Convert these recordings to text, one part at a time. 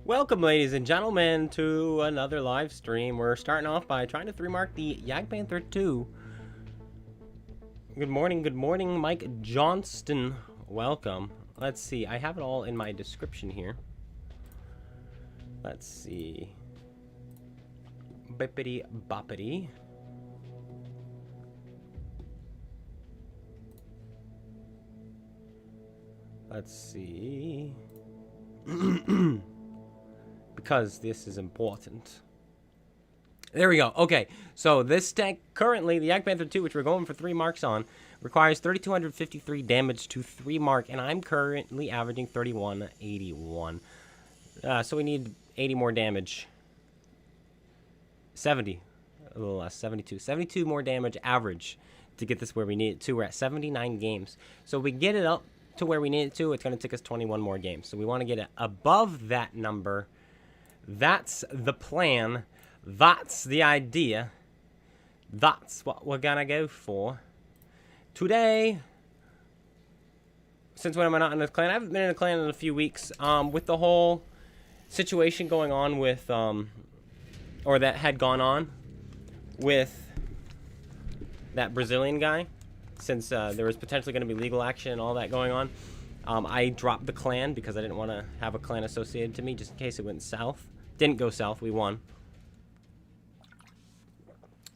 Welcome, ladies and gentlemen, to another live stream. We're starting off by trying to 3-mark the Yag Panther II. Good morning, Mike Johnston. Welcome. Let's see, I have it all in my description here. Let's see. Bippity boppity. Let's see. Because this is important. There we go. Okay, so this tank currently, the Yag Panther II, which we're going for 3 marks on, requires 3,253 damage to 3 mark, and I'm currently averaging 3181. So we need 80 more damage. 70, a little less, 72. 72 more damage average to get this where we need it to. We're at 79 games. So if we get it up to where we need it to, it's going to take us 21 more games. So we want to get it above that number. That's the plan. That's the idea. That's what we're gonna go for today. Since when am I not in this clan? I haven't been in a clan in a few weeks. With the whole situation going on with, or that had gone on with that Brazilian guy, since there was potentially going to be legal action and all that going on, I dropped the clan because I didn't want to have a clan associated to me just in case it went south. Didn't go south. We won.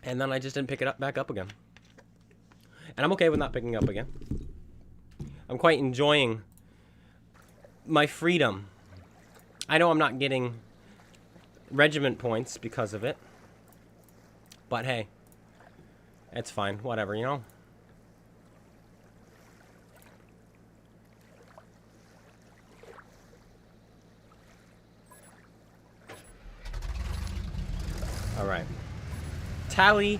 And then I just didn't pick it back up again. And I'm okay with not picking it up again. I'm quite enjoying my freedom. I know I'm not getting regiment points because of it. But hey, it's fine. Whatever, you know? Alright. Tally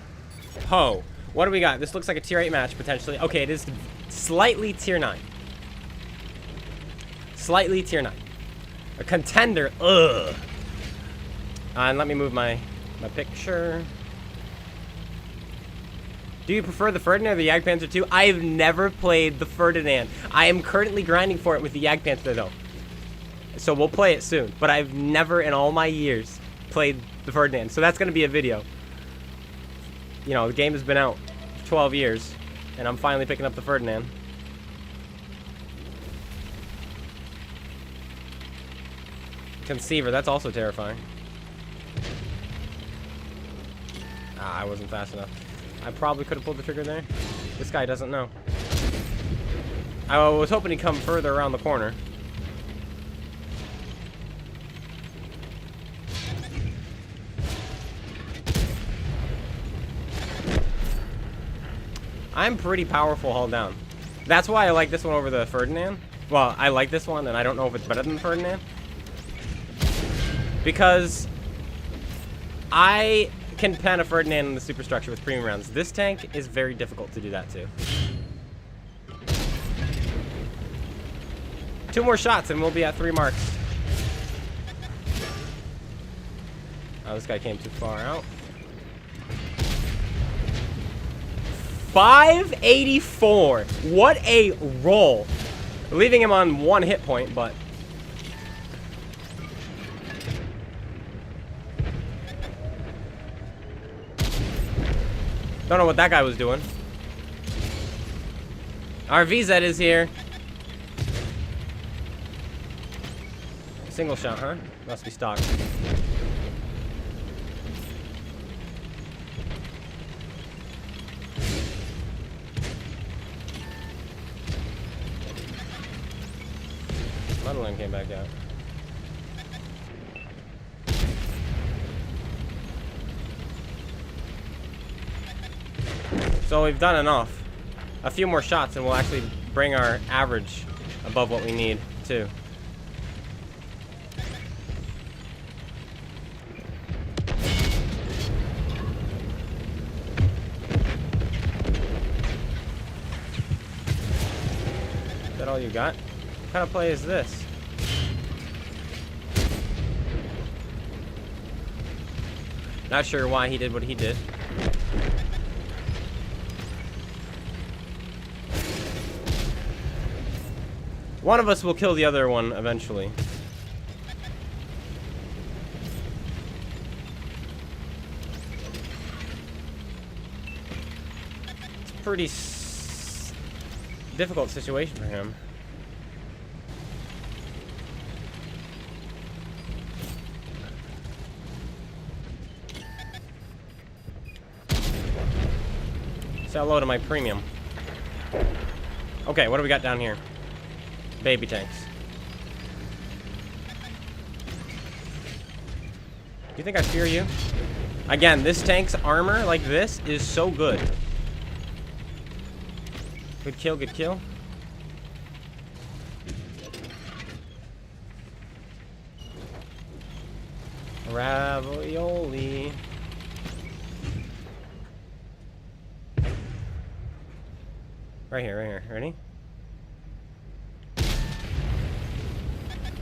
ho. What do we got? This looks like a tier 8 match, potentially. Okay, it is slightly tier 9. Slightly tier 9. A contender. Ugh. And let me move my picture. Do you prefer the Ferdinand or the Yag Panther II? I have never played the Ferdinand. I am currently grinding for it with the Yag Panther, though. So we'll play it soon. But I've never in all my years played the Ferdinand. So that's going to be a video. You know, the game has been out for 12 years, and I'm finally picking up the Ferdinand. Conceiver, that's also terrifying. Ah, I wasn't fast enough. I probably could have pulled the trigger there. This guy doesn't know. I was hoping he'd come further around the corner. I'm pretty powerful hull down. That's why I like this one over the Ferdinand. Well, I like this one, and I don't know if it's better than the Ferdinand. Because I can pen a Ferdinand in the superstructure with premium rounds. This tank is very difficult to do that too. 2 more shots and we'll be at 3 marks. Oh, this guy came too far out. 584. What a roll. Leaving him on 1 hit point, but don't know what that guy was doing. Our VZ is here. Single shot, huh? Must be stock. Madeline came back out. So we've done enough. A few more shots and we'll actually bring our average above what we need too. Is that all you got? What kind of play is this? Not sure why he did what he did. One of us will kill the other one eventually. pretty difficult situation for him. Say hello to my premium. Okay, what do we got down here? Baby tanks. You think I fear you? Again, this tank's armor like this is so good. Good kill, good kill. Ravioli. Right here, right here. Ready?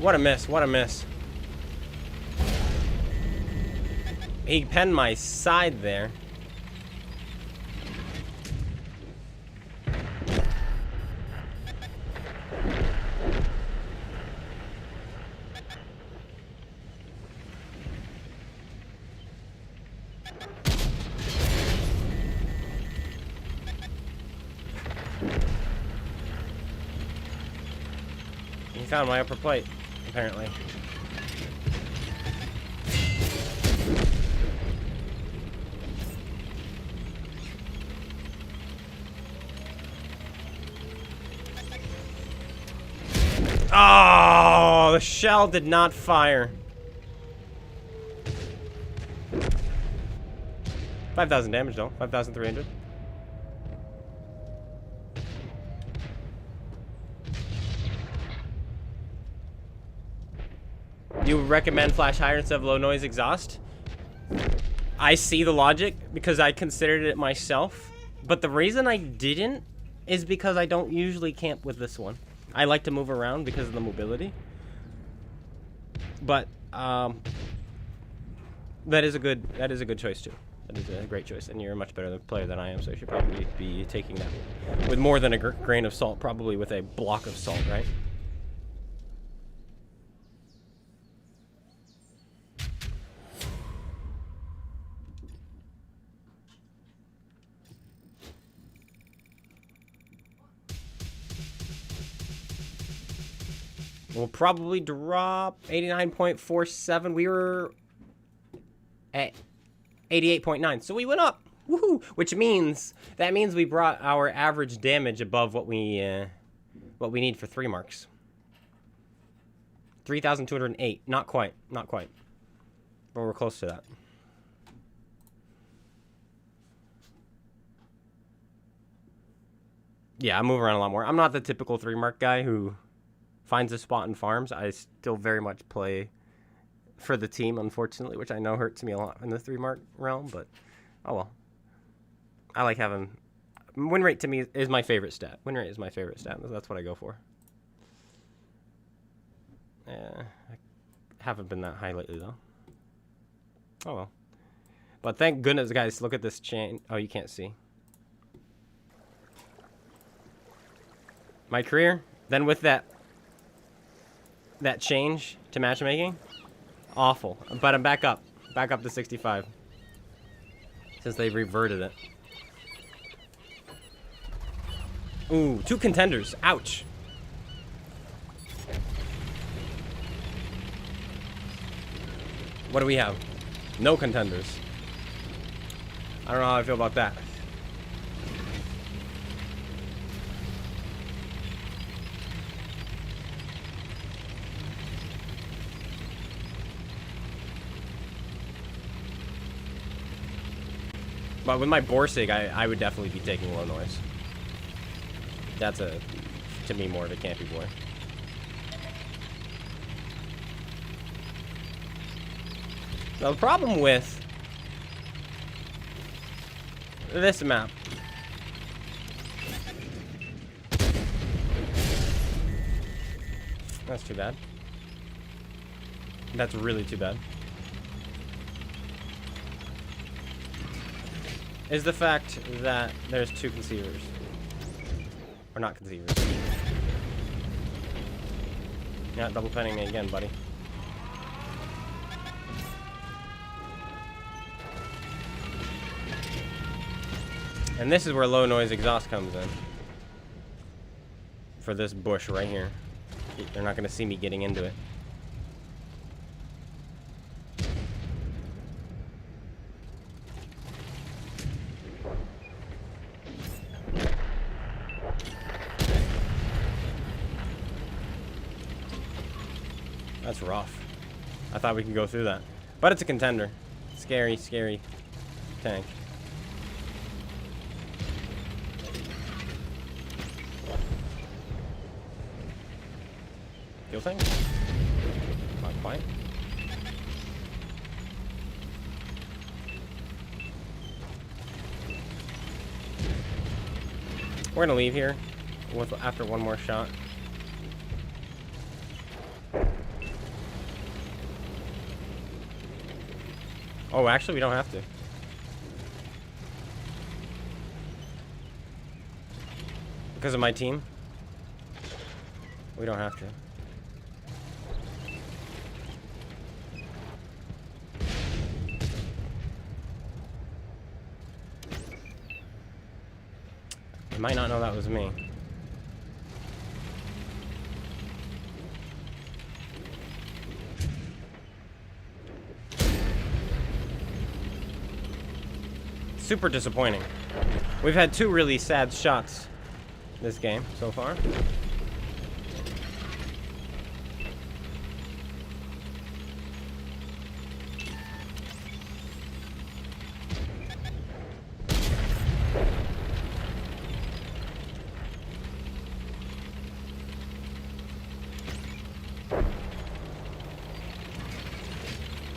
What a miss, what a miss. He penned my side there. He found my upper plate, apparently. Oh, the shell did not fire. 5,000 damage though. 5,300. You recommend flash higher instead of low noise exhaust? I see the logic because I considered it myself. But the reason I didn't is because I don't usually camp with this one. I like to move around because of the mobility. But that is a good choice too. That is a great choice, and you're a much better player than I am, so you should probably be taking that with more than a grain of salt, probably with a block of salt, right? We'll probably drop 89.47. We were at 88.9, so we went up. Woohoo! Which means we brought our average damage above what we need for 3 marks. 3,208. Not quite. Not quite. But we're close to that. Yeah, I move around a lot more. I'm not the typical 3-mark guy who finds a spot and farms. I still very much play for the team, unfortunately, which I know hurts me a lot in the 3-mark realm, but oh well. I like having... Win rate to me is my favorite stat. Win rate is my favorite stat. That's what I go for. Yeah, I haven't been that high lately, though. Oh well. But thank goodness, guys, look at this chain. Oh, you can't see. My career, then with that change to matchmaking, awful. But I'm back up to 65 since they've reverted it. Ooh, 2 contenders. Ouch. What do we have? No contenders. I don't know how I feel about that. But with my Borsig, I would definitely be taking low noise. That's to me, more of a campy boy. Now the problem with this map that's too bad. That's really too bad. Is the fact that there's 2 conceivers. Or not conceivers. You're not double penning me again, buddy. And this is where low noise exhaust comes in. For this bush right here. They're not going to see me getting into it. That's rough. I thought we could go through that. But it's a contender. Scary, scary tank. Kill tank? Not quite. We're gonna leave here after one more shot. Oh, actually, we don't have to. Because of my team, we don't have to. You might not know that was me. Super disappointing. We've had two really sad shots this game so far.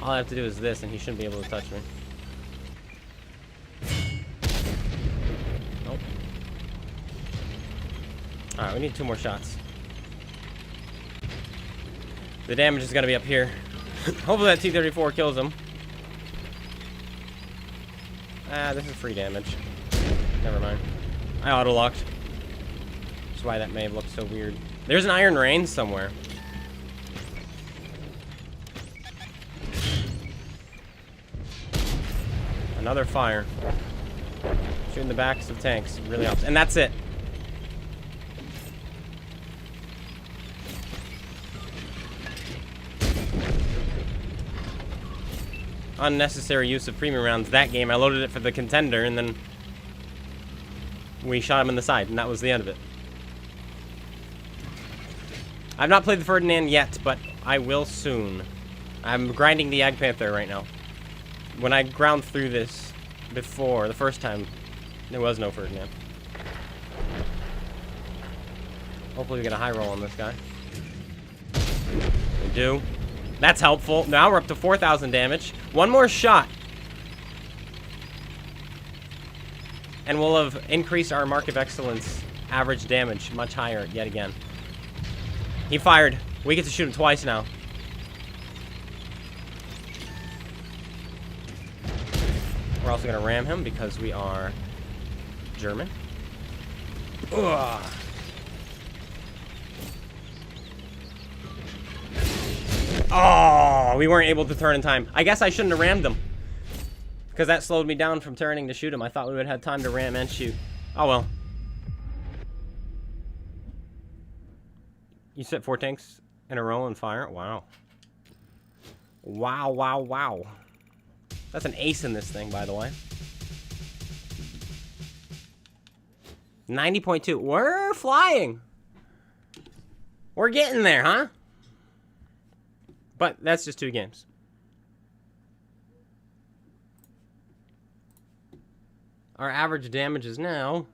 All I have to do is this, and he shouldn't be able to touch me. Nope. Alright, we need 2 more shots. The damage is going to be up here. Hopefully that T-34 kills him. Ah, this is free damage. Never mind. I auto-locked. That's why that may have looked so weird. There's an Iron Rain somewhere. Another fire. Shooting the backs of tanks really helps. And that's it. Unnecessary use of premium rounds. That game, I loaded it for the contender, and then we shot him in the side, and that was the end of it. I've not played the Ferdinand yet, but I will soon. I'm grinding the Yag Panther right now. When I ground through this before, the first time, there was no Ferdinand. Hopefully we get a high roll on this guy. We do. That's helpful. Now we're up to 4,000 damage. One more shot. And we'll have increased our Mark of Excellence average damage much higher yet again. He fired. We get to shoot him twice now. We're also going to ram him because we are German. Ugh. Oh, we weren't able to turn in time. I guess I shouldn't have rammed him. Because that slowed me down from turning to shoot him. I thought we would have had time to ram and shoot. Oh, well. You set 4 tanks in a row and fire? Wow. Wow, wow, wow. That's an ace in this thing, by the way. 90.2. We're flying. We're getting there, huh? But that's just 2 games. Our average damage is now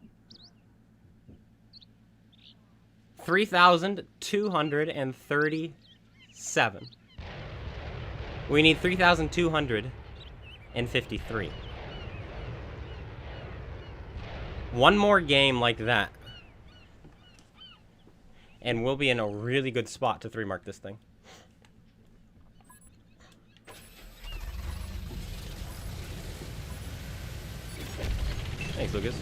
3,237. We need 3,253. One more game like that, and we'll be in a really good spot to 3-mark this thing. Thanks, Lucas.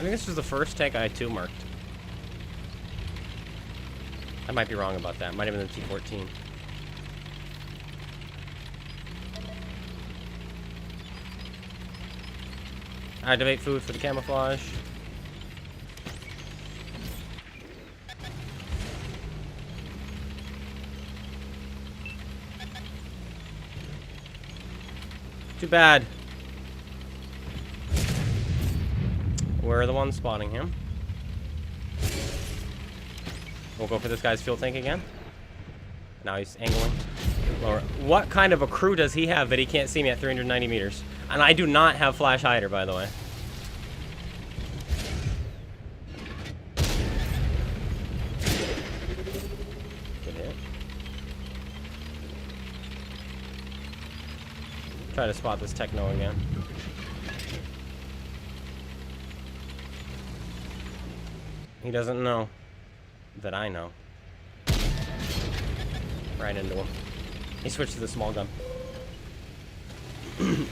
think this was the first tank I 2 marked. I might be wrong about that. Might have been the T-14. Activate food for the camouflage. Too bad. We're the ones spotting him. We'll go for this guy's fuel tank again. Now he's angling lower. What kind of a crew does he have that he can't see me at 390 meters? And I do not have flash hider, by the way. Good hit. Try to spot this techno again. He doesn't know that I know. Right into him. He switched to the small gun.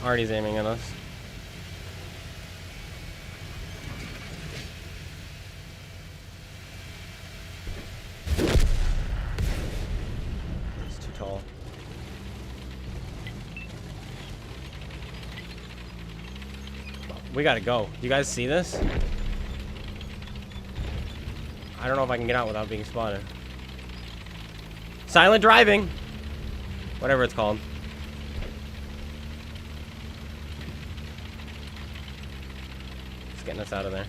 Artie's aiming at us. It's too tall. We gotta go. You guys see this? I don't know if I can get out without being spotted. Silent driving! Whatever it's called. Just getting us out of there.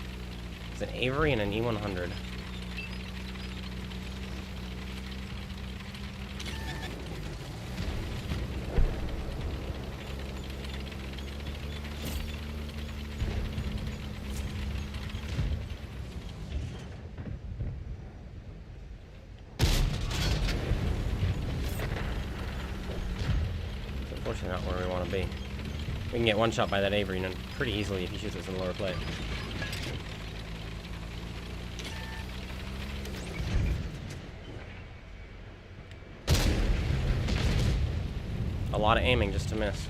It's an Avery and an E100. Unfortunately not where we want to be. We can get one shot by that Avery pretty easily if he shoots us in the lower plate. A lot of aiming just to miss.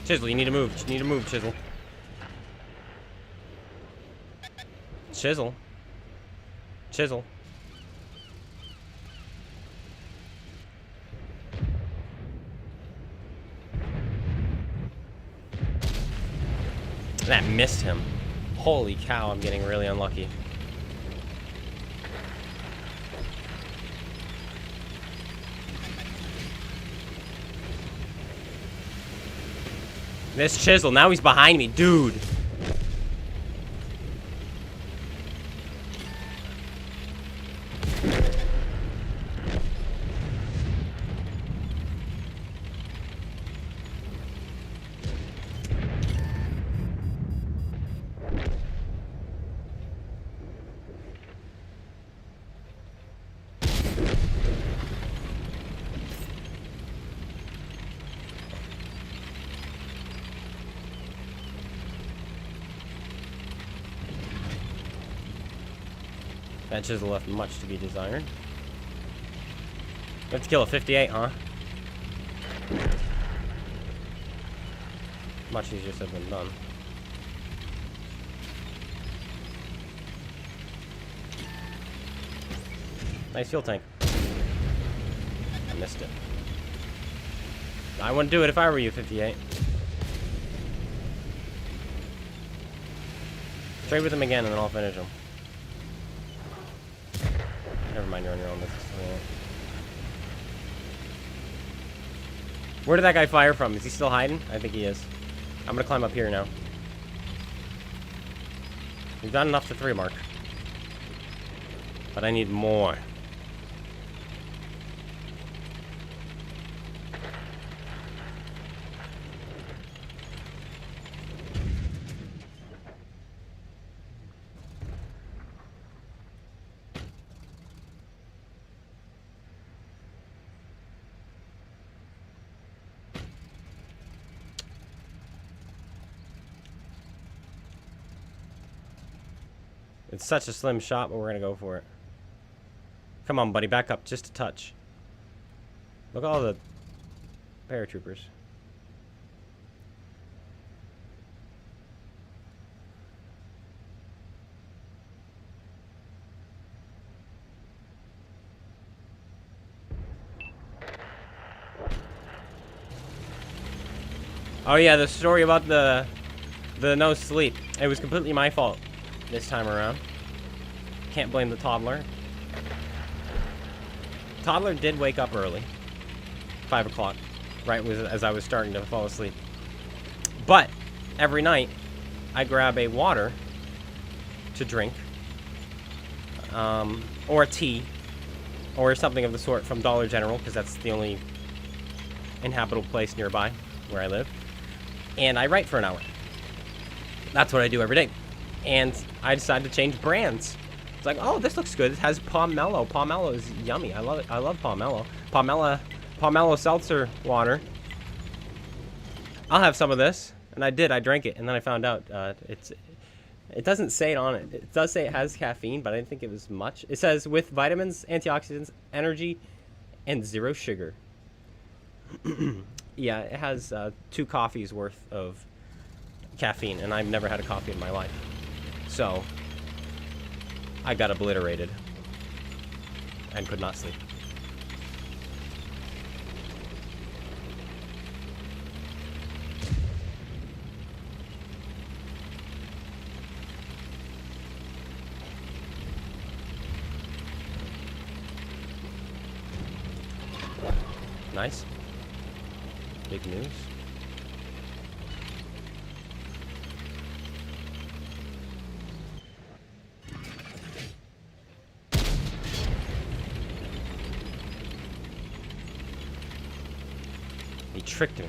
Chisel, you need to move. You need to move, Chisel. Chisel. Chisel. That missed him. Holy cow, I'm getting really unlucky. This Chisel, now he's behind me, dude. That Chisel left much to be desired. We have to kill a 58, huh? Much easier said than done. Nice fuel tank. I missed it. I wouldn't do it if I were you, 58. Trade with him again and then I'll finish him. Never mind, you're on your own. Where did that guy fire from? Is he still hiding? I think he is. I'm gonna climb up here now. We've done enough to 3 mark. But I need more. It's such a slim shot, but we're gonna go for it. Come on, buddy, back up just a touch. Look at all the paratroopers. Oh yeah, the story about the no sleep. It was completely my fault this time around. Can't blame the toddler. Toddler did wake up early. 5 o'clock. Right as I was starting to fall asleep. But every night I grab a water to drink. Or a tea. Or something of the sort from Dollar General, because that's the only inhabitable place nearby where I live. And I write for an hour. That's what I do every day. And I decided to change brands. It's like, oh, this looks good. It has pomelo. Pomelo is yummy. I love it. I love pomelo. Pomelo seltzer water. I'll have some of this. And I did. I drank it. And then I found out it doesn't say it on it. It does say it has caffeine, but I didn't think it was much. It says with vitamins, antioxidants, energy, and 0 sugar. Yeah, it has 2 coffees worth of caffeine, and I've never had a coffee in my life. So, I got obliterated and could not sleep. Nice. Big news. He tricked me.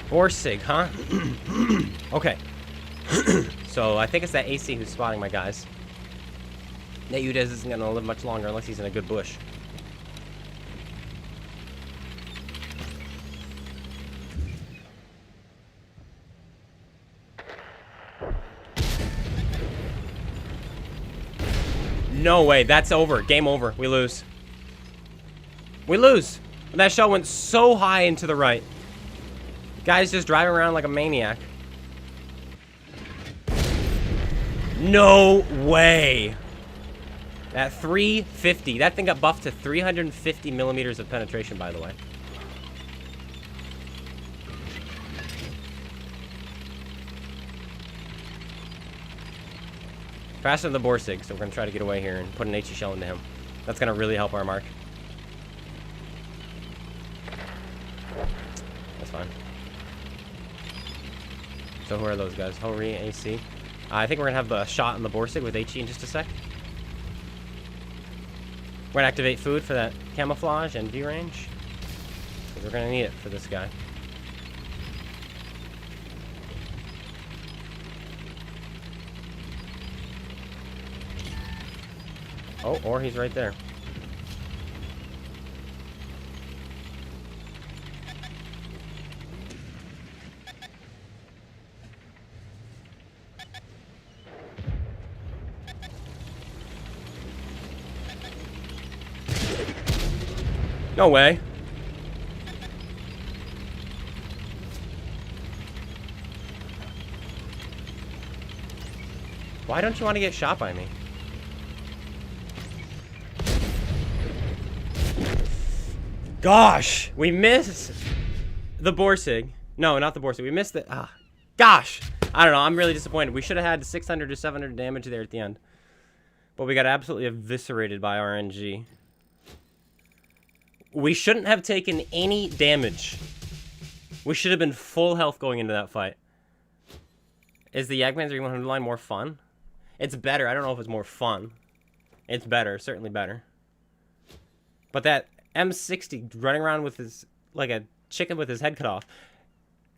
Borsig, huh? Okay. So I think it's that AC who's spotting my guys. That Udez isn't gonna live much longer unless he's in a good bush. No way, that's over. Game over. We lose. We lose. That shell went so high into the right. Guy's just driving around like a maniac. No way. At 350. That thing got buffed to 350 millimeters of penetration, by the way. Faster than the Borsig, so we're going to try to get away here and put an HE shell into him. That's going to really help our mark. That's fine. So who are those guys? Hori, AC. I think we're going to have the shot on the Borsig with HE in just a sec. We're going to activate food for that camouflage and view range. Because we're going to need it for this guy. Oh, or he's right there. No way. Why don't you want to get shot by me? Gosh, we missed the Borsig. No, not the Borsig. We missed the... gosh. I don't know. I'm really disappointed. We should have had 600 to 700 damage there at the end. But we got absolutely eviscerated by RNG. We shouldn't have taken any damage. We should have been full health going into that fight. Is the Yag Panther 100 line more fun? It's better. I don't know if it's more fun. It's better. Certainly better. But that M60 running around with his... like a chicken with his head cut off.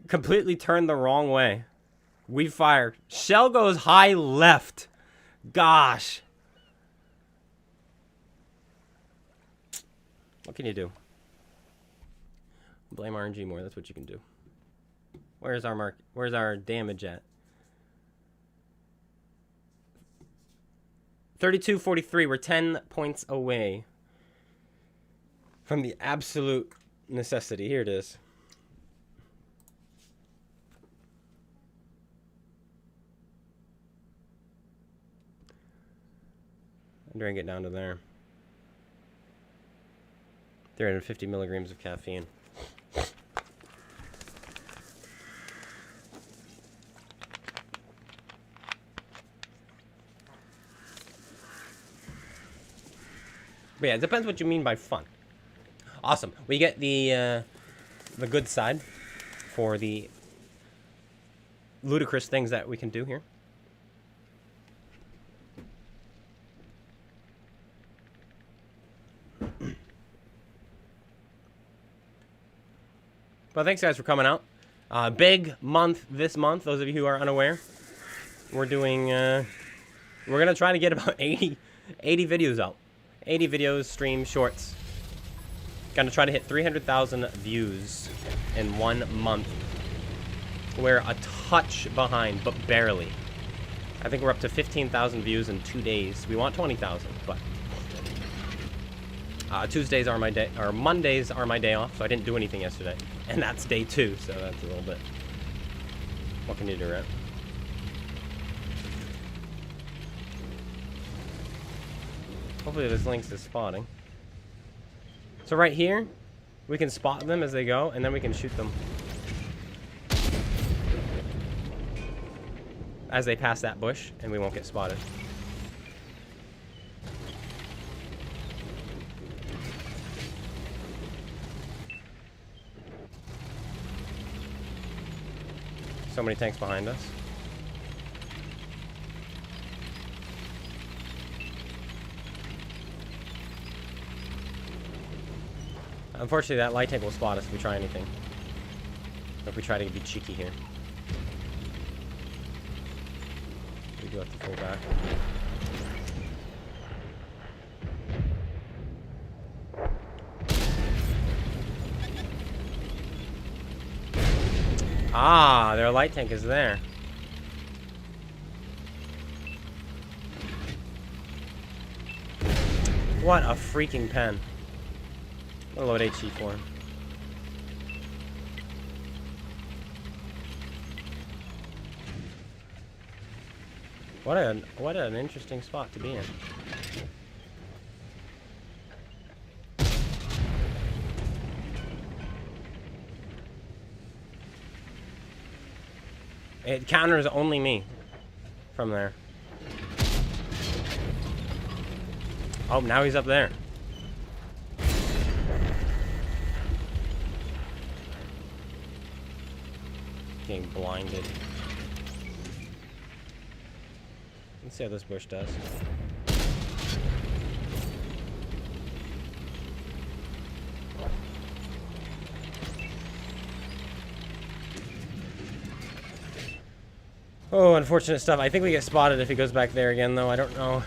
Completely turned the wrong way. We fire. Shell goes high left. Gosh. What can you do? Blame RNG more. That's what you can do. Where's our mark? Where's our damage at? 32-43. We're 10 points away from the absolute necessity. Here it is. Drink it down to there. 350 milligrams of caffeine. But yeah, it depends what you mean by fun. Awesome. We get the good side for the ludicrous things that we can do here. Well, thanks guys for coming out. Big month this month. Those of you who are unaware, we're doing. We're gonna try to get about 80 videos out. 80 videos, streams, shorts. Gonna try to hit 300,000 views in 1 month. We're a touch behind, but barely. I think we're up to 15,000 views in 2 days. We want 20,000, but Tuesdays are my day, or Mondays are my day off, so I didn't do anything yesterday, and that's day 2, so that's a little bit. What can you do, right? Hopefully this links to spotting. So right here, we can spot them as they go, and then we can shoot them as they pass that bush, and we won't get spotted. So many tanks behind us. Unfortunately, that light tank will spot us if we try anything. Or if we try to be cheeky here. We do have to pull back. Ah, their light tank is there. What a freaking pen. I'll load HE for him. What an interesting spot to be in. It counters only me from there. Oh, now he's up there. Getting blinded. Let's see how this bush does. Oh, unfortunate stuff. I think we get spotted if he goes back there again, though. I don't know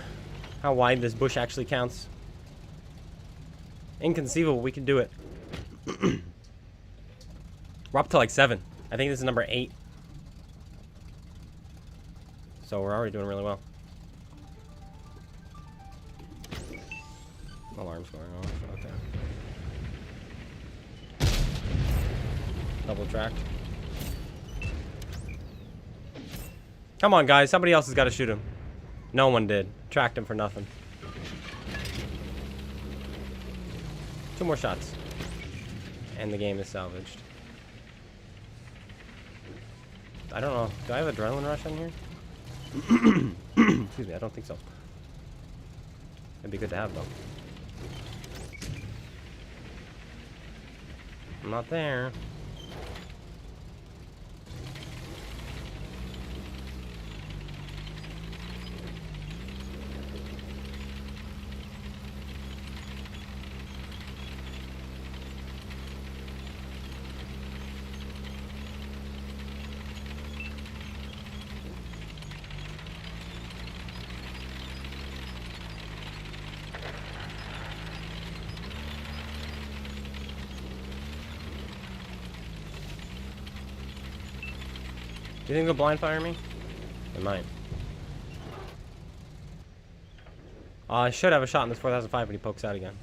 how wide this bush actually counts. Inconceivable. We can do it. We're up to like 7. I think this is number 8. So we're already doing really well. Alarm's going off. Okay. Double tracked. Come on, guys. Somebody else has got to shoot him. No one did. Tracked him for nothing. 2 more shots. And the game is salvaged. I don't know. Do I have adrenaline rush on here? Excuse me. I don't think so. It'd be good to have, though. I'm not there. Do you think they'll blind fire me? They might. I should have a shot in this 4005 when he pokes out again.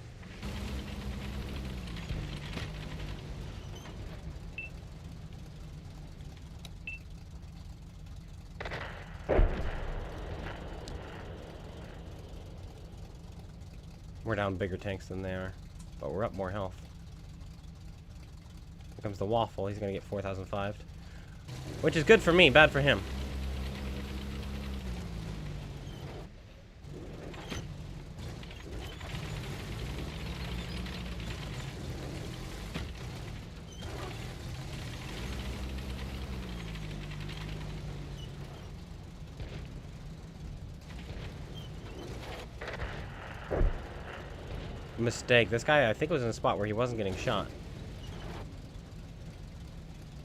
We're down bigger tanks than they are, but we're up more health. Here comes the waffle. He's gonna get 4,005, which is good for me, bad for him. Mistake. This guy, I think, was in a spot where he wasn't getting shot.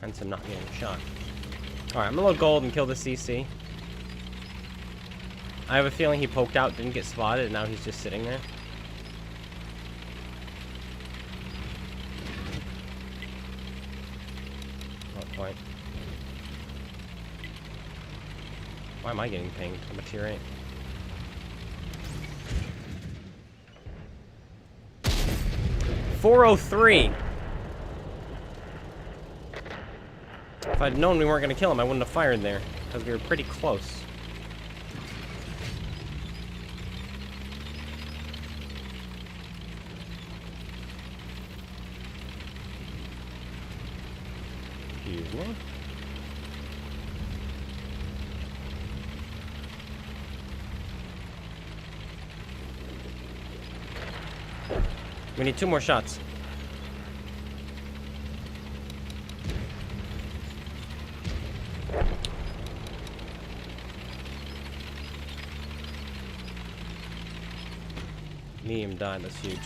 Hence him not getting shot. Alright, I'm gonna load gold and kill the CC. I have a feeling he poked out, didn't get spotted, and now he's just sitting there. Not quite. Why am I getting pinged? I'm a tier 8. .403. If I'd known we weren't going to kill him, I wouldn't have fired there, because we were pretty close. Excuse me. We need 2 more shots. Medium died, that's huge.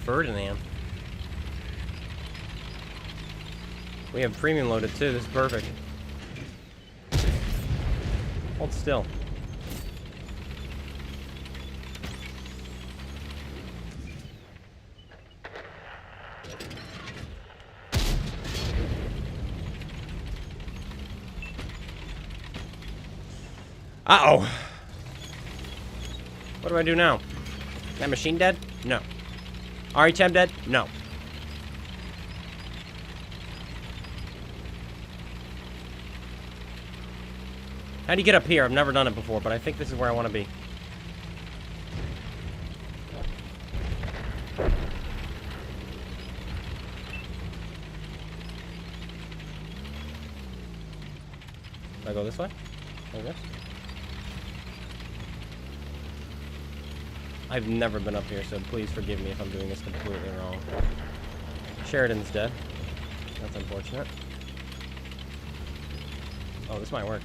Ferdinand. We have premium loaded too, this is perfect. Hold still. Uh-oh. What do I do now? That machine dead? No. RHM dead? No. How do you get up here? I've never done it before, but I think this is where I want to be. Do I go this way? Like this? I've never been up here, so please forgive me if I'm doing this completely wrong. Sheridan's dead. That's unfortunate. Oh, this might work.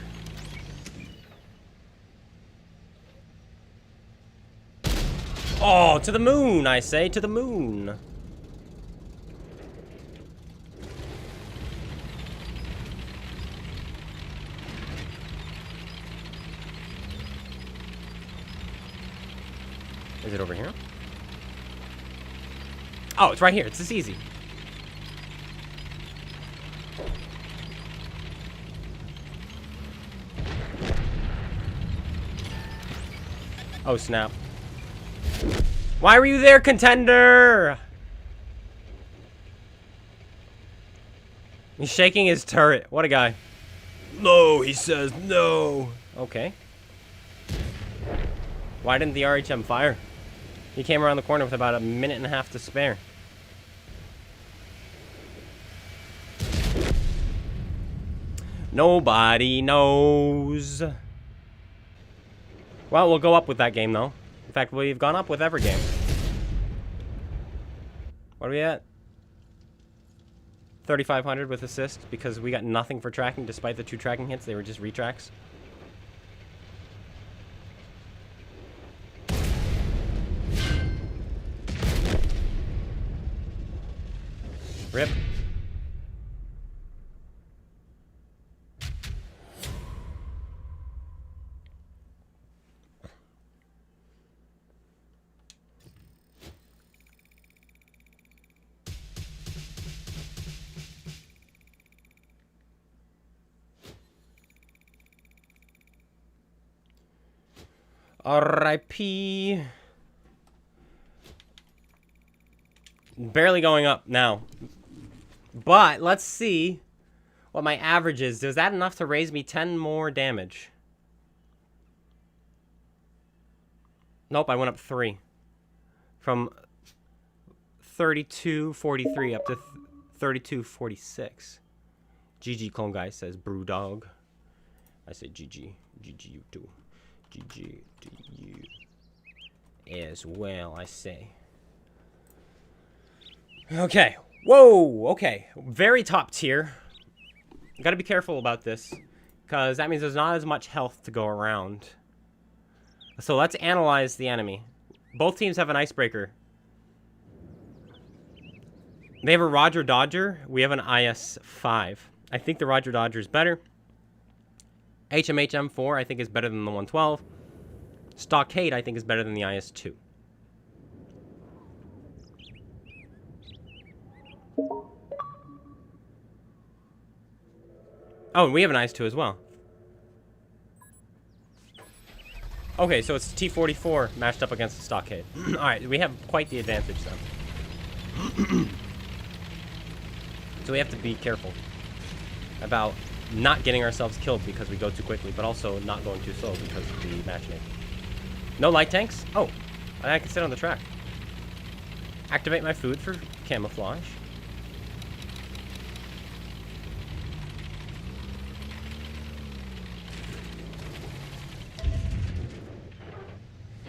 Oh, to the moon, I say, to the moon. Is it over here? Oh, it's right here. It's this easy. Oh, snap. Why were you there, contender? He's shaking his turret. What a guy. No, he says no. Okay. Why didn't the RHM fire? He came around the corner with about a minute and a half to spare. Nobody knows. Well, we'll go up with that game, though. In fact, we've gone up with every game. What are we at? 3,500 with assist, because we got nothing for tracking, despite the 2 tracking hits. They were just retracks. Rip. R.I.P. Barely going up now. But let's see what my average is. Is that enough to raise me 10 more damage? Nope, I went up 3. From 32.43 up to 32.46. GG CloneGuy says brew dog. I say GG. GG you too. GG to you as well, I say. Okay. Whoa, okay. Very top tier. Gotta be careful about this, because that means there's not as much health to go around. So let's analyze the enemy. Both teams have an icebreaker. They have a Roger Dodger. We have an IS-5. I think the Roger Dodger is better. HMHM-4 I think is better than the 112. Stockade I think is better than the IS-2. Oh, and we have an IS-2 as well. Okay, so it's T-44 matched up against the Stockade. Alright, we have quite the advantage then. So we have to be careful about not getting ourselves killed because we go too quickly, but also not going too slow because of the matchmaking. No light tanks? Oh, I can sit on the track. Activate my food for camouflage.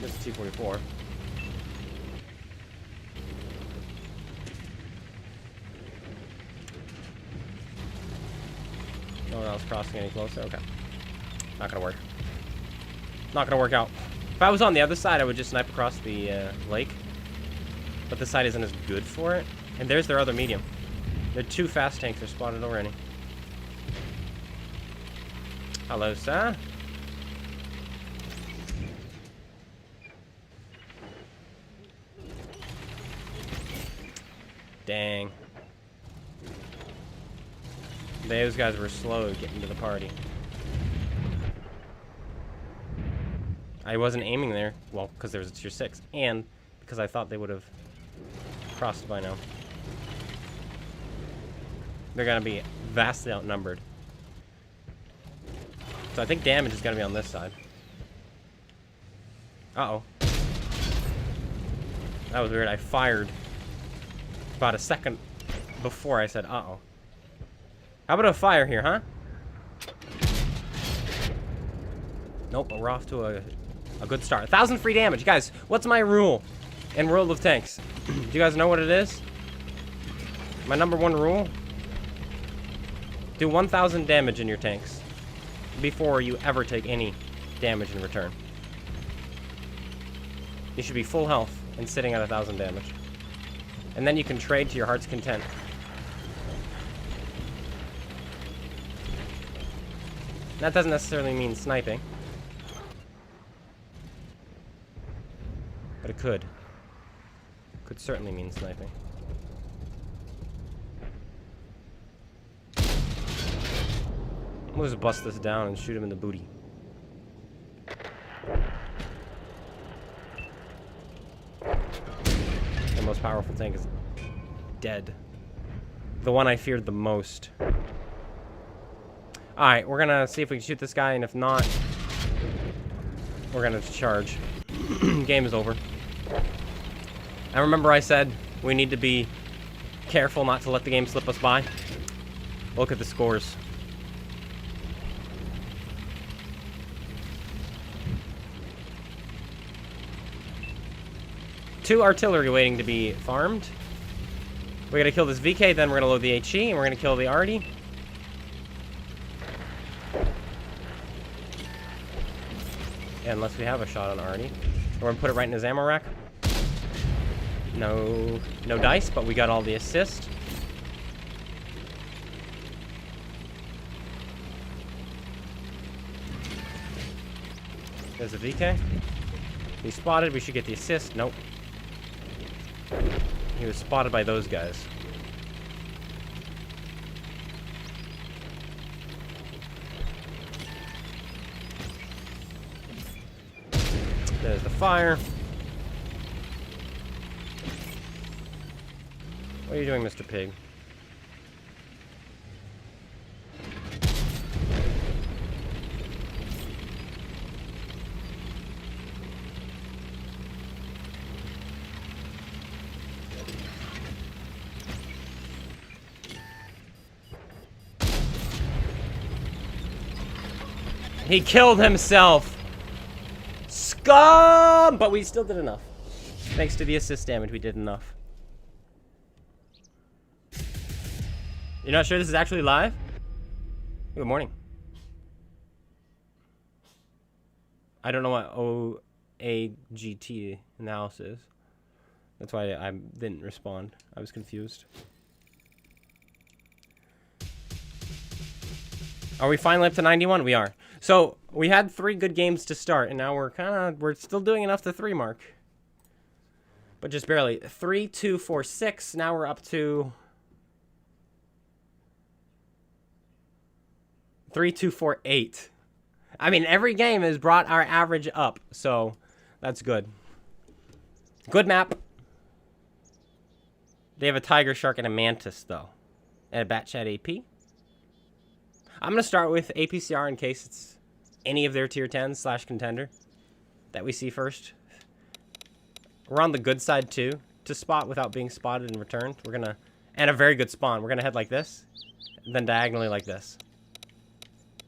This is T-44. No one else crossing any closer? Okay. Not gonna work. Not gonna work out. If I was on the other side, I would just snipe across the lake. But this side isn't as good for it. And there's their other medium. They're 2 fast tanks. They're spotted already. Hello, sir. Dang. Those guys were slow getting to the party. I wasn't aiming there. Well, because there was a tier 6. And because I thought they would have crossed by now. They're going to be vastly outnumbered. So I think damage is going to be on this side. Uh-oh. That was weird. I fired about a second before I said uh-oh. How about a fire here, huh? Nope, but we're off to a good start. 1,000 free damage. Guys, what's my rule in World of Tanks? Do you guys know what it is? My #1 rule? Do 1,000 damage in your tanks before you ever take any damage in return. You should be full health and sitting at 1,000 damage. And then you can trade to your heart's content. That doesn't necessarily mean sniping. But it could. Could certainly mean sniping. We'll just bust this down and shoot him in the booty. The most powerful tank is dead. The one I feared the most. Alright, we're gonna see if we can shoot this guy, and if not, we're gonna charge. Game is over. I remember I said we need to be careful not to let the game slip us by. Look at the scores. Two artillery waiting to be farmed. We're gonna kill this VK, then we're gonna load the HE, and we're gonna kill the Arty. Unless we have a shot on Arty. We're gonna put it right in his ammo rack. No dice, but we got all the assist. There's a VK. He's spotted. We should get the assist. Nope. He was spotted by those guys. There's the fire. What are you doing, Mr. Pig? He killed himself! Scum! But we still did enough. Thanks to the assist damage, we did enough. You're not sure this is actually live? Good morning. I don't know what OAGT in the house is. That's why I didn't respond. I was confused. Are we finally up to 91? We are. So, we had 3 good games to start, and now we're still doing enough to 3 mark. But just barely. 3, 2, 4, 6. Now we're up to 3, 2, 4, 8. I mean, every game has brought our average up, so that's good. Good map. They have a tiger shark and a mantis, though. And a bat chat AP. I'm going to start with APCR in case it's any of their tier 10s / contender that we see first. We're on the good side, too, to spot without being spotted and returned. We're going to... And a very good spawn. We're going to head like this, then diagonally like this.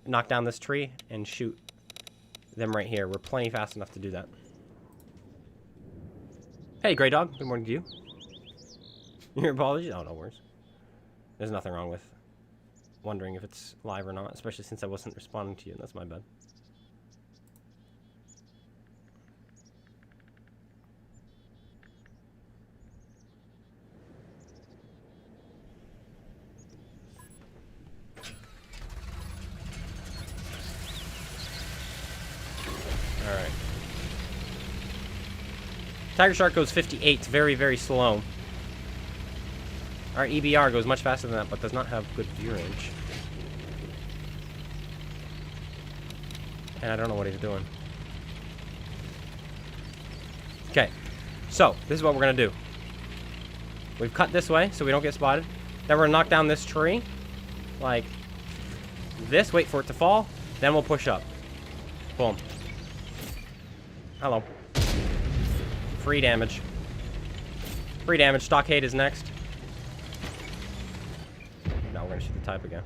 Knock down this tree and shoot them right here. We're plenty fast enough to do that. Hey, Grey Dog. Good morning to you. Your apologies? Oh, no worries. There's nothing wrong with wondering if it's live or not, especially since I wasn't responding to you, and that's my bad. Alright. Tiger Shark goes 58, very, very slow. Our EBR goes much faster than that, but does not have good view range. And I don't know what he's doing. Okay, so this is what we're gonna do. We've cut this way so we don't get spotted. Then we're gonna knock down this tree, like this. Wait for it to fall. Then we'll push up. Boom. Hello. Free damage. Free damage. Stockade is next. Now we're gonna shoot the type again.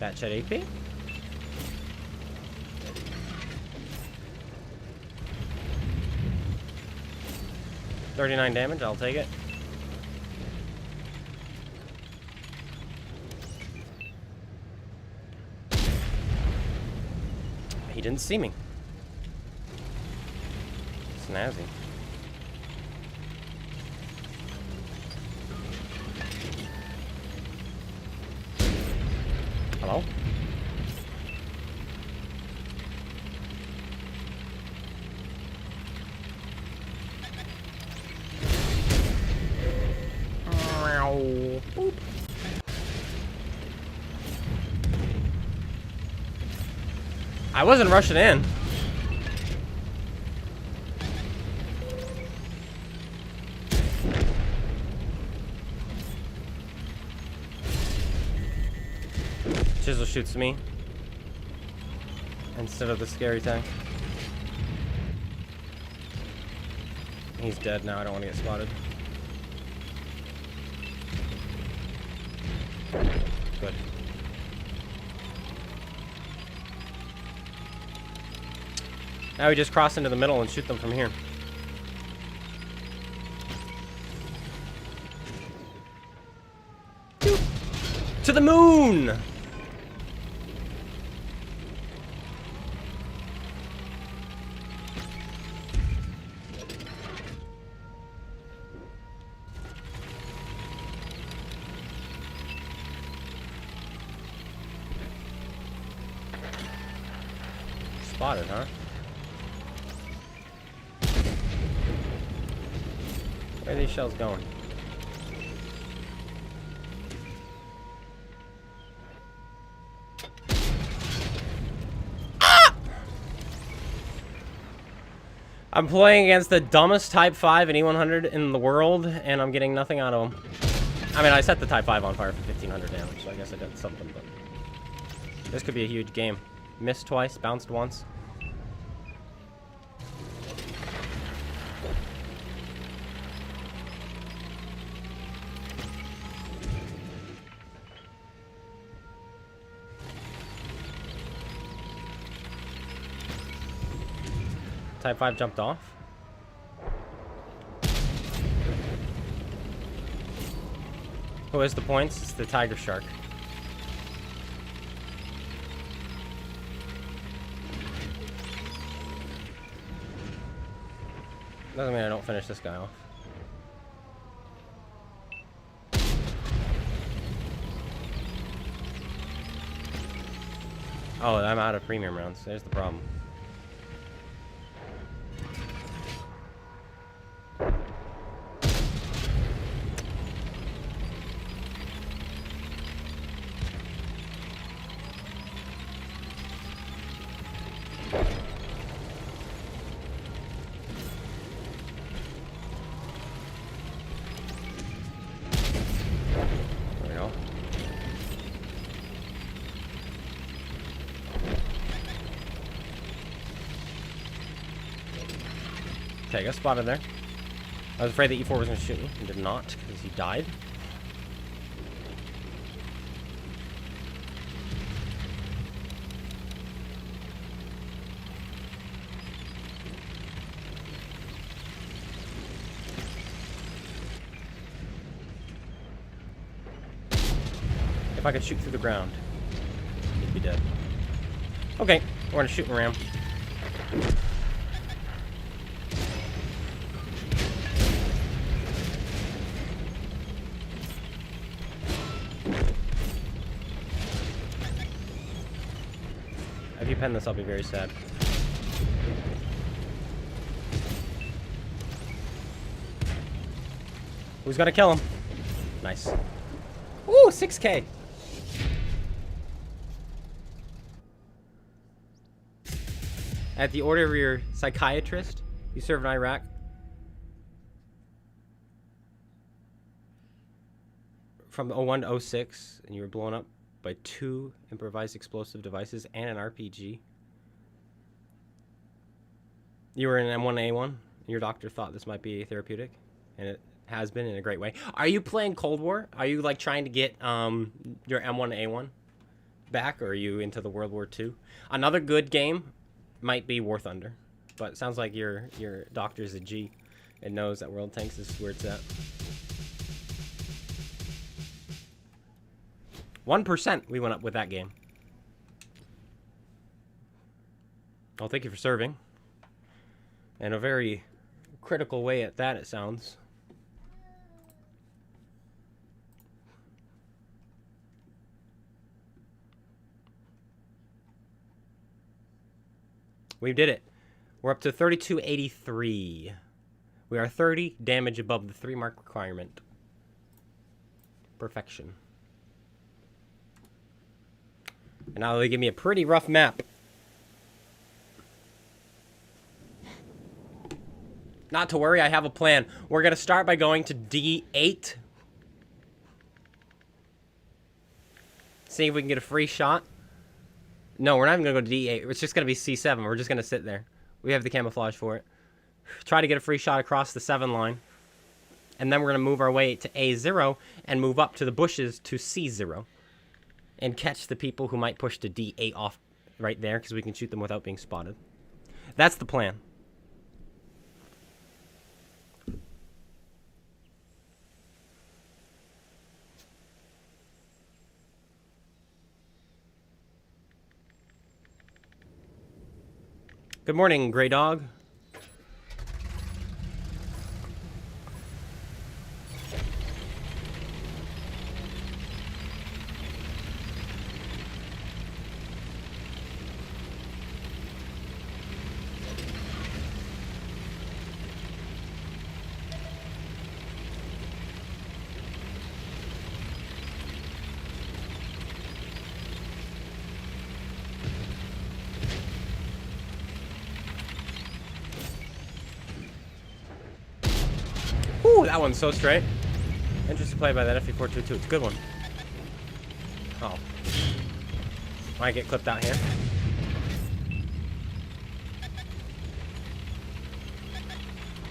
Bat chat AP. $39 damage, I'll take it. He didn't see me. Snazzy. Hello? Boop. I wasn't rushing in. Chisel shoots me instead of the scary tank. He's dead now. I don't want to get spotted. Good. Now we just cross into the middle and shoot them from here. To the moon! Spotted, huh? Where are these shells going? Ah! I'm playing against the dumbest Type 5 and E100 in the world, and I'm getting nothing out of him. I mean, I set the Type 5 on fire for 1500 damage, so I guess I did something, but... This could be a huge game. Missed twice, bounced once. Type 5 jumped off. Who has the points? It's the tiger shark. Doesn't mean I don't finish this guy off. Oh, I'm out of premium rounds. There's the problem. Okay, I got spotted there. I was afraid that E4 was going to shoot me, and did not, because he died. If I could shoot through the ground, he'd be dead. Okay, we're going to shoot and ram. If you pen this, I'll be very sad. Who's gonna kill him? Nice. Ooh, 6K. At the order of your psychiatrist, you served in Iraq. From 01 to 06, and you were blown up by 2 improvised explosive devices and an RPG. You were in M1A1, and your doctor thought this might be therapeutic, and it has been in a great way. Are you playing Cold War? Are you like trying to get your M1A1 back, or are you into the World War II? Another good game might be War Thunder, but it sounds like your doctor's a G and knows that World Tanks is where it's at. 1% we went up with that game. Well, thank you for serving. In a very critical way at that, it sounds. We did it. We're up to 3283. We are 30 damage above the 3 mark requirement. Perfection. And now they give me a pretty rough map. Not to worry, I have a plan. We're going to start by going to D8. See if we can get a free shot. No, we're not even going to go to D8. It's just going to be C7. We're just going to sit there. We have the camouflage for it. Try to get a free shot across the 7 line. And then we're going to move our way to A0 and move up to the bushes to C0. And catch the people who might push to D8 off right there, because we can shoot them without being spotted. That's the plan. Good morning, Grey Dog. that one's so straight. Interesting play by that FE422. It's a good one. Oh. Might get clipped out here.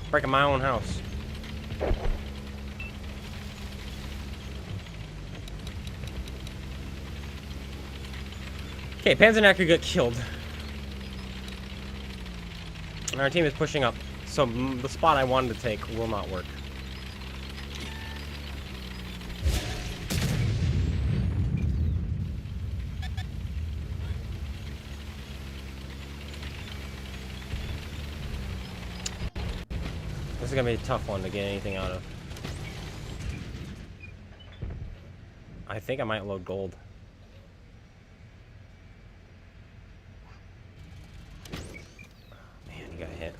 Breaking my own house. Okay, Panzerknacker got killed. And our team is pushing up. So the spot I wanted to take will not work. This is gonna be a tough one to get anything out of. I think I might load gold. Man, he got hit.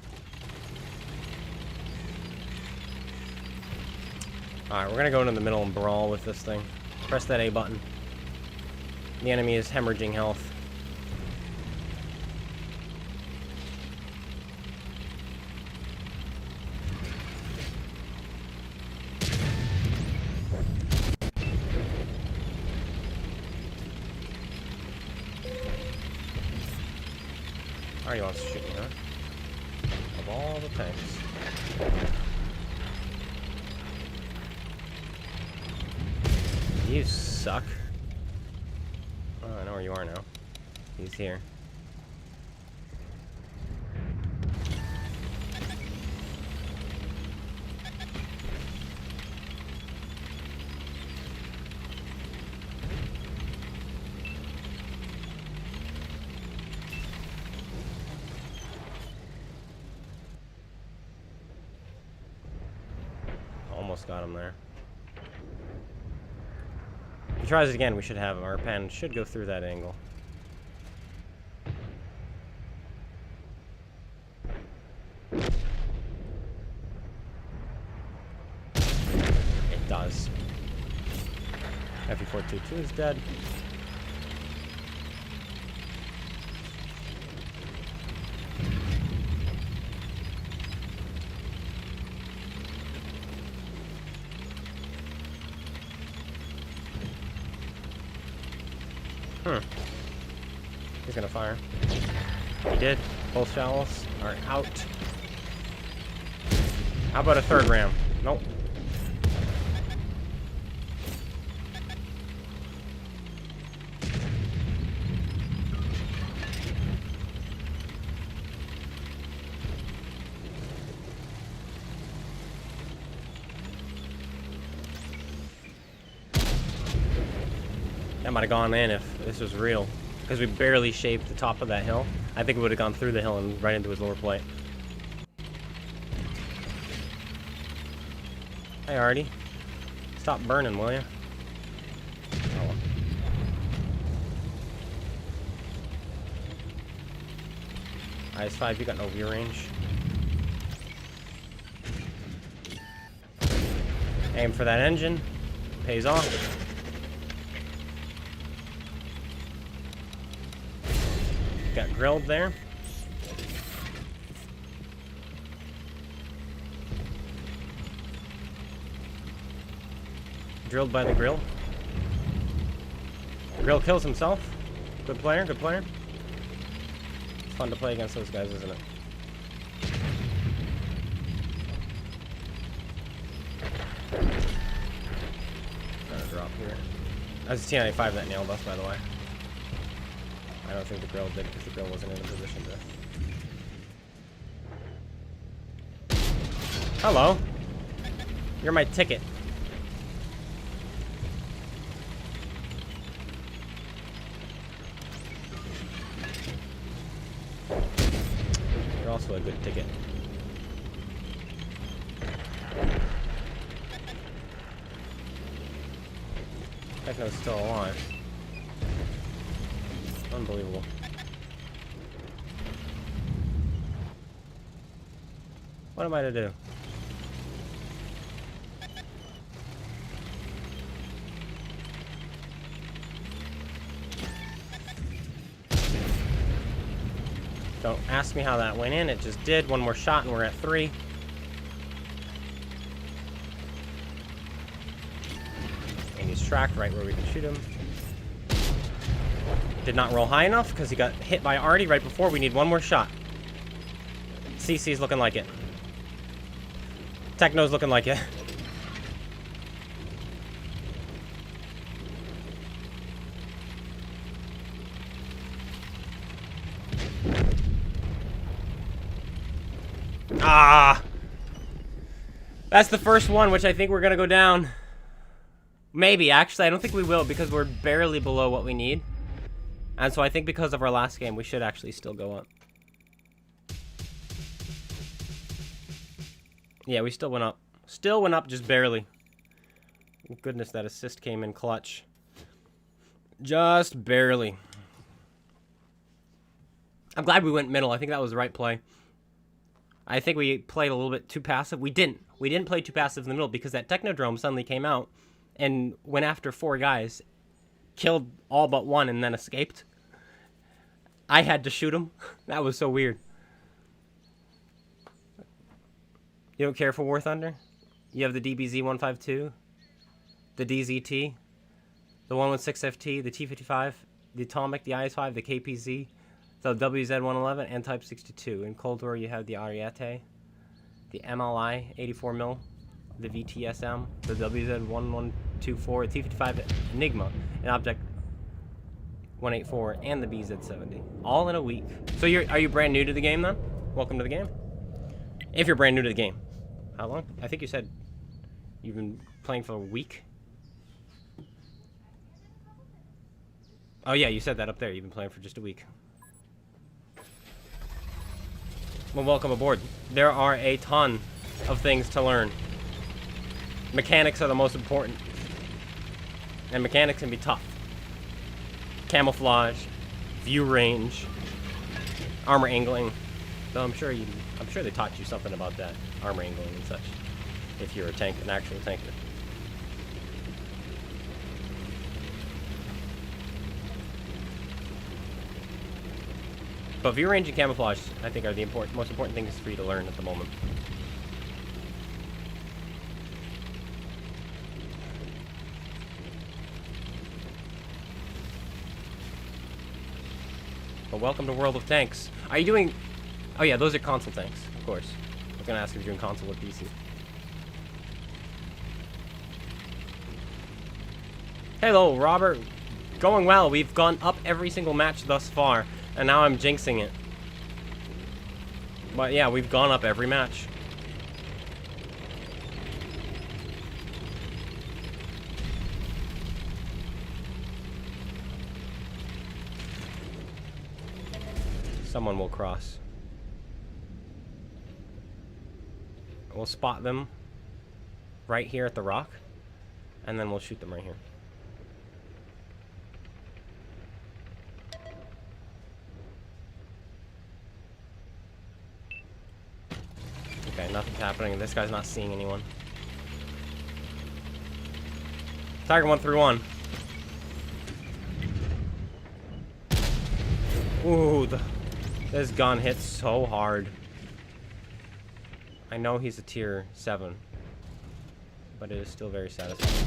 Alright, we're gonna go into the middle and brawl with this thing. Press that A button. The enemy is hemorrhaging health. Oh, he wants to shoot me, huh? Of all the things. You suck. Oh, I know where you are now. He's here. Almost got him there. If he tries it again, we should have him. Our pen should go through that angle. It does. FE422 is dead. He's gonna fire. He did. Both shallows are out. How about a third ram? Nope. That might have gone in if this was real. Because we barely shaved the top of that hill. I think it would have gone through the hill and right into his lower plate. Hey, Artie. Stop burning, will you? Oh. IS-5, you got no view range. Aim for that engine. Pays off. Got grilled there. Drilled by the grill. Grill kills himself. Good player, good player. It's fun to play against those guys, isn't it? Trying to drop here. That's a T95 that nailed us, by the way. I don't think the grill did because the grill wasn't in a position to... Hello. You're my ticket. You're also a good ticket. Techno's still alive. Unbelievable. What am I to do? Don't ask me how that went in. It just did. One more shot and we're at 3. He's tracked right where we can shoot him. Did not roll high enough because he got hit by Artie right before. We need one more shot. CC's looking like it. Techno's looking like it. Ah! That's the first one, which I think we're gonna go down. Maybe, actually. I don't think we will because we're barely below what we need. And so I think because of our last game, we should actually still go up. Yeah, we still went up. Still went up, just barely. Goodness, that assist came in clutch. Just barely. I'm glad we went middle. I think that was the right play. I think we played a little bit too passive. We didn't. We didn't play too passive in the middle because that Technodrome suddenly came out and went after 4 guys, killed all but 1, and then escaped. I had to shoot him. That was so weird. You don't care for War Thunder? You have the DBZ-152, the DZT, the 116FT, the T-55, the Atomic, the IS-5, the KPZ, the WZ-111, and Type 62. In Cold War, you have the Ariete, the MLI 84mm, the VTSM, the WZ-1124, the T-55 Enigma, and Object 184, and the BZ-70. All in a week. So are you brand new to the game then? Welcome to the game. If you're brand new to the game. How long? I think you said you've been playing for a week. Oh yeah, you said that up there. You've been playing for just a week. Well, welcome aboard. There are a ton of things to learn. Mechanics are the most important. And mechanics can be tough. Camouflage, view range, armor angling. Though I'm sure they taught you something about that, armor angling and such, if you're an actual tanker. But view range and camouflage, I think, are the most important things for you to learn at the moment. But welcome to World of Tanks. Are you doing... Oh yeah, those are console tanks, of course. I was gonna ask if you're doing console or PC. Hello, Robert. Going well. We've gone up every single match thus far, and now I'm jinxing it. But yeah, we've gone up every match. Someone will cross. We'll spot them right here at the rock, and then we'll shoot them right here. Okay, nothing's happening. This guy's not seeing anyone. Tiger 131. Ooh, this gun hits so hard. I know he's a tier 7, but it is still very satisfying.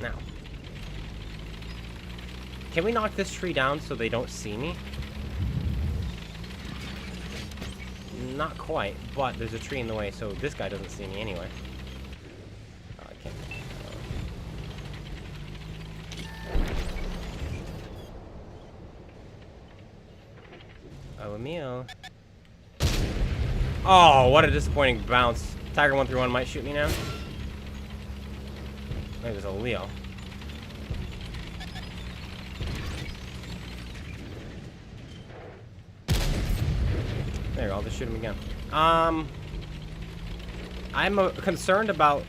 Now, can we knock this tree down so they don't see me? Not quite, but there's a tree in the way, so this guy doesn't see me anyway. Oh, I can't. Oh, Emil. Oh, what a disappointing bounce. Tiger 131 might shoot me now. Maybe there's a Leo. There you go, I'll just shoot him again. I'm concerned about...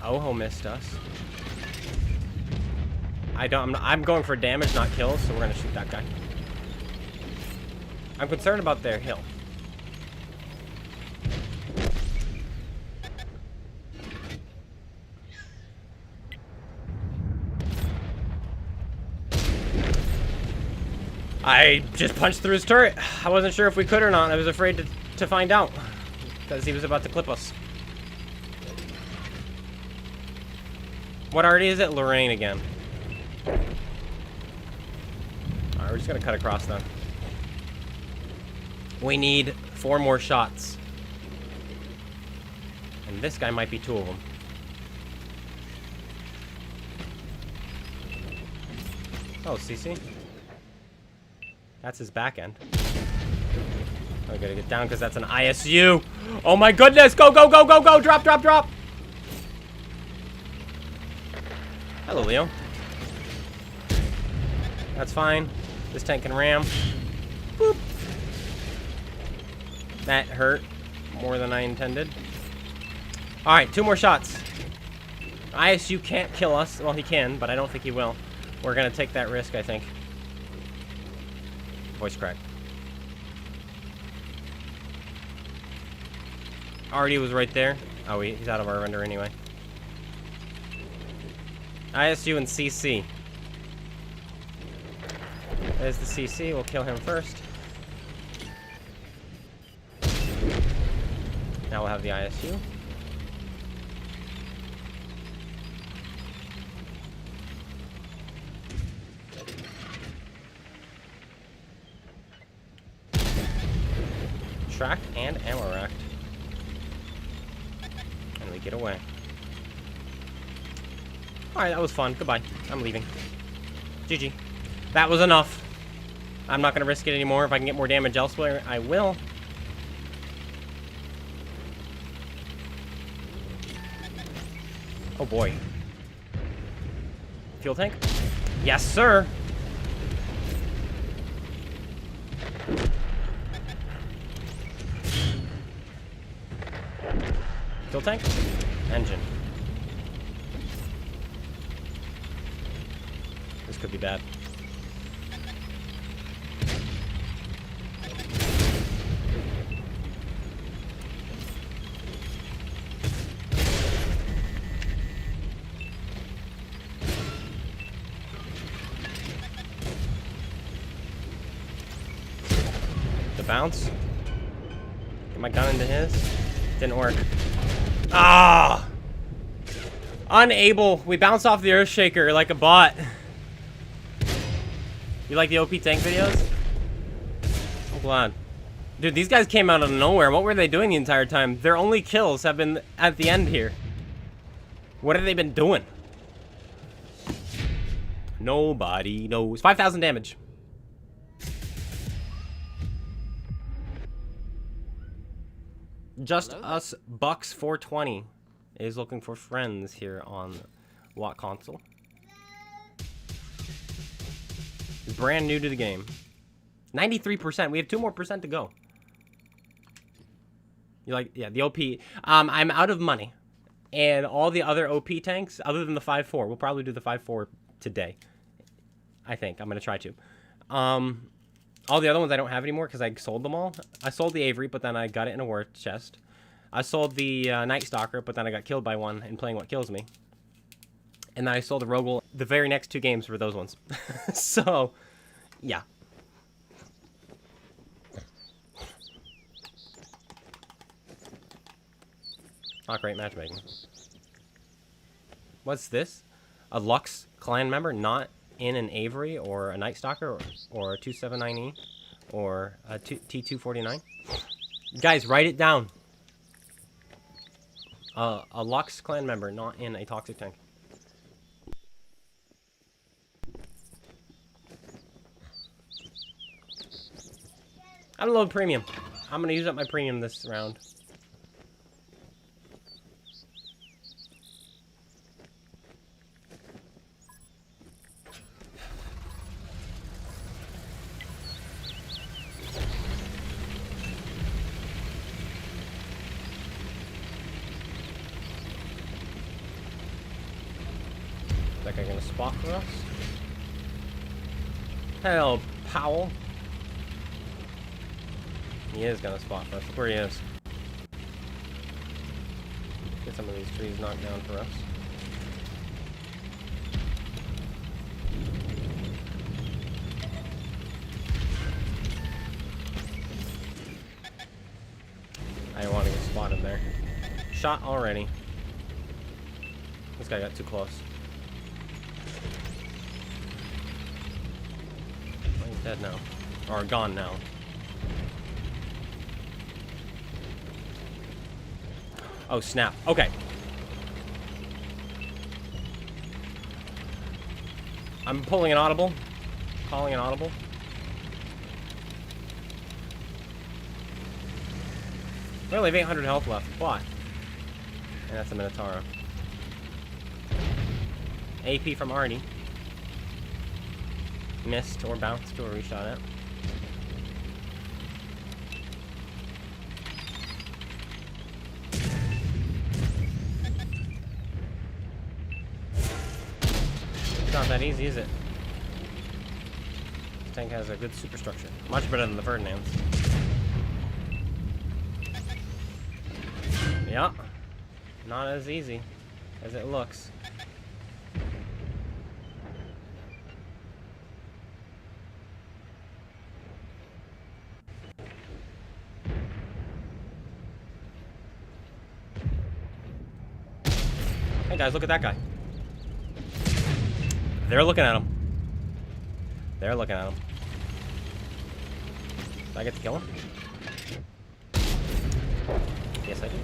Oho missed us. I'm going for damage, not kills, so we're gonna shoot that guy. I'm concerned about their hill. I just punched through his turret. I wasn't sure if we could or not. I was afraid to find out because he was about to clip us. What already is it? Lorraine again. Alright, we're just gonna cut across then. We need 4 more shots. And this guy might be 2 of them. Oh, CC. That's his back end. I gotta get down because that's an ISU. Oh my goodness! Go, go, go, go, go! Drop, drop, drop! Hello, Leo. That's fine. This tank can ram. Boop. That hurt more than I intended. Alright, 2 more shots. ISU can't kill us. Well, he can, but I don't think he will. We're gonna take that risk, I think. Voice crack. Already was right there. Oh, he's out of our render anyway. ISU and CC. There's the CC. We'll kill him first. Now we'll have the ISU. Tracked and ammo racked. And we get away. Alright, that was fun. Goodbye. I'm leaving. GG. That was enough. I'm not going to risk it anymore. If I can get more damage elsewhere, I will. Oh boy. Fuel tank? Yes, sir! Fuel tank? Engine. This could be bad. The bounce. Get my gun into his. Didn't work. Ah! Unable. We bounced off the earth shaker like a bot. You like the OP tank videos? I'm glad. Dude, these guys came out of nowhere. What were they doing the entire time? Their only kills have been at the end here. What have they been doing? Nobody knows. 5,000 damage. Just Us Bucks 420 is looking for friends here on Watt Console. Brand new to the game. 93%. We have 2 more percent to go. You like, yeah, the OP. I'm out of money. And all the other OP tanks, other than the 5.4, we'll probably do the 5.4 today. I think. I'm going to try to. All the other ones I don't have anymore because I sold them all. I sold the Avery, but then I got it in a war chest. I sold the Night Stalker, but then I got killed by one in playing What Kills Me. And then I sold the Rogue. The very next 2 games were those ones. So, yeah. Not great matchmaking. What's this? A Lux clan member not in an Avery or a Night Stalker or a 279E or a T249? Guys, write it down. A Lux clan member not in a toxic tank. I'm low premium. I'm gonna use up my premium this round. That guy gonna spot for us? Hell, Powell. He is gonna spot for us. Look where he is. Get some of these trees knocked down for us. I don't want to get spotted there. Shot already. This guy got too close. Dead now. Or gone now. Oh, snap. Okay. I'm pulling an audible. Calling an audible. We only have 800 health left. But. And that's a Minotauro. AP from Arnie. Missed or bounced or reshot it. It's not that easy, is it? This tank has a good superstructure. Much better than the Ferdinand's. Yeah. Not as easy as it looks. Hey guys, look at that guy. They're looking at him. They're looking at him. Did I get to kill him? Yes, I did.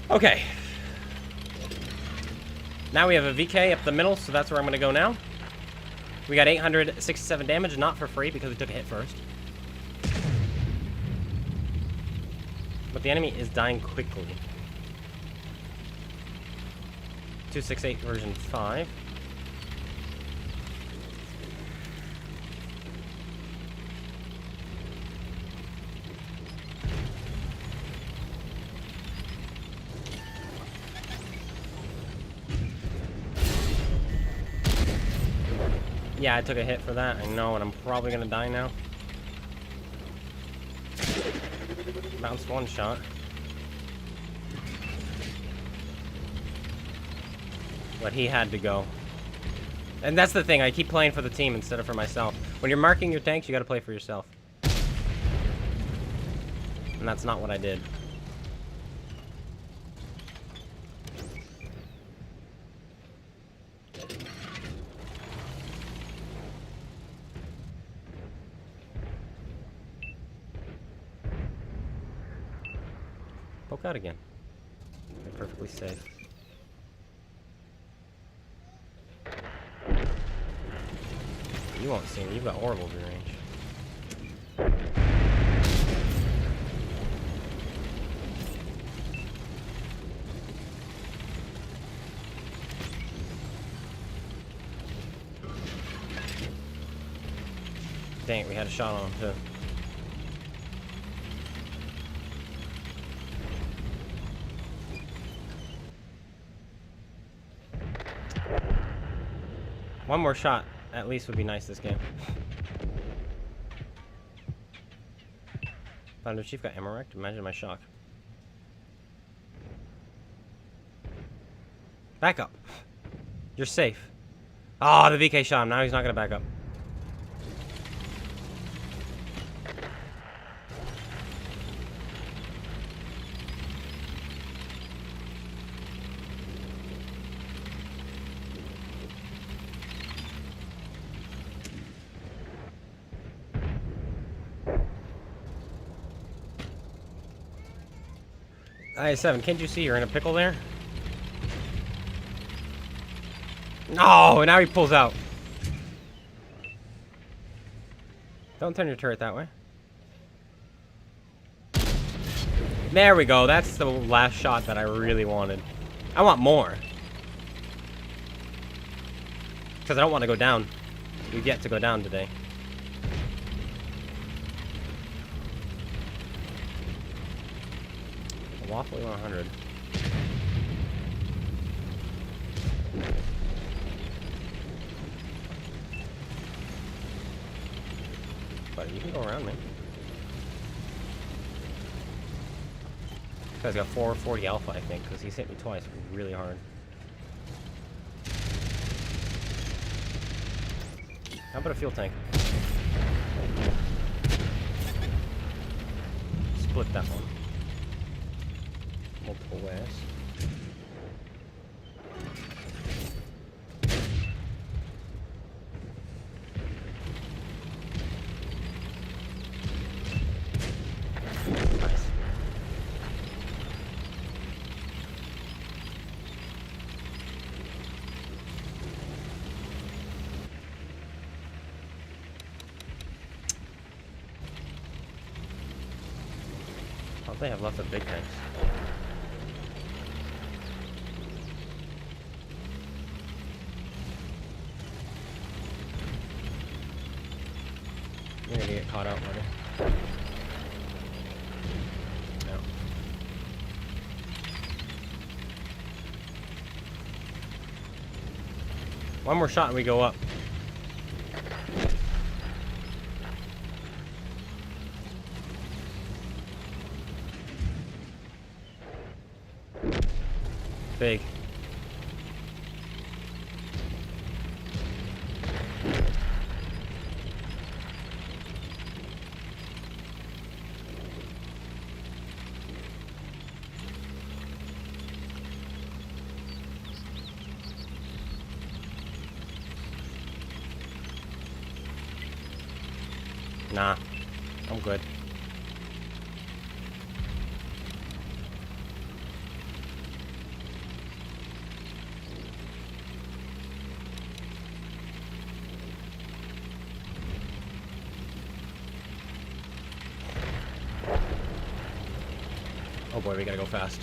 Okay. Now we have a VK up the middle, so that's where I'm going to go now. We got 867 damage, not for free because we took a hit first. But the enemy is dying quickly. 268 version 5. Yeah, I took a hit for that. I know, and I'm probably gonna die now. Bounced one shot. But he had to go. And that's the thing, I keep playing for the team instead of for myself. When you're marking your tanks, you gotta play for yourself. And that's not what I did. Poke out again. They're perfectly safe. You won't see me. You've got horrible view range. Dang it, we had a shot on him too. One more shot, at least, would be nice this game. Thunder Chief got ammo wrecked. Imagine my shock. Back up. You're safe. Oh, the VK shot him. Now he's not going to back up. I-7, can't you see you're in a pickle there? No, now he pulls out. Don't turn your turret that way. There we go. That's the last shot that I really wanted. I want more. Because I don't want to go down. You get to go down today. Waffle 100. But you can go around me. This guy's got 440 alpha, I think, because he's hit me twice really hard. How about a fuel tank? Split that one. Multiple ways. What do they have left of big tanks? You're gonna get caught out, buddy. No. One more shot and we go up. Big. Nah, I'm good. Oh boy, we gotta go fast.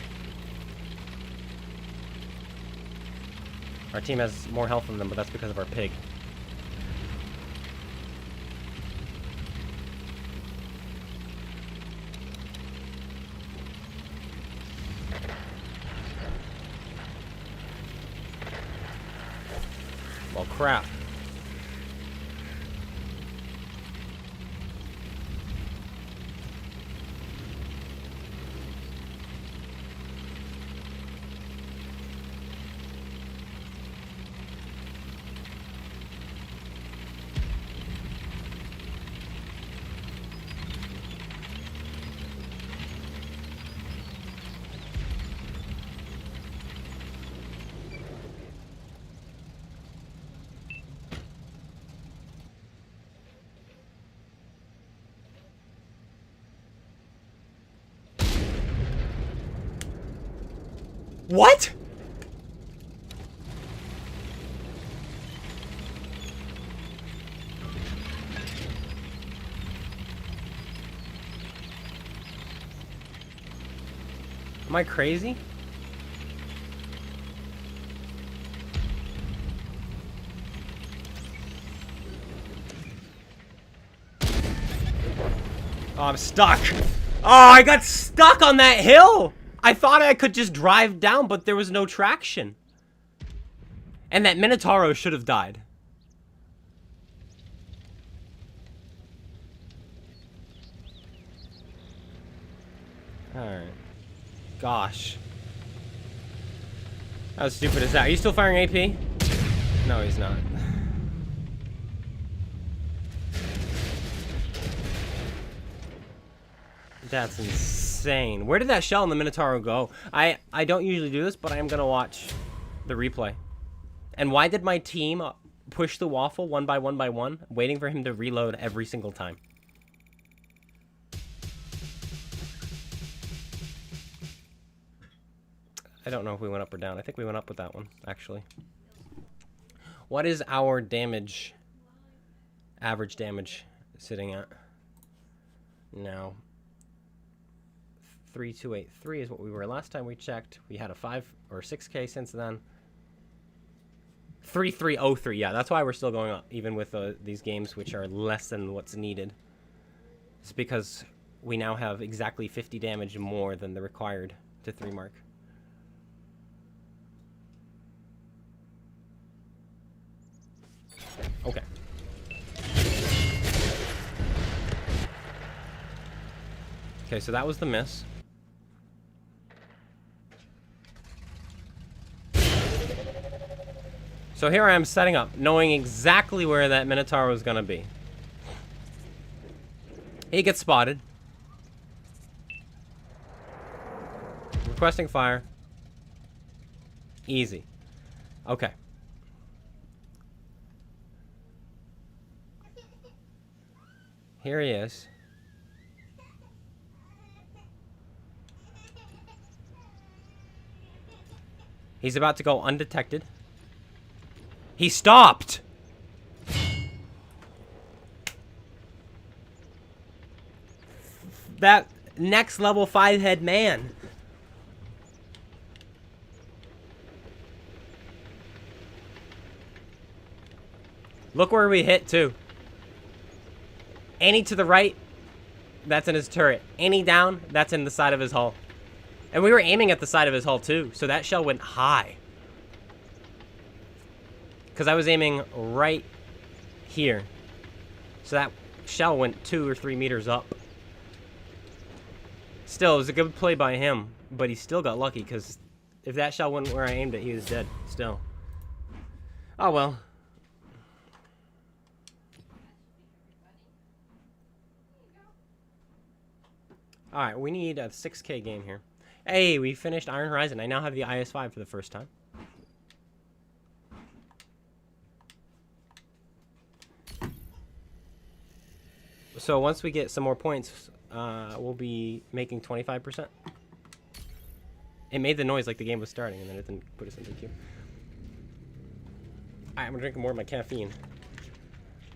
Our team has more health than them, but that's because of our pig. Well, crap. What? Am I crazy? Oh, I'm stuck. Oh, I got stuck on that hill. I thought I could just drive down, but there was no traction. And that Minotauro should have died. Alright. Gosh. How stupid is that? Are you still firing AP? No, he's not. That's insane. Where did that shell in the Minotauro go? I don't usually do this, but I am going to watch the replay. And why did my team push the waffle one by one, waiting for him to reload every single time? I don't know if we went up or down. I think we went up with that one, actually. What is our damage, average damage, sitting at now? 3283 is what we were last time we checked. We had a 5 or 6K since then. 3303, yeah, that's why we're still going up, even with these games which are less than what's needed. It's because we now have exactly 50 damage more than the required to 3 mark. Okay. Okay, so that was the miss. So here I am setting up, knowing exactly where that Minotauro is going to be. He gets spotted. Requesting fire. Easy. Okay. Here he is. He's about to go undetected. He stopped! That next level 5-head man. Look where we hit, too. Any to the right, that's in his turret. Any down, that's in the side of his hull. And we were aiming at the side of his hull, too, so that shell went high. Because I was aiming right here. So that shell went 2 or 3 meters up. Still, it was a good play by him, but he still got lucky, because if that shell went where I aimed it, he was dead, still. Oh, well. Alright, we need a 6K game here. Hey, we finished Iron Horizon. I now have the IS-5 for the first time. So once we get some more points, we'll be making 25%. It made the noise like the game was starting, and then it didn't put us into the queue. Alright, I'm gonna drink more of my caffeine.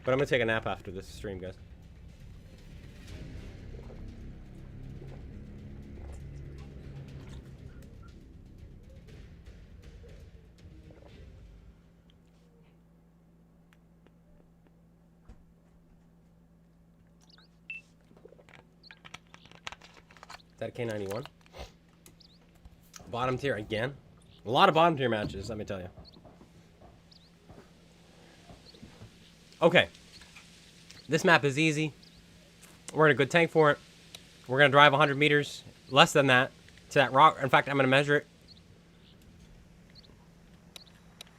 But I'm gonna take a nap after this stream, guys. Is that a K91? Bottom tier again? A lot of bottom tier matches, let me tell you. Okay. This map is easy. We're in a good tank for it. We're going to drive 100 meters, less than that, to that rock. In fact, I'm going to measure it.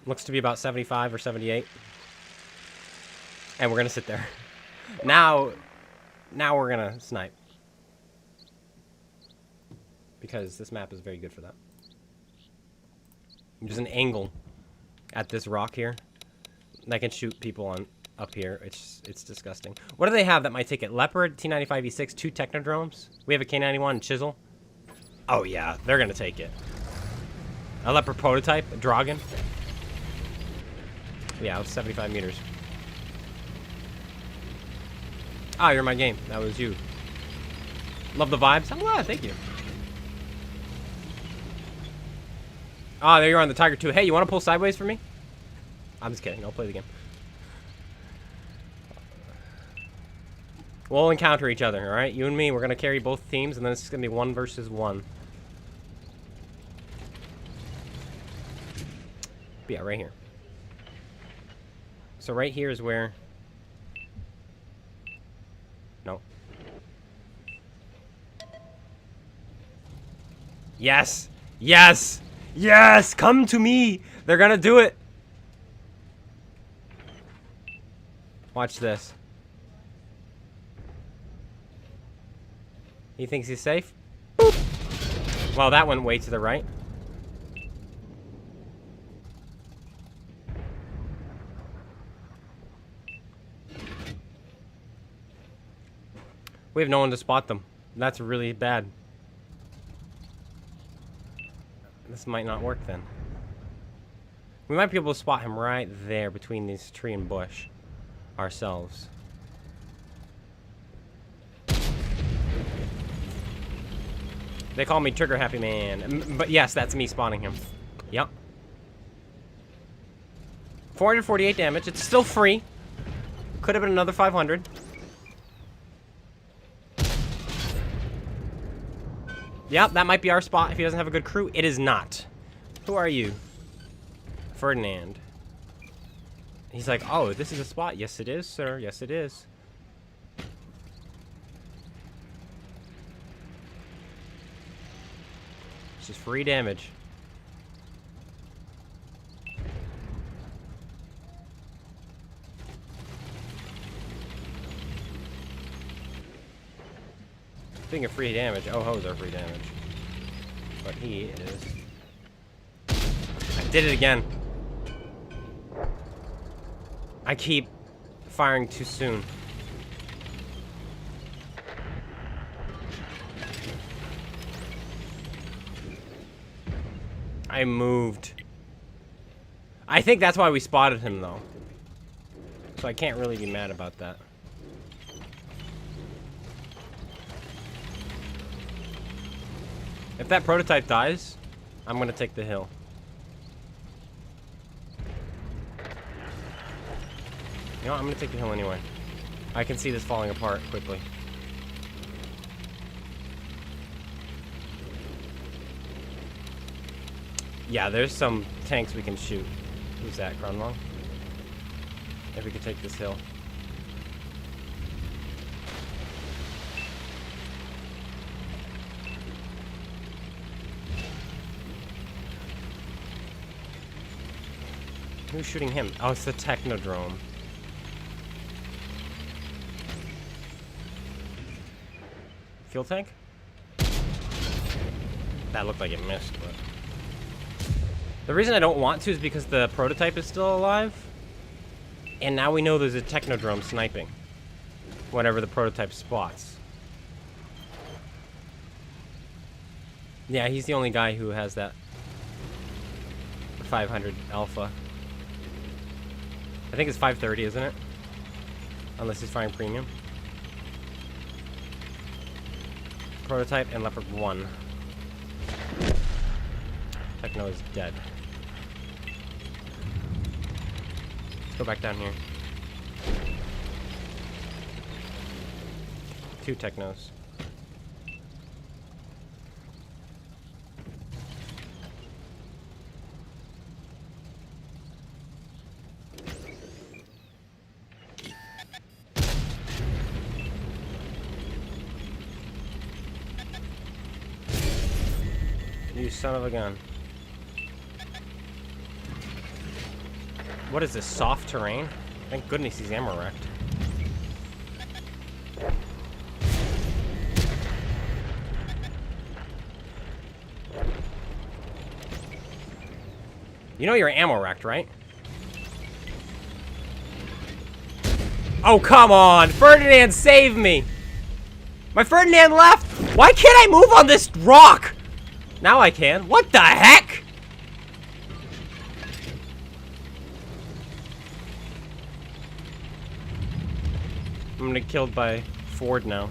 Looks to be about 75 or 78. And we're going to sit there. Now we're going to snipe. Because this map is very good for that. There's an angle at this rock here. And I can shoot people on up here. It's disgusting. What do they have that might take it? Leopard, T-95E6, 2 Technodromes. We have a K91 and Chisel. Oh yeah, they're gonna take it. A Leopard prototype, a Dragon. Yeah, it was 75 meters. Ah, you're in my game. That was you. Love the vibes. I'm glad, thank you. Ah, there you are on the Tiger 2. Hey, you want to pull sideways for me? I'm just kidding. I'll play the game. We'll encounter each other, alright? You and me, we're going to carry both teams, and then it's going to be 1 versus 1. But yeah, right here. So right here is where... No. Yes! Yes! Yes! Come to me! They're gonna do it! Watch this. He thinks he's safe? Well, that went way to the right. We have no one to spot them. That's really bad. This might not work then. We might be able to spot him right there between this tree and bush ourselves. They call me Trigger Happy Man. But yes, that's me spawning him. Yep. 448 damage. It's still free. Could have been another 500. Yep, that might be our spot if he doesn't have a good crew. It is not. Who are you? Ferdinand. He's like, oh, this is a spot. Yes, it is, sir. Yes, it is. It's just free damage. Speaking of free damage, oh-hos are free damage. But he is... I did it again. I keep firing too soon. I moved. I think that's why we spotted him, though. So I can't really be mad about that. If that prototype dies, I'm gonna take the hill. You know what? I'm gonna take the hill anyway. I can see this falling apart quickly. Yeah, there's some tanks we can shoot. Who's that, Cromwell? If we could take this hill. Who's shooting him? Oh, it's the Technodrome. Fuel tank? That looked like it missed, but... The reason I don't want to is because the prototype is still alive. And now we know there's a Technodrome sniping. Whatever the prototype spots. Yeah, he's the only guy who has that 500 alpha. I think it's 530, isn't it? Unless he's firing premium. Prototype and Leopard 1. Techno is dead. Let's go back down here. 2 Technos. You son of a gun. What is this, soft terrain? Thank goodness he's ammo wrecked. You know you're ammo wrecked, right? Oh, come on! Ferdinand, save me! My Ferdinand left! Why can't I move on this rock? Now I can. What the heck? I'm gonna get killed by Ford now.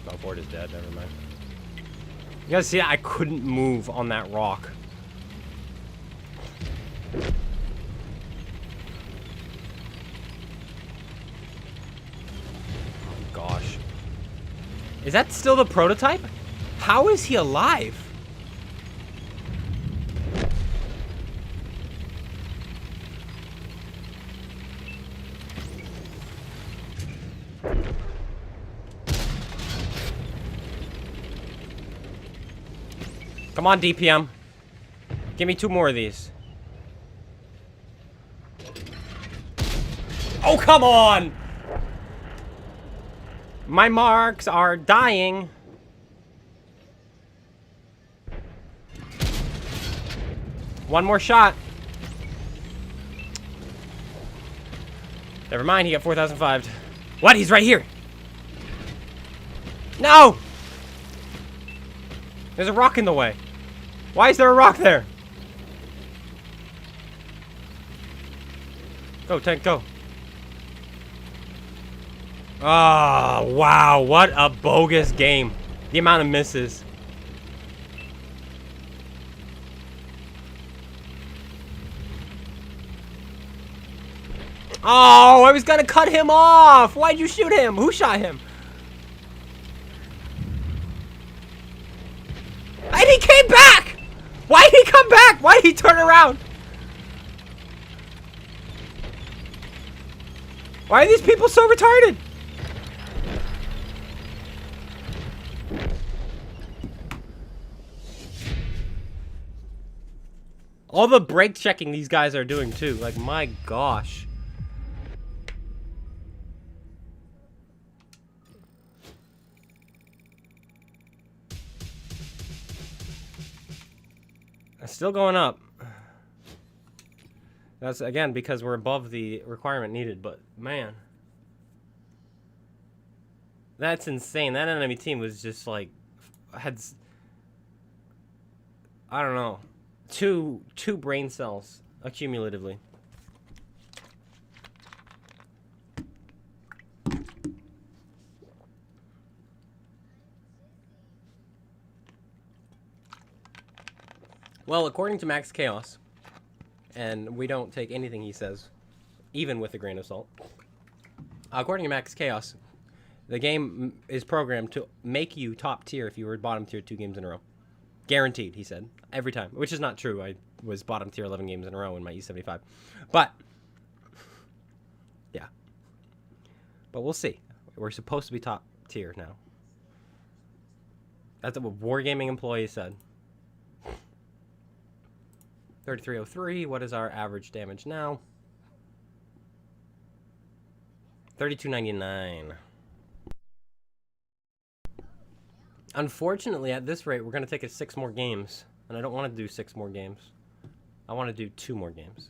Oh, Ford is dead. Never mind. You guys see, I couldn't move on that rock. Oh, gosh. Is that still the prototype? How is he alive? Come on, DPM. Give me 2 more of these. Oh, come on! My marks are dying. One more shot. Never mind, he got 4,005. What? He's right here. No! There's a rock in the way. Why is there a rock there? Go, tank, go. Oh, wow. What a bogus game. The amount of misses. Oh, I was gonna cut him off. Why'd you shoot him? Who shot him? And he came back! Why'd he come back? Why'd he turn around? Why are these people so retarded? All the brake checking these guys are doing too. Like, my gosh. It's still going up. That's, again, because we're above the requirement needed, but, man. That's insane. That enemy team was just, like, had... I don't know. Two brain cells, accumulatively. Well, according to Max Chaos, and we don't take anything he says, even with a grain of salt. According to Max Chaos, the game is programmed to make you top tier if you were bottom tier 2 games in a row. Guaranteed, he said. Every time. Which is not true. I was bottom tier 11 games in a row in my E75. But, yeah. But we'll see. We're supposed to be top tier now. That's what Wargaming employee said. 3303. What is our average damage now? 3299. Unfortunately, at this rate, we're going to take it 6 more games. And I don't want to do 6 more games. I want to do 2 more games.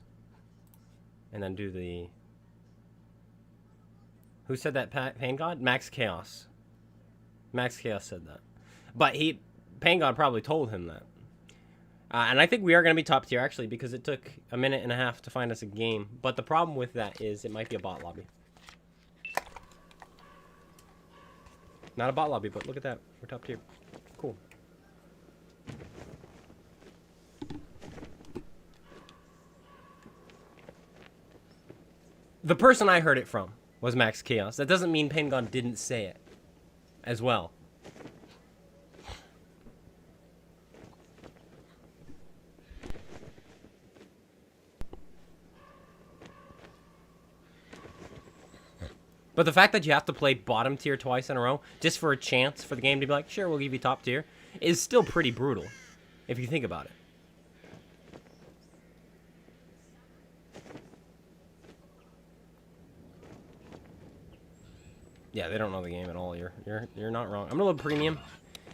And then do the... Who said that, Pain God? Max Chaos. Max Chaos said that. But Pain God probably told him that. And I think we are going to be top tier, actually, because it took a minute and a half to find us a game. But the problem with that is it might be a bot lobby. Not a bot lobby, but look at that. We're top tier. Cool. The person I heard it from was Max Chaos. That doesn't mean Pain God didn't say it as well. But the fact that you have to play bottom tier twice in a row just for a chance for the game to be like, sure, we'll give you top tier, is still pretty brutal, if you think about it. Yeah, they don't know the game at all. You're not wrong. I'm gonna load premium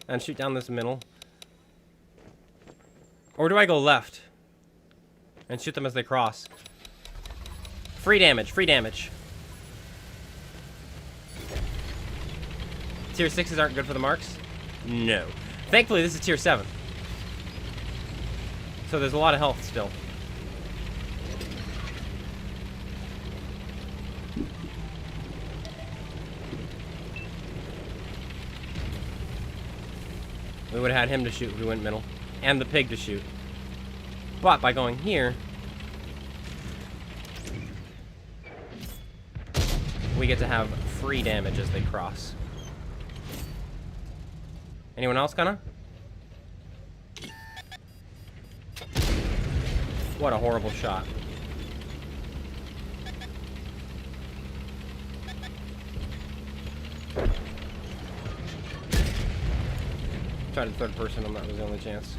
and shoot down this middle. Or do I go left and shoot them as they cross? Free damage, free damage. Tier 6s aren't good for the marks? No. Thankfully, this is tier 7. So there's a lot of health still. We would have had him to shoot if we went middle. And the pig to shoot. But by going here, we get to have free damage as they cross. Anyone else gonna? What a horrible shot. Tried the third person, and that was the only chance.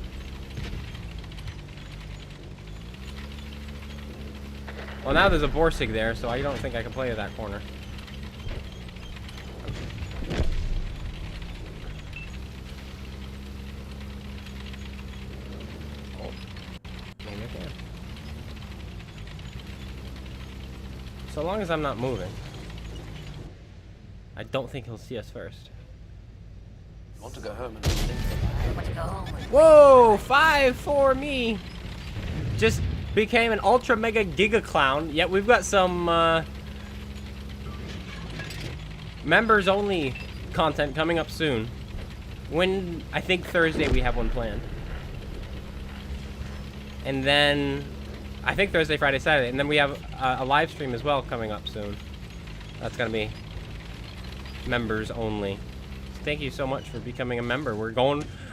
Well, now there's a Borsig there, so I don't think I can play that corner. Oh, maybe I can. So long as I'm not moving, I don't think he'll see us first. Want to go home and Whoa, 5 for me. Just became an ultra mega giga clown. Yet we've got some members only content coming up soon. When I think Thursday we have one planned. And then I think Thursday, Friday, Saturday, and then we have a live stream as well coming up soon. That's gonna be members only. Thank you so much for becoming a member.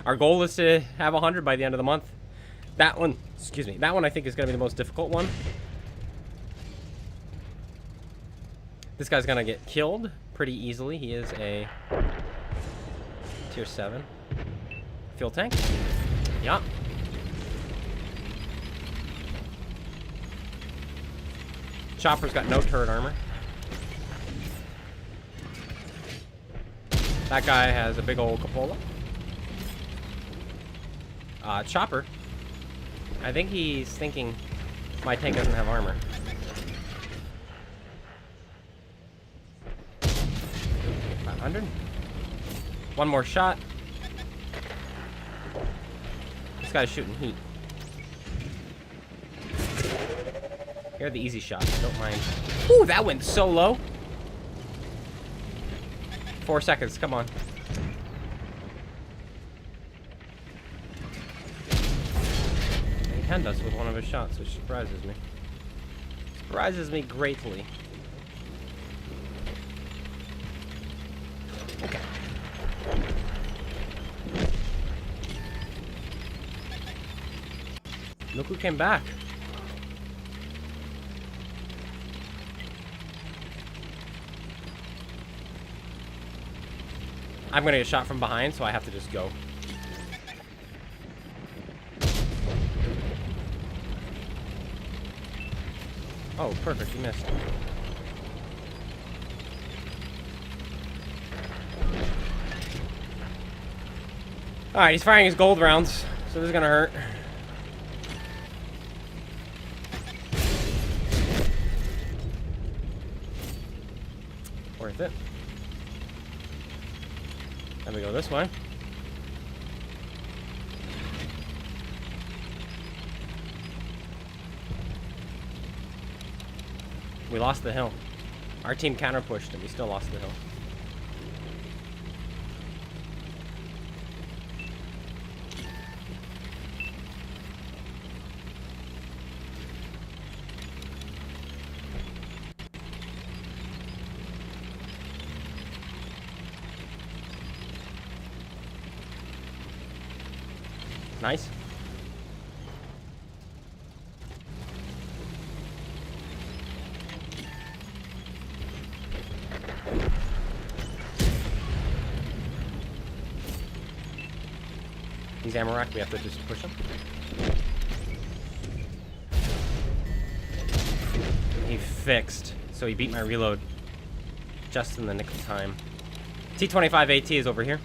Our goal is to have 100 by the end of the month. That one, excuse me, that one I think is going to be the most difficult one. This guy's going to get killed pretty easily. He is a tier 7 fuel tank. Yeah. Chopper's got no turret armor. That guy has a big old cupola. Chopper. I think he's thinking my tank doesn't have armor. $500. One more shot. This guy's shooting heat. Here are the easy shots. Don't mind. Ooh, that went so low. 4 seconds, come on. pinned us with one of his shots, which surprises me. Surprises me greatly. Okay. Look who came back. I'm gonna get shot from behind, so I have to just go. Oh, perfect, you missed. Alright, he's firing his gold rounds, so this is gonna hurt. Worth it. Then we go this way. We lost the hill. Our team counter pushed and we still lost the hill. Nice. He's ammo rack, we have to just push him. He fixed, so he beat my reload just in the nick of time. T-25 AT is over here.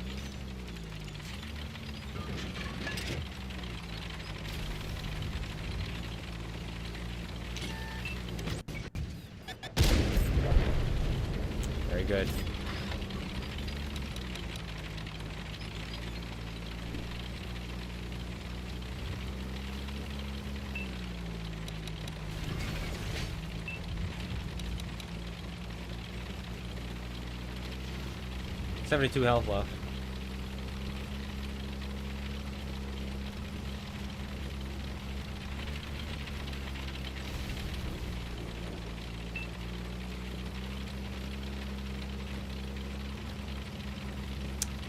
Very good. $72 health left.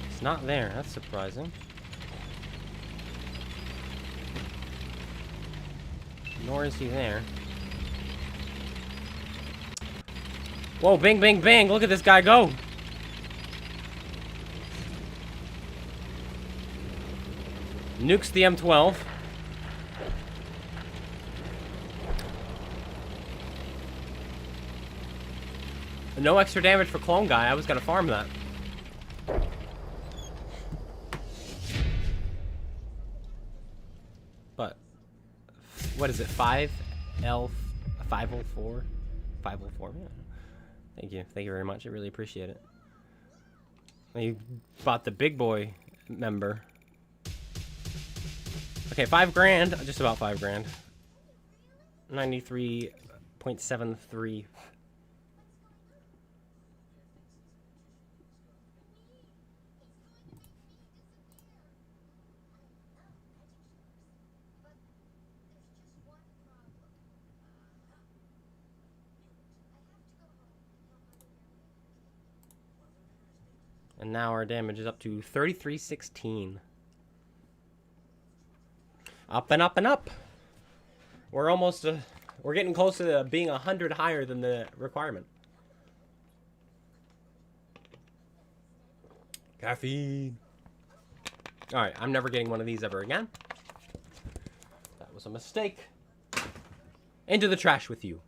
It's not there. That's surprising. Nor is he there. Whoa, bing, bing, bing. Look at this guy go. Nukes the M12. No extra damage for CloneGuy. I was gonna farm that. But what is it? 5L 504? 504? Yeah. Thank you. Thank you very much. I really appreciate it. You bought the big boy member. Okay, 5 grand. Just about 5 grand. 93.73. And now our damage is up to 3316. Up and up and up. We're almost, we're getting close to being 100 higher than the requirement. Caffeine. All right, I'm never getting one of these ever again. That was a mistake. Into the trash with you.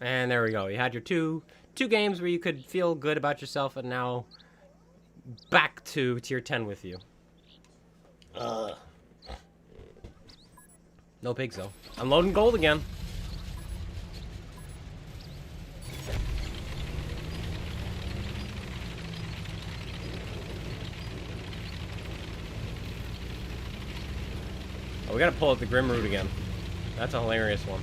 And there we go. You had your two games where you could feel good about yourself, and now back to tier 10 with you. No pigs though. I'm loading gold again. Oh, we gotta pull out the Grim Root again. That's a hilarious one.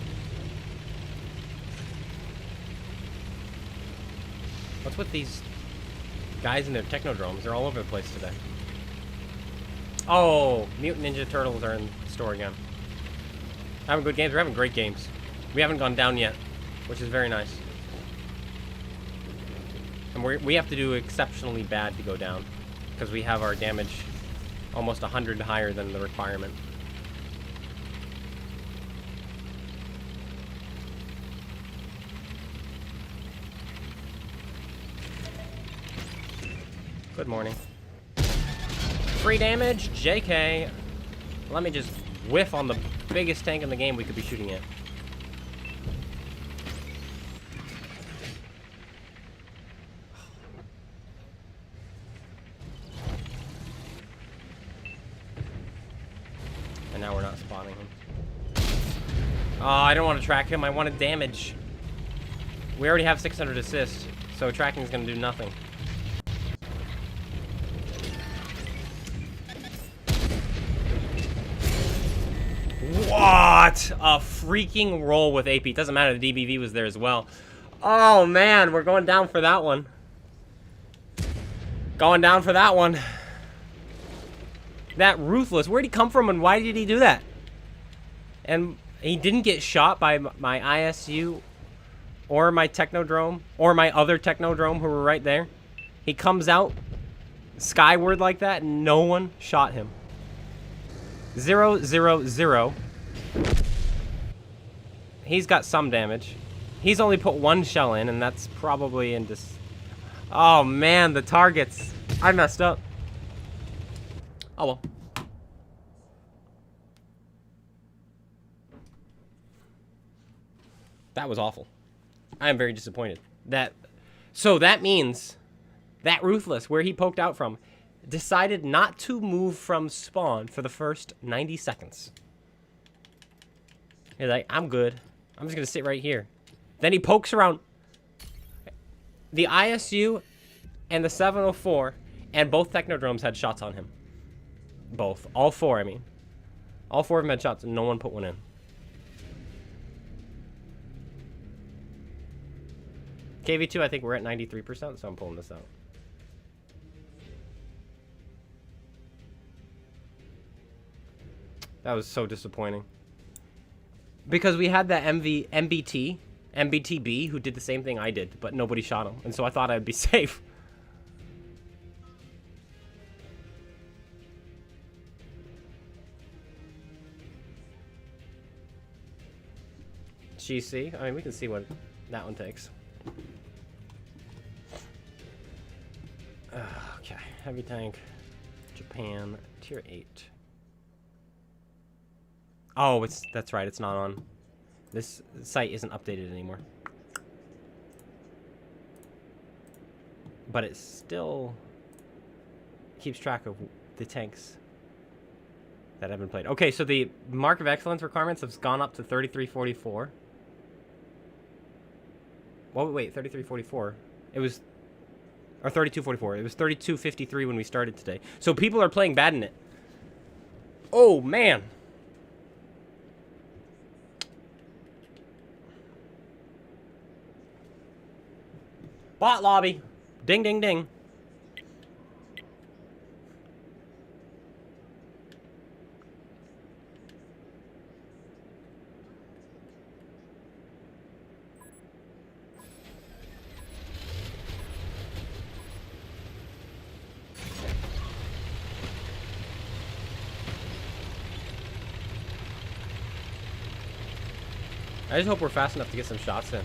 What's with these Guys in their technodromes. They're all over the place today. Oh, Mutant Ninja Turtles are in the store again. Having good games. We're having great games. We haven't gone down yet, which is very nice. And we have to do exceptionally bad to go down, because we have our damage almost 100 higher than the requirement. Good morning. Free damage, JK. Let me just whiff on the biggest tank in the game we could be shooting at. And now we're not spotting him. Oh, I don't want to track him. I wanted damage. We already have 600 assists, so tracking is going to do nothing. What a freaking roll with AP. It doesn't matter, the DBV was there as well. Oh man, we're going down for that one. Going down for that one. That Ruthless, where'd he come from and why did he do that? And he didn't get shot by my ISU or my Technodrome or my other Technodrome who were right there. He comes out skyward like that and no one shot him. 0, 0, 0. He's got some damage. He's only put one shell in, and that's probably in this. Oh man, the targets. I messed up. Oh well. That was awful. I am very disappointed. So that means that Ruthless, where he poked out from, decided not to move from spawn for the first 90 seconds. He's like, I'm good. I'm just going to sit right here. Then he pokes around. The ISU and the 704 and both Technodromes had shots on him. Both. All four, I mean. All four of them had shots and no one put one in. KV2, I think we're at 93%, so I'm pulling this out. That was so disappointing. Because we had that MBTB, who did the same thing I did, but nobody shot him. And so I thought I'd be safe. GC, I mean, we can see what that one takes. Okay, heavy tank, Japan, tier 8. Oh, that's right, it's not on. This site isn't updated anymore. But it still keeps track of the tanks that have been played. Okay, so the Mark of Excellence requirements have gone up to 3344. Well, wait, 3344. It was... Or 3244. It was 3253 when we started today. So people are playing bad in it. Oh, man. Bot lobby. Ding, ding, ding. I just hope we're fast enough to get some shots in.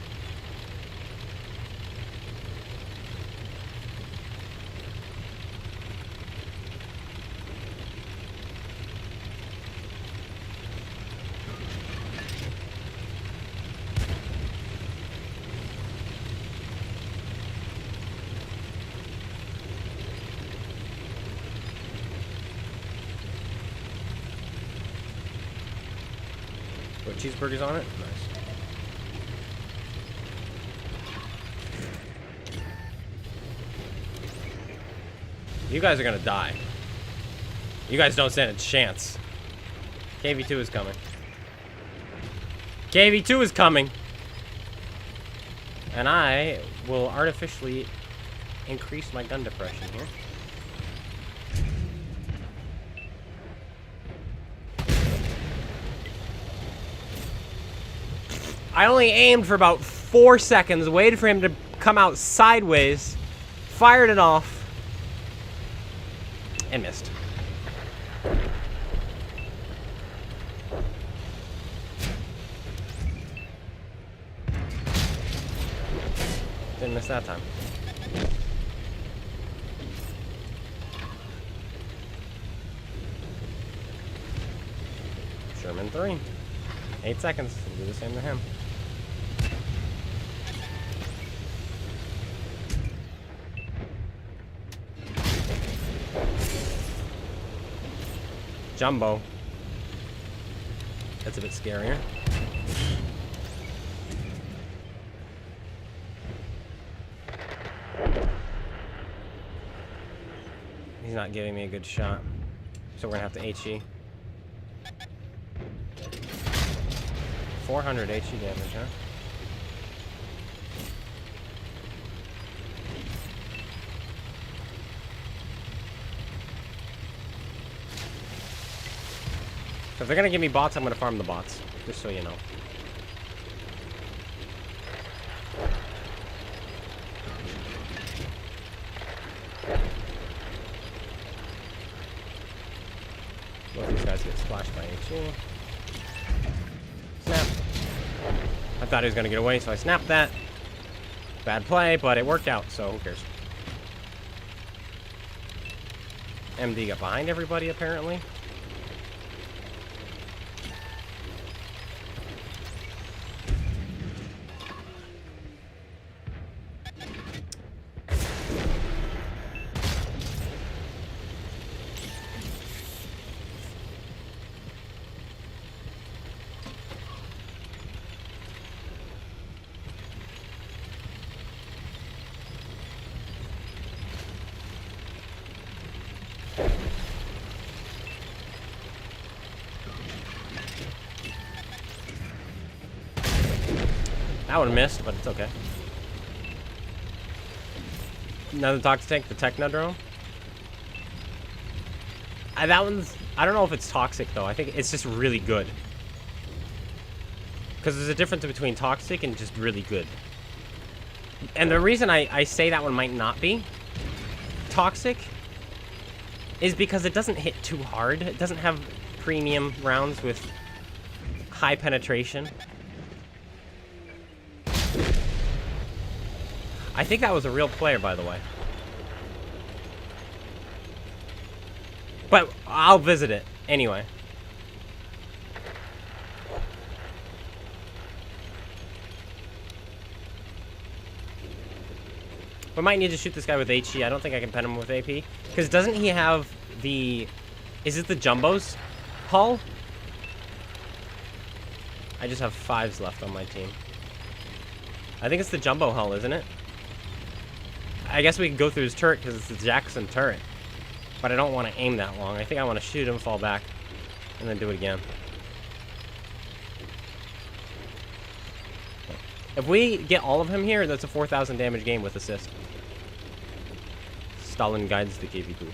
Put cheeseburgers on it? Nice. You guys are gonna die. You guys don't stand a chance. KV2 is coming. KV2 is coming! And I will artificially increase my gun depression here. I only aimed for about 4 seconds, waited for him to come out sideways, fired it off, and missed. Didn't miss that time. Sherman 3. 8 seconds. We'll do the same to him. Jumbo. That's a bit scarier. He's not giving me a good shot. So we're gonna have to HE. 400 HE damage, huh? So if they're gonna give me bots, I'm gonna farm the bots. Just so you know. Both these guys get splashed by HE. Snap. I thought he was gonna get away, so I snapped that. Bad play, but it worked out, so who cares? MD got behind everybody, apparently. That would have missed, but it's okay. Another toxic tank, the Technodrome. That one's... I don't know if it's toxic, though. I think it's just really good. Because there's a difference between toxic and just really good. And the reason I say that one might not be toxic is because it doesn't hit too hard. It doesn't have premium rounds with high penetration. I think that was a real player, by the way. But I'll visit it anyway. We might need to shoot this guy with HE. I don't think I can pen him with AP. Because doesn't he have the... Is it the Jumbo's hull? I just have 5s left on my team. I think it's the Jumbo hull, isn't it? I guess we can go through his turret because it's the Jackson turret. But I don't want to aim that long. I think I want to shoot him, fall back, and then do it again. If we get all of him here, that's a 4,000 damage game with assist. Stalin guides the KV2.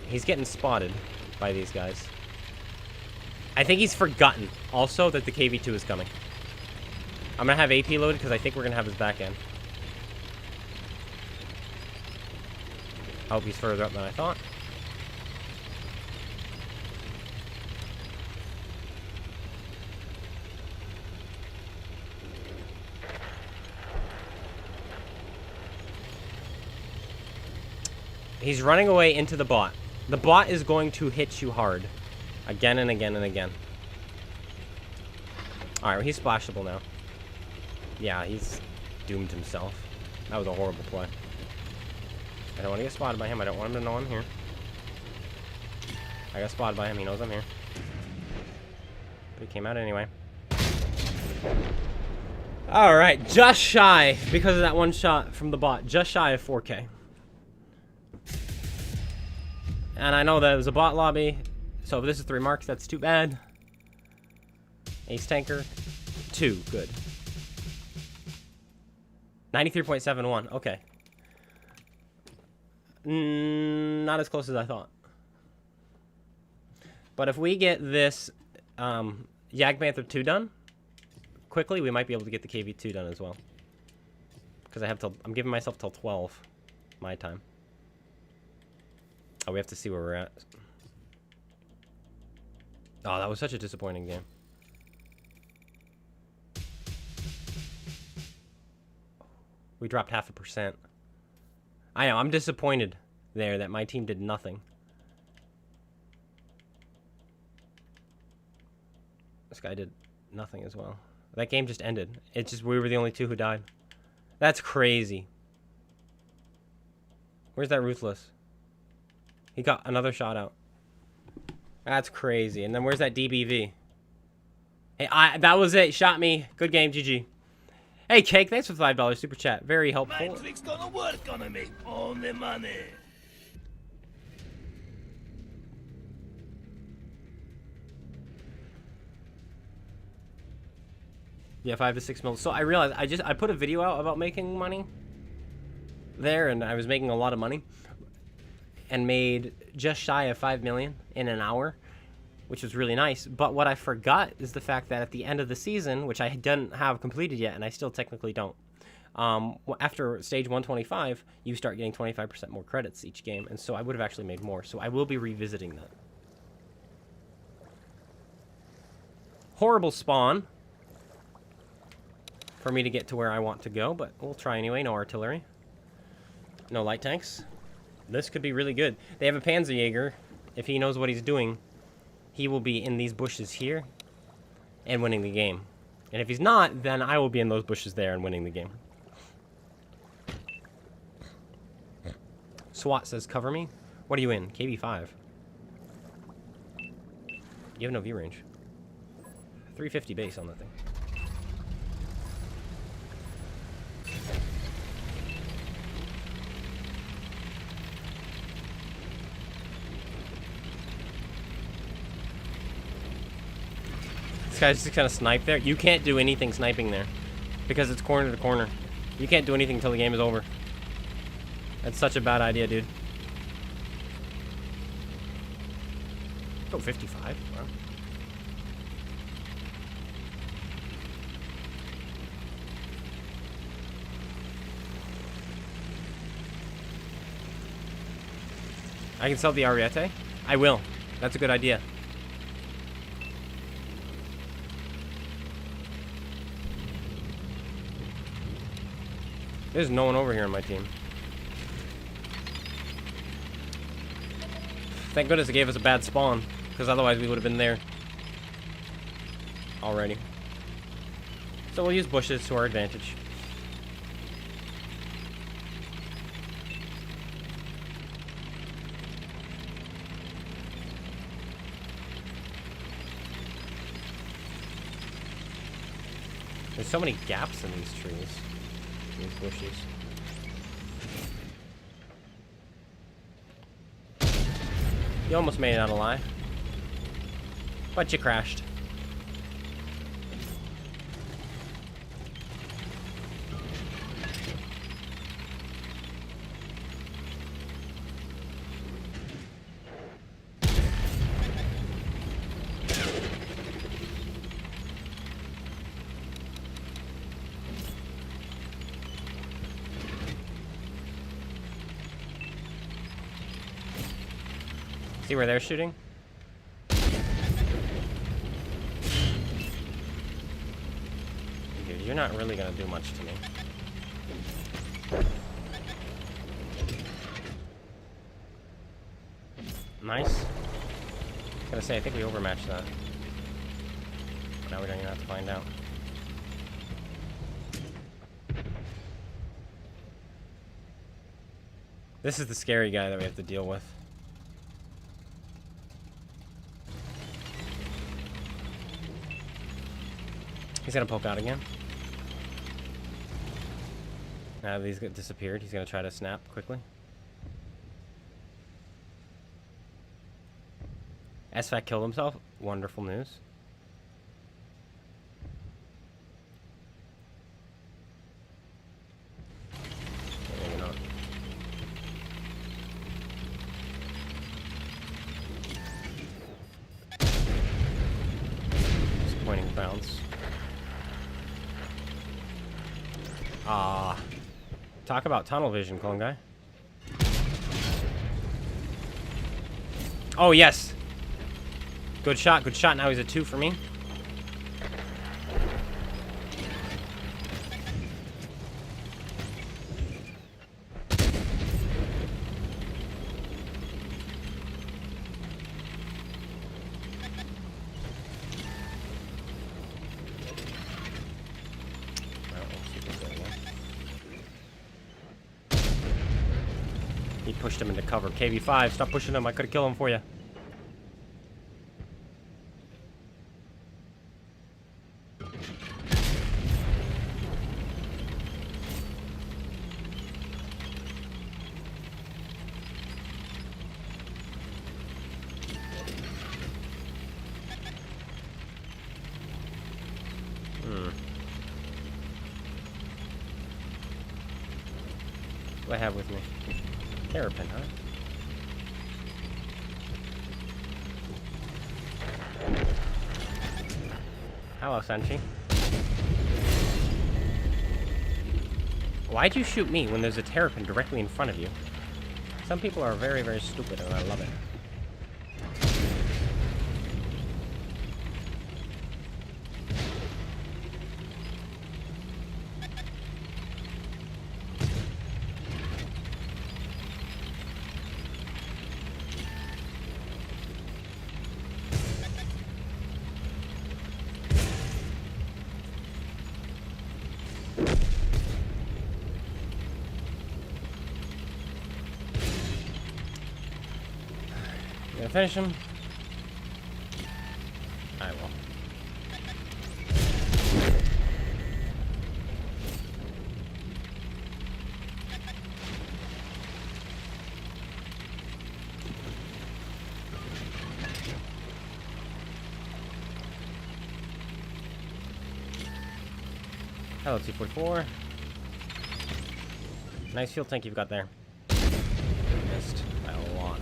He's getting spotted by these guys. I think he's forgotten also that the KV2 is coming. I'm going to have AP loaded because I think we're going to have his back end. I hope he's further up than I thought. He's running away into the bot. The bot is going to hit you hard. Again and again and again. Alright, well, he's splashable now. Yeah, he's doomed himself. That was a horrible play. I don't want to get spotted by him. I don't want him to know I'm here. I got spotted by him. He knows I'm here. But he came out anyway. Alright, just shy, because of that one shot from the bot, just shy of 4K. And I know that it was a bot lobby, so if this is 3 marks, that's too bad. Ace Tanker, 2, good. 93.71. Okay. Not as close as I thought. But if we get this Yag Panther 2 done quickly, we might be able to get the KV2 done as well. Because I'm giving myself till 12 my time. Oh, we have to see where we're at. Oh, that was such a disappointing game. We dropped 0.5%. I know, I'm disappointed there that my team did nothing. This guy did nothing as well. That game just ended. It's just we were the only two who died. That's crazy. Where's that Ruthless? He got another shot out. That's crazy. And then where's that DBV? Hey, that was it. Shot me. Good game, GG. Hey, Cake, thanks for the $5 super chat. Very helpful. My trick's gonna work, gonna make all the money. Yeah, 5 to 6 mil. So I realized I put a video out about making money there, and I was making a lot of money and made just shy of 5 million in an hour, which was really nice. But what I forgot is the fact that at the end of the season, which I didn't have completed yet, and I still technically don't, after stage 125, you start getting 25% more credits each game, and so I would have actually made more. So I will be revisiting that. Horrible spawn for me to get to where I want to go, but we'll try anyway. No artillery. No light tanks. This could be really good. They have a Panzerjäger. If he knows what he's doing, he will be in these bushes here and winning the game. And if he's not, then I will be in those bushes there and winning the game. SWAT says, cover me. What are you in? KV5. You have no view range. 350 base on that thing. This guy's just gonna snipe there. You can't do anything sniping there because it's corner to corner. You can't do anything until the game is over. That's such a bad idea, dude. Oh, 55. Wow. I can sell the Ariete? I will. That's a good idea. There's no one over here on my team. Thank goodness it gave us a bad spawn, because otherwise we would have been there already. So we'll use bushes to our advantage. There's so many gaps in these trees. These bushes. You almost made it out alive. But you crashed. See where they're shooting? Dude, you're not really gonna do much to me. Nice. I was gonna say, I think we overmatched that. Now we don't even have to find out. This is the scary guy that we have to deal with. He's gonna poke out again. Now that he's disappeared, he's gonna try to snap quickly. SFAC killed himself. Wonderful news. Ah. Talk about tunnel vision, clone guy. Oh, yes. Good shot, good shot. Now he's a 2 for me. He pushed him into cover. KV5, stop pushing him. I could have killed him for you. What do I have with me? Terrapin, huh? Hello, Senshi. Why'd you shoot me when there's a terrapin directly in front of you? Some people are very, very stupid, and I love it. Gonna finish him? I will. Hello, T-44. Nice fuel tank you've got there. Missed by a lot.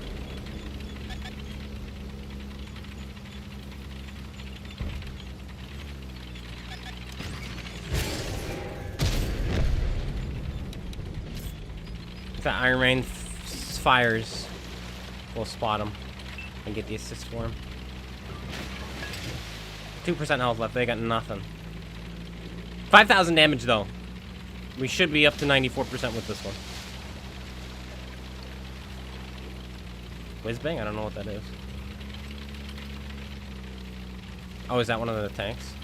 If that Iron Rain fires, we'll spot him and get the assist for him. 2% health left. They got nothing. 5,000 damage, though. We should be up to 94% with this one. Whizbang? I don't know what that is. Oh, is that one of the tanks?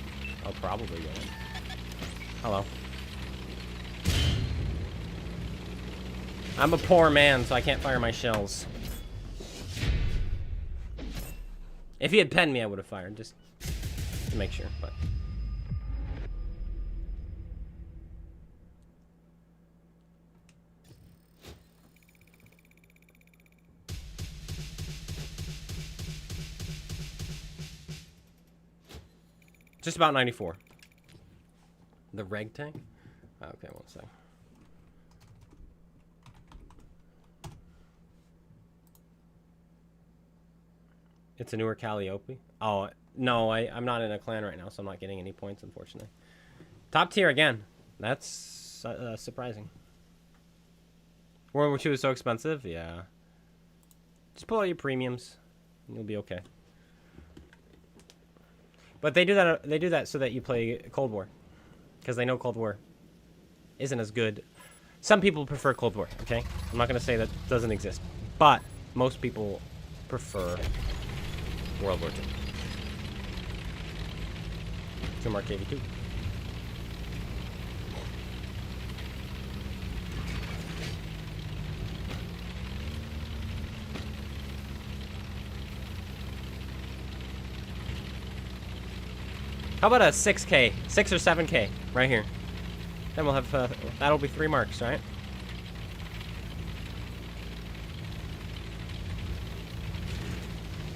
I'll probably get it. Hello. I'm a poor man, so I can't fire my shells. If he had penned me, I would have fired, just to make sure, but... Just about 94. The reg tank? Okay, one sec. It's a newer Calliope. Oh, no, I'm not in a clan right now, so I'm not getting any points, unfortunately. Top tier again. That's surprising. World War II is so expensive? Yeah. Just pull out your premiums, and you'll be okay. But they do that. They do that so that you play Cold War, because they know Cold War isn't as good. Some people prefer Cold War. Okay, I'm not gonna say that doesn't exist, but most people prefer World War II. To Mark KV2. How about a 6K? 6 or 7K right here. Then we'll have, that'll be 3 marks, right?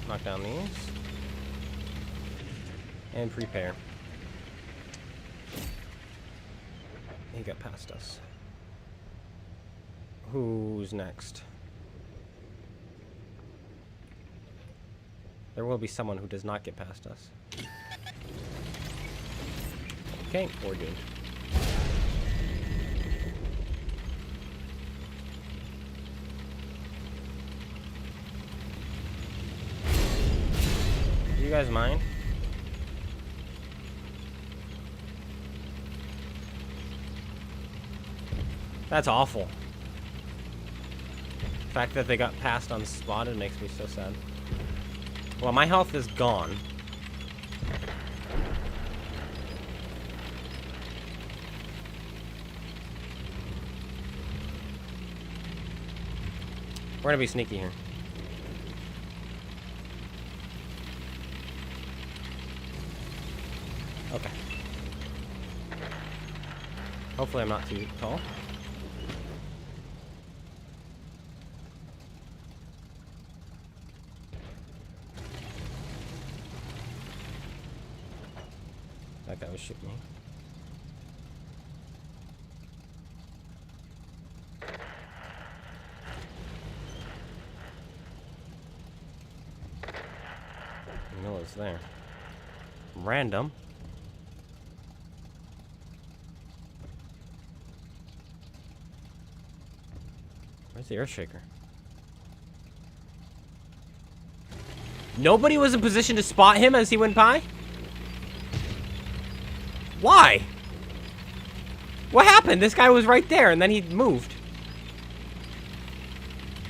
Knock down these. And prepare. He got past us. Who's next? There will be someone who does not get past us. Okay, we're good. guys mind? That's awful. The fact that they got passed unspotted makes me so sad. Well, my health is gone. We're gonna be sneaky here. Okay. Hopefully I'm not too tall. That guy was shooting me. No, it's there. Random. Where's the earth shaker? Nobody was in position to spot him as he went by? Why? What happened? This guy was right there and then he moved.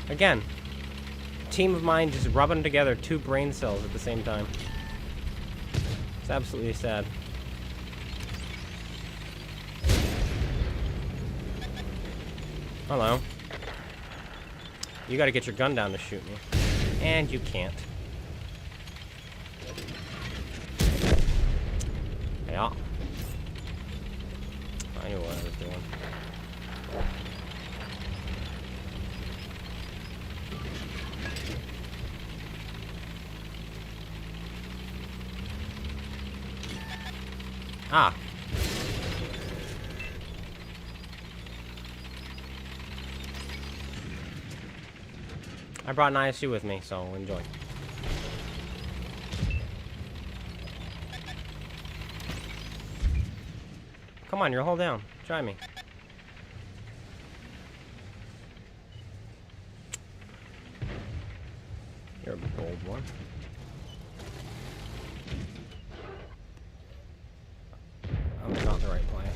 Again. A team of mine just rubbing together 2 brain cells at the same time. It's absolutely sad. Hello. You gotta get your gun down to shoot me. And you can't. Yeah. I knew what I was doing. Ah. I brought an ISU with me, so enjoy. Come on, you're all down. Try me. You're a bold one. That was not the right play.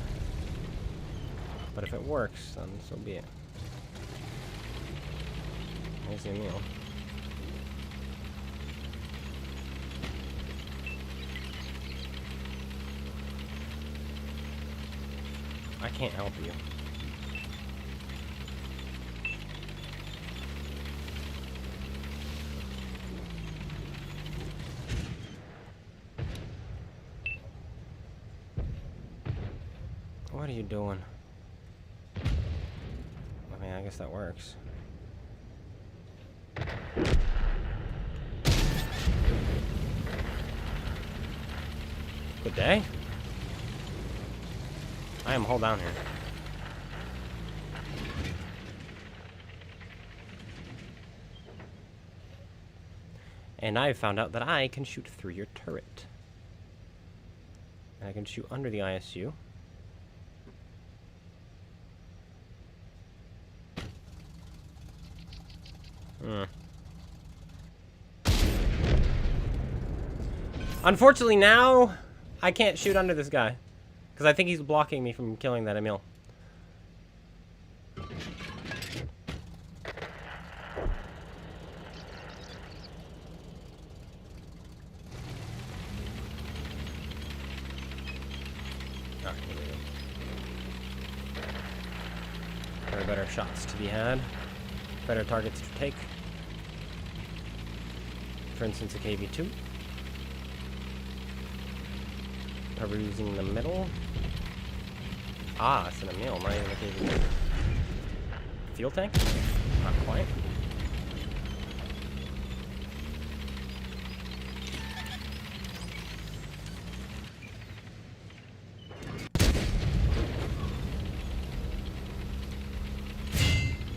But if it works, then so be it. There's the meal. I can't help you. What are you doing? I mean, I guess that works. Good day. I am hold down here. And I found out that I can shoot through your turret. And I can shoot under the ISU. Unfortunately now, I can't shoot under this guy. Because I think he's blocking me from killing that Emil. Alright, here we go. There are better shots to be had. Better targets to take. For instance, a KV-2. Perusing in the middle. Ah, it's an Emil, not even a KV-2. Fuel tank? Not quite.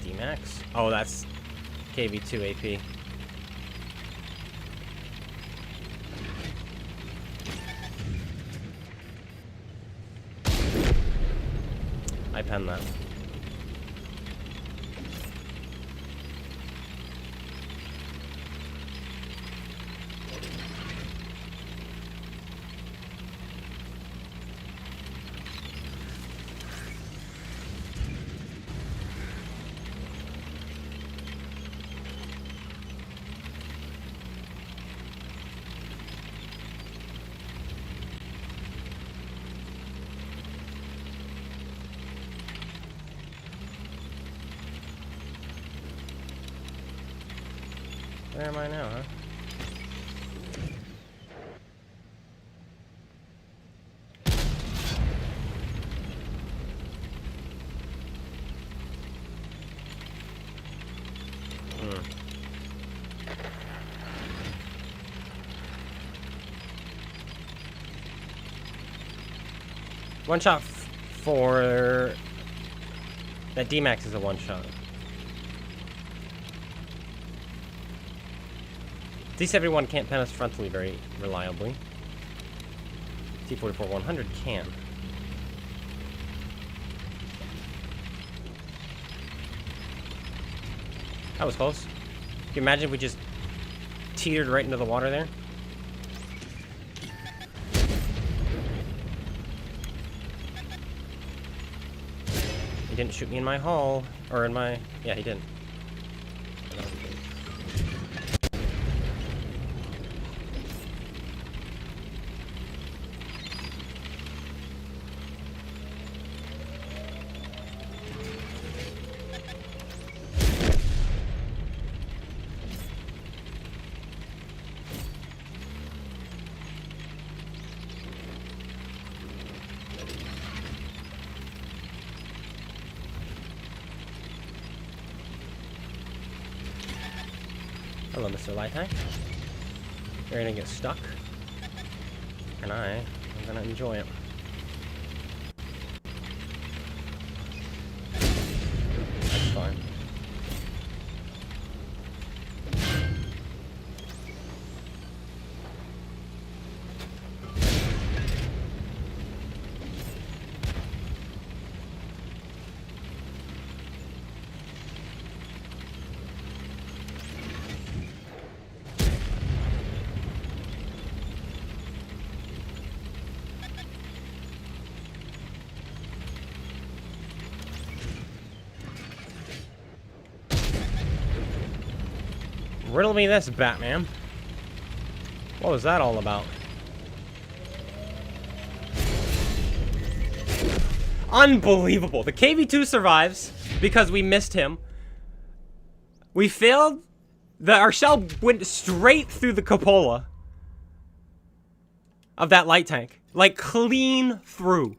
D-Max? Oh, that's KV-2 AP. I penned that. Where am I now, huh? One shot for... That D-Max is a one shot. D71 can't pen us frontally very reliably. T44-100 can. That was close. Can you imagine if we just teetered right into the water there? He didn't shoot me in my hull. Or in my... Yeah, he didn't. Hello, Mr. Light Tank. You're gonna get stuck. And I am gonna enjoy it. That's fine. Riddle me this, Batman. What was that all about? Unbelievable. The KV-2 survives because we missed him. We failed. Our shell went straight through the cupola of that light tank. Like, clean through.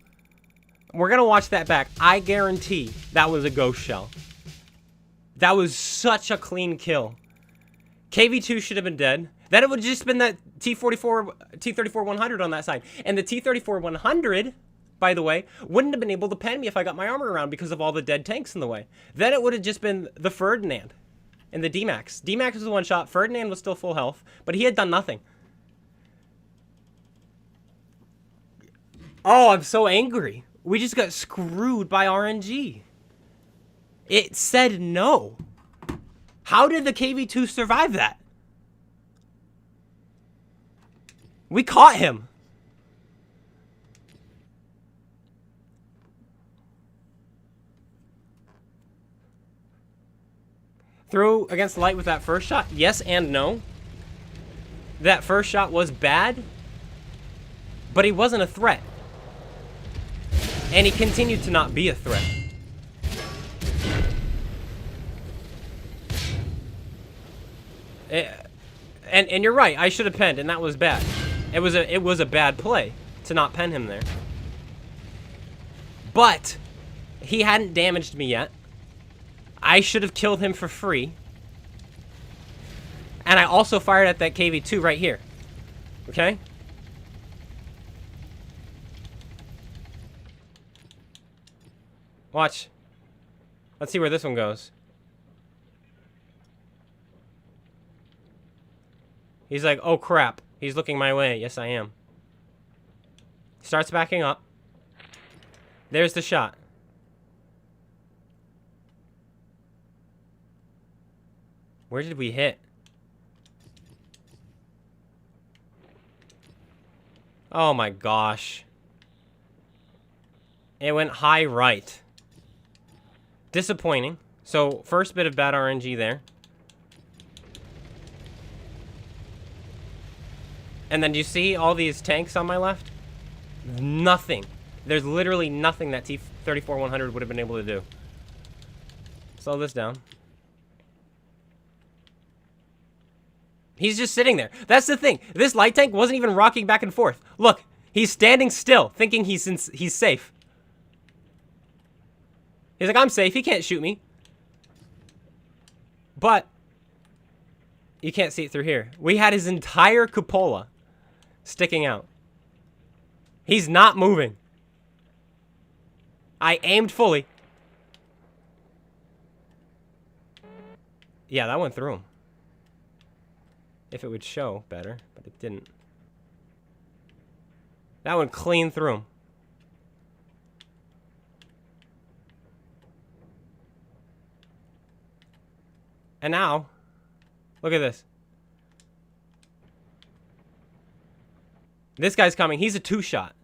We're gonna watch that back. I guarantee that was a ghost shell. That was such a clean kill. KV-2 should have been dead. Then it would have just been that T-34-100 on that side. And the T-34-100, by the way, wouldn't have been able to pen me if I got my armor around because of all the dead tanks in the way. Then it would have just been the Ferdinand and the D-Max. D-Max was a one shot. Ferdinand was still full health, but he had done nothing. Oh, I'm so angry. We just got screwed by RNG. It said no. How did the KV-2 survive that? We caught him. Through against the light with that first shot? Yes and no. That first shot was bad, but he wasn't a threat. And he continued to not be a threat. And you're right, I should have penned, and that was bad. It was a bad play to not pen him there. But he hadn't damaged me yet. I should have killed him for free. And I also fired at that KV-2 right here. Okay? Watch. Let's see where this one goes. He's like, oh crap. He's looking my way. Yes, I am. Starts backing up. There's the shot. Where did we hit? Oh my gosh. It went high right. Disappointing. So, first bit of bad RNG there. And then do you see all these tanks on my left? Nothing. There's literally nothing that T-34-100 would have been able to do. Slow this down. He's just sitting there. That's the thing. This light tank wasn't even rocking back and forth. Look, he's standing still, thinking he's safe. He's like, I'm safe. He can't shoot me. But you can't see it through here. We had his entire cupola sticking out. He's not moving. I aimed fully. Yeah, that went through him. If it would show better, but it didn't. That went clean through him. And now, look at this. This guy's coming. He's a 2-shot.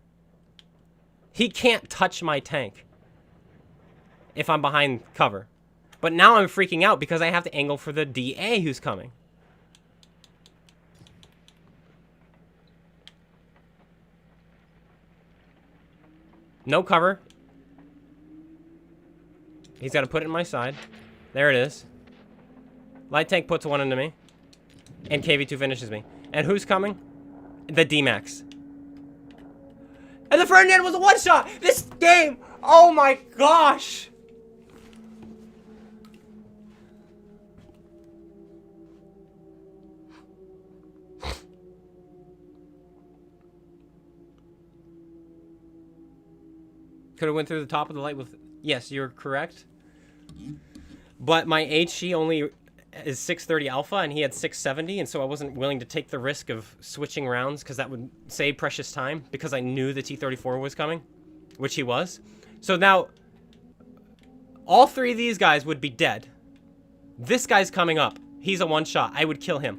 He can't touch my tank if I'm behind cover. But now I'm freaking out because I have to angle for the DA who's coming. No cover. He's got to put it in my side. There it is. Light tank puts one into me. And KV2 finishes me. And who's coming? The D-Max. And the Ferdinand was a 1-shot! This game! Oh my gosh! Could have went through the top of the light with... Yes, you're correct. But my HE only is 630 alpha, and he had 670, and so I wasn't willing to take the risk of switching rounds, because that would save precious time, because I knew the T-34 was coming, which he was. So now, all 3 of these guys would be dead. This guy's coming up. He's a 1-shot. I would kill him.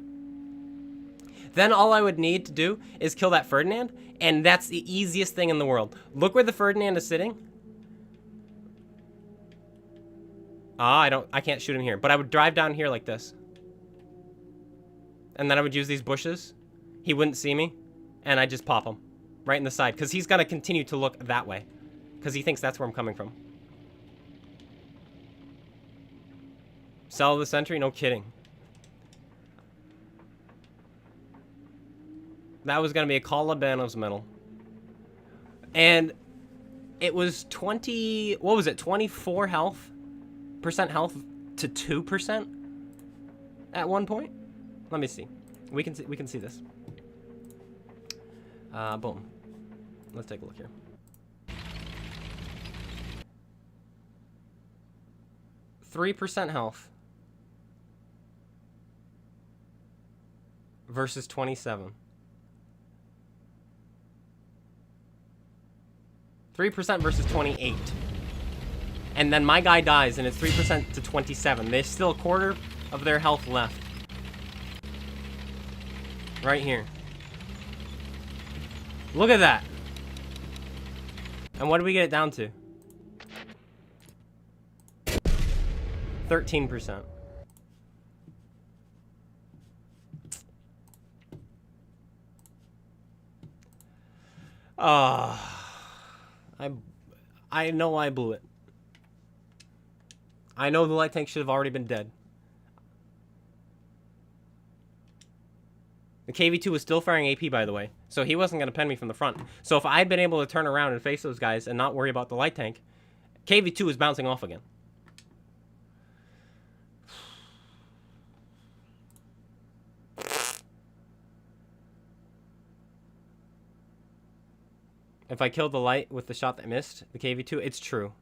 Then all I would need to do is kill that Ferdinand, and that's the easiest thing in the world. Look where the Ferdinand is sitting. I can't shoot him here, but I would drive down here like this. And then I would use these bushes. He wouldn't see me, and I'd just pop him right in the side, because he's going to continue to look that way, because he thinks that's where I'm coming from. Sell the sentry? No kidding. That was going to be a Colabanos medal. And it was 24 health? Percent health to 2% at one point. Let me see. We can see this. Boom. Let's take a look here. %3 health versus 27. 3% versus 28. And then my guy dies, and it's 3% to 27. There's still a quarter of their health left. Right here. Look at that. And what did we get it down to? 13%. I know I blew it. I know the light tank should have already been dead. The KV2 was still firing AP, by the way, so he wasn't going to pen me from the front. So if I'd been able to turn around and face those guys and not worry about the light tank, KV2 was bouncing off again. If I killed the light with the shot that missed, the KV2, it's true.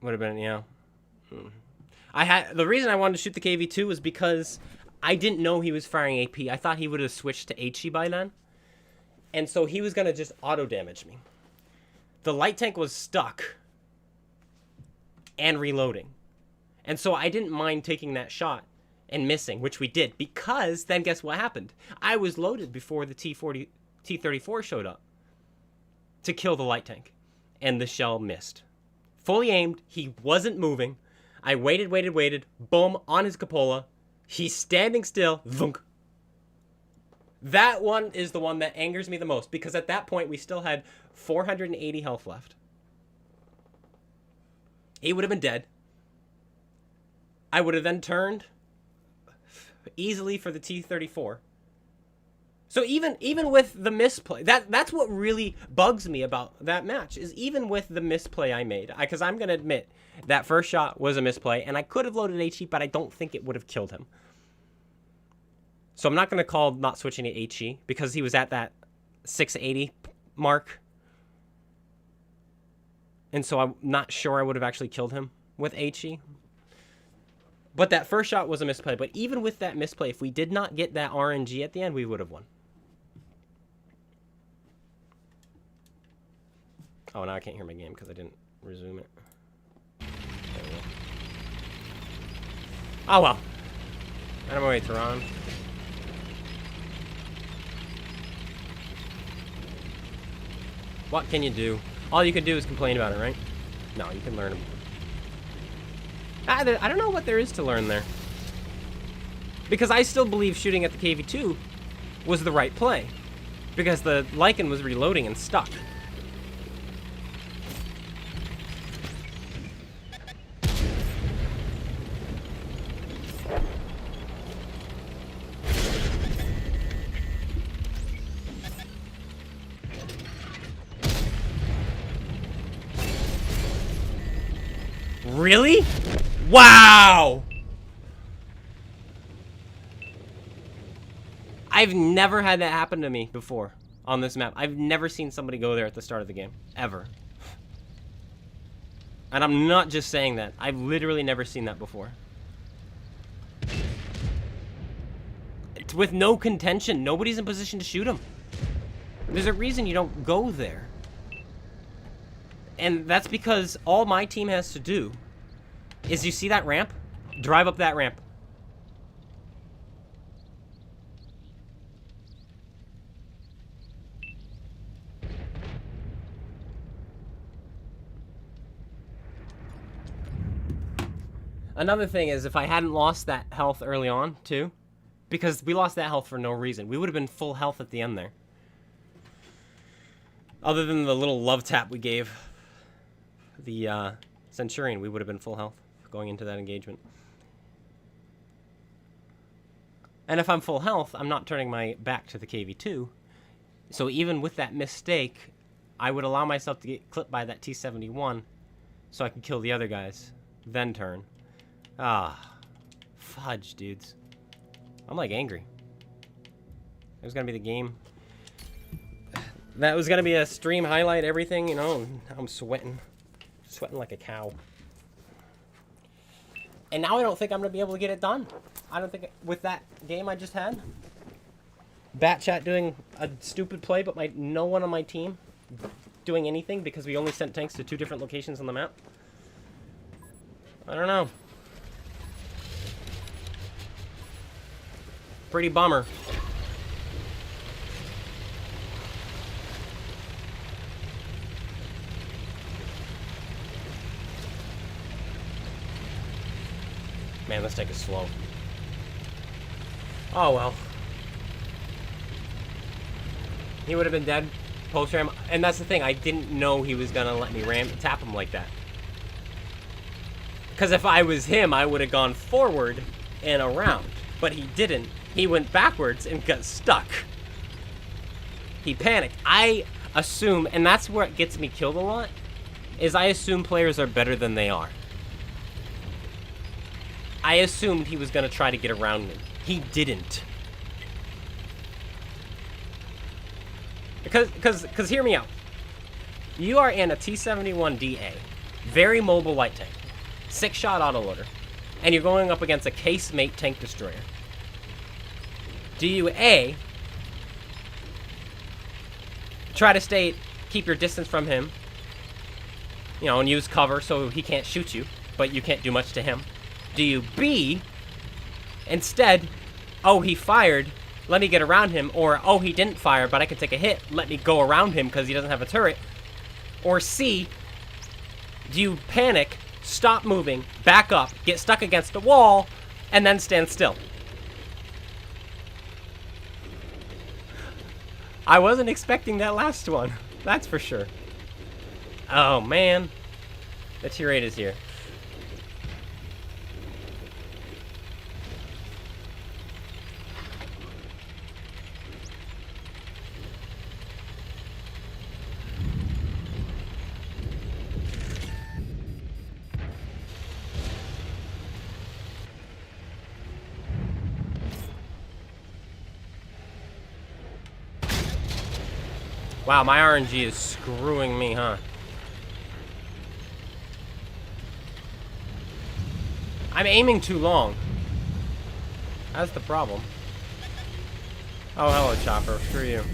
Would have been, yeah. The reason I wanted to shoot the KV2 was because I didn't know he was firing AP. I thought he would have switched to HE by then. And so he was going to just auto-damage me. The light tank was stuck and reloading. And so I didn't mind taking that shot and missing, which we did, because then guess what happened? I was loaded before the T-34 showed up to kill the light tank, and the shell missed. Fully aimed, he wasn't moving. I waited, boom, on his cupola. He's standing still, thunk. That one is the one that angers me the most, because at that point we still had 480 health left. He would have been dead. I would have then turned easily for the T-34. So even with the misplay, that's what really bugs me about that match, is even with the misplay I made. Because I'm going to admit, that first shot was a misplay, and I could have loaded HE, but I don't think it would have killed him. So I'm not going to call not switching to HE, because he was at that 680 mark. And so I'm not sure I would have actually killed him with HE. But that first shot was a misplay. But even with that misplay, if we did not get that RNG at the end, we would have won. Oh, now I can't hear my game because I didn't resume it. There we go. Oh, well. Anyway, Tehran. What can you do? All you can do is complain about it, right? No, you can learn. I don't know what there is to learn there. Because I still believe shooting at the KV-2 was the right play. Because the Lycan was reloading and stuck. Really? Wow! I've never had that happen to me before on this map. I've never seen somebody go there at the start of the game. Ever. And I'm not just saying that. I've literally never seen that before. It's with no contention. Nobody's in position to shoot him. There's a reason you don't go there. And that's because all my team has to do is, you see that ramp? Drive up that ramp. Another thing is, if I hadn't lost that health early on, too, because we lost that health for no reason. We would have been full health at the end there. Other than the little love tap we gave the Centurion, we would have been full health going into that engagement. And if I'm full health, I'm not turning my back to the KV-2. So even with that mistake, I would allow myself to get clipped by that T-71 so I can kill the other guys, then turn. Ah, fudge, dudes. I'm like angry. It was gonna be the game. That was gonna be a stream highlight, everything, you know. I'm sweating. Sweating like a cow. And now I don't think I'm going to be able to get it done. I don't think, with that game I just had. Bat Chat doing a stupid play, but no one on my team doing anything because we only sent tanks to 2 different locations on the map. I don't know. Pretty bummer. Man, this tank is slow. Oh well. He would have been dead post-ram. And that's the thing, I didn't know he was gonna let me tap him like that. Because if I was him, I would have gone forward and around. But he didn't. He went backwards and got stuck. He panicked. I assume, and that's where it gets me killed a lot, is I assume players are better than they are. I assumed he was going to try to get around me. He didn't. Because hear me out. You are in a T-71DA. Very mobile light tank. 6-shot autoloader. And you're going up against a casemate tank destroyer. Do you A, try to keep your distance from him, you know, and use cover so he can't shoot you, but you can't do much to him? Do you B, instead, oh, he fired, let me get around him, or oh, he didn't fire, but I can take a hit, let me go around him because he doesn't have a turret? Or C, do you panic, stop moving, back up, get stuck against a wall, and then stand still? I wasn't expecting that last one, that's for sure. Oh man, the tier 8 is here. Wow, my RNG is screwing me, huh? I'm aiming too long. That's the problem. Oh, hello, Chopper. Screw you.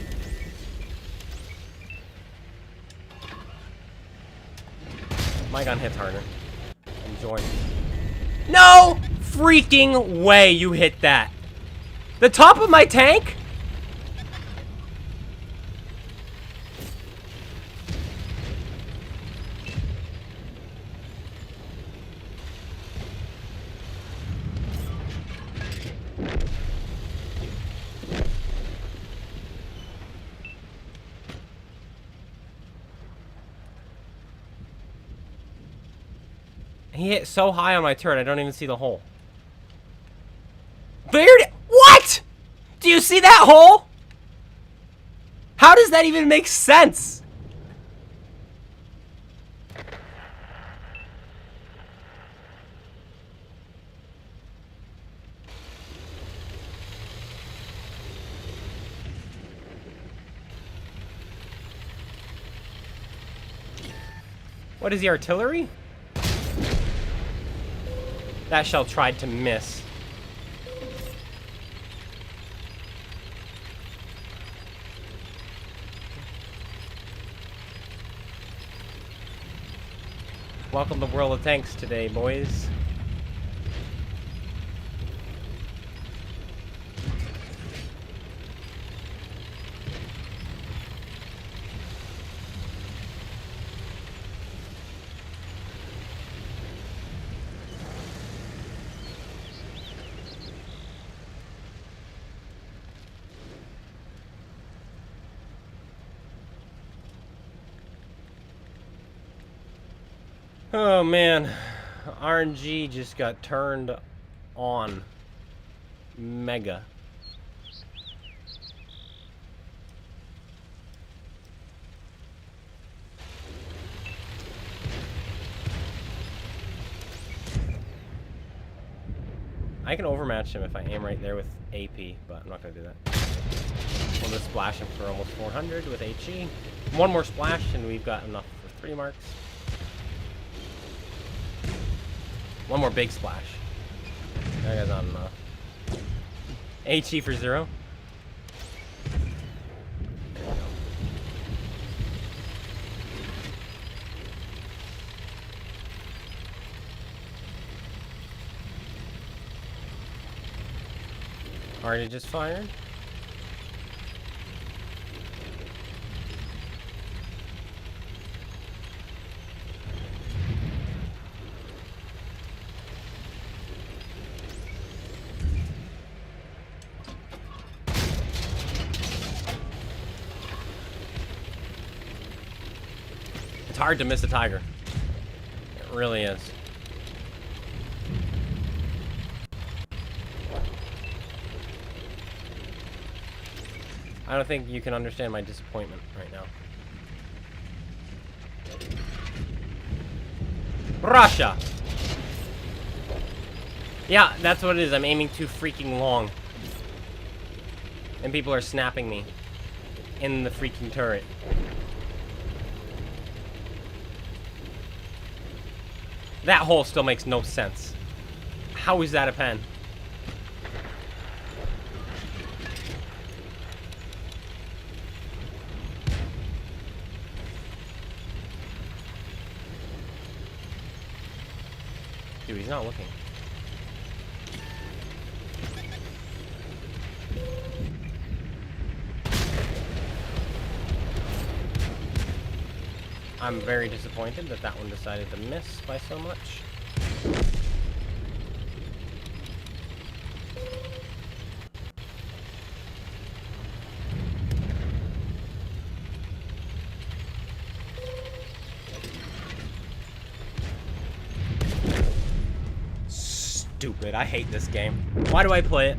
My gun hits harder. Enjoy. No freaking way you hit that. The top of my tank? He hit so high on my turret, I don't even see the hole. What? Do you see that hole? How does that even make sense? What is the artillery? That shell tried to miss. Welcome to World of Tanks today, boys. Oh man, RNG just got turned on. Mega. I can overmatch him if I aim right there with AP, but I'm not gonna do that. We'll just splash him for almost 400 with HE. One more splash and we've got enough for 3 marks. One more big splash. That guy's not enough. HE for 0. There we go. Already just fired. It's hard to miss a tiger. It really is. I don't think you can understand my disappointment right now. Russia! Yeah, that's what it is. I'm aiming too freaking long. And people are snapping me in the freaking turret. That hole still makes no sense. How is that a pen? Dude, he's not looking. I'm very disappointed that that one decided to miss by so much. Stupid. I hate this game. Why do I play it?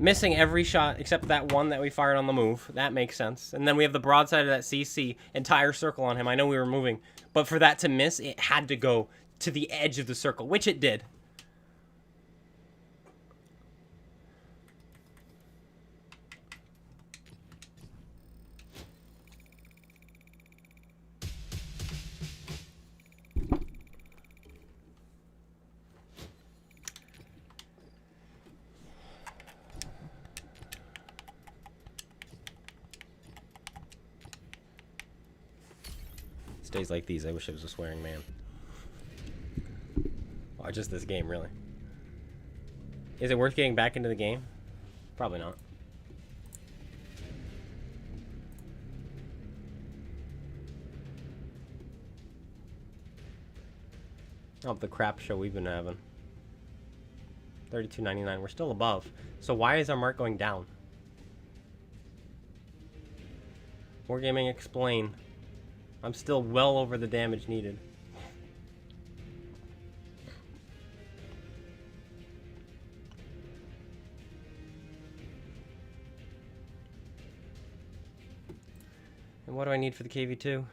Missing every shot except that one that we fired on the move. That makes sense. And then we have the broadside of that CC. Entire circle on him. I know we were moving. But for that to miss, it had to go to the edge of the circle. Which it did. It's days like these, I wish I was a swearing man. Or just this game, really. Is it worth getting back into the game? Probably not. Oh, the crap show we've been having. $32.99. We're still above. So why is our mark going down? Wargaming, explain. I'm still well over the damage needed. And what do I need for the KV2?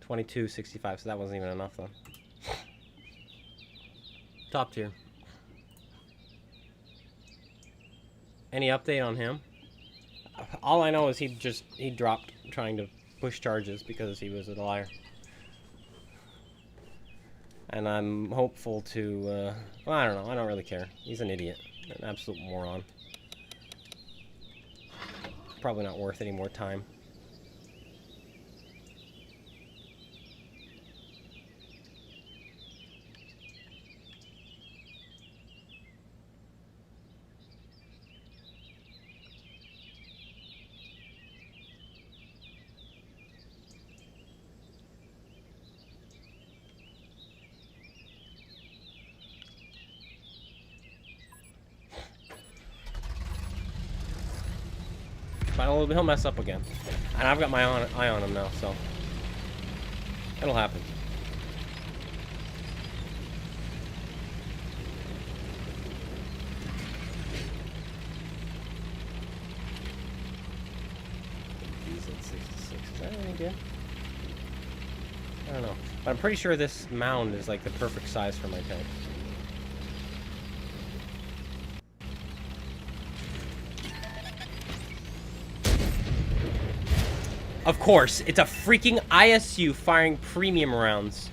$22.65, so that wasn't even enough though. Top tier. Any update on him? All I know is he dropped trying to push charges because he was a liar. And I'm hopeful to, well, I don't know, I don't really care. He's an idiot, an absolute moron. Probably not worth any more time. But he'll mess up again. And I've got my eye on him now, so it'll happen. He's at 66. Is that any good? I don't know. But I'm pretty sure this mound is like the perfect size for my tank. Of course, it's a freaking ISU firing premium rounds.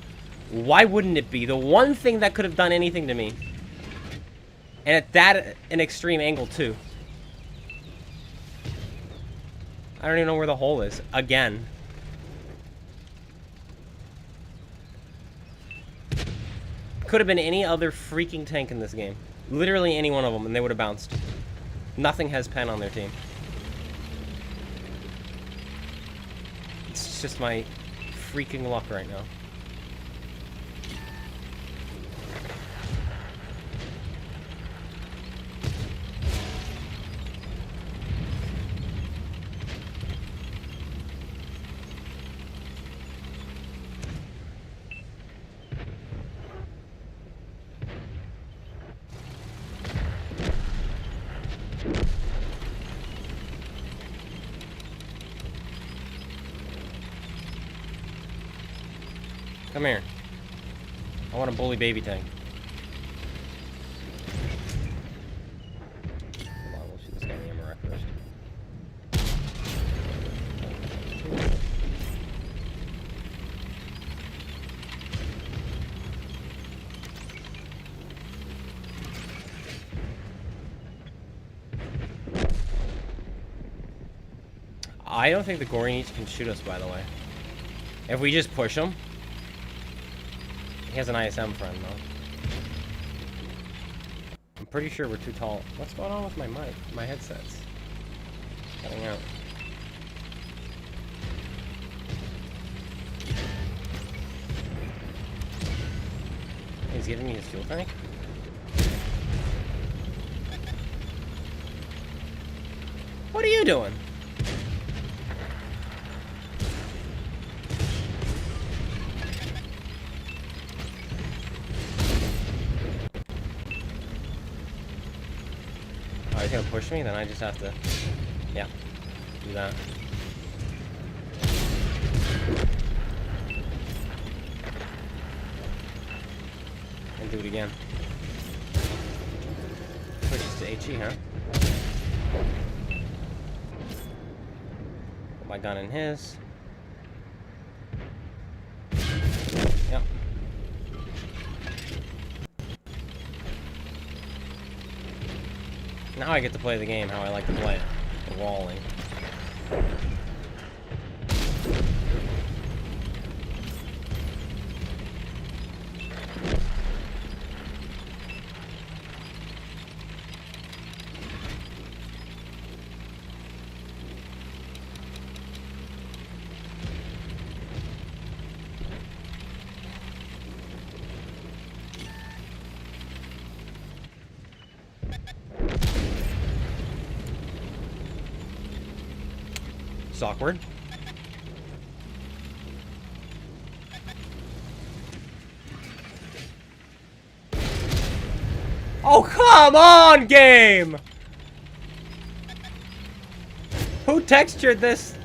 Why wouldn't it be? The one thing that could have done anything to me. And at that, an extreme angle too. I don't even know where the hole is. Again. Could have been any other freaking tank in this game. Literally any one of them, and they would have bounced. Nothing has pen on their team. It's just my freaking luck right now. Come here. I want a bully baby tank. Hold on, we'll shoot this guy in the MRF first. I don't think the Gorinites can shoot us, by the way. If we just push them. He has an ISM friend, though. I'm pretty sure we're too tall. What's going on with my mic? My headset's cutting out. He's giving me his fuel tank? What are you doing? He's gonna push me, then I just have to, yeah, do that. And do it again. Switches to HE, huh? Put my gun in his. Yep. Now I get to play the game how I like to play it. Walling. It's awkward. Oh, come on, game! Who textured this?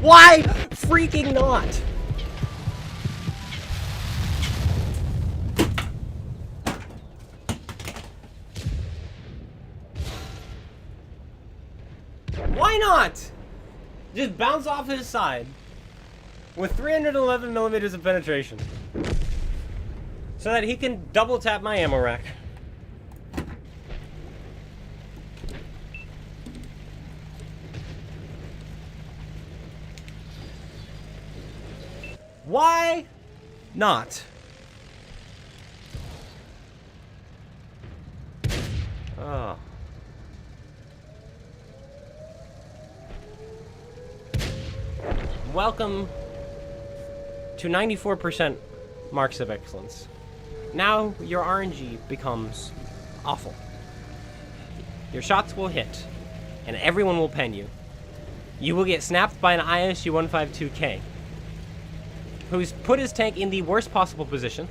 Why freaking not? Why not? Just bounce off his side with 311 millimeters of penetration so that he can double tap my ammo rack. Why not? Oh. Welcome to 94% marks of excellence. Now your RNG becomes awful. Your shots will hit, and everyone will pen you. You will get snapped by an ISU 152K, who's put his tank in the worst possible position.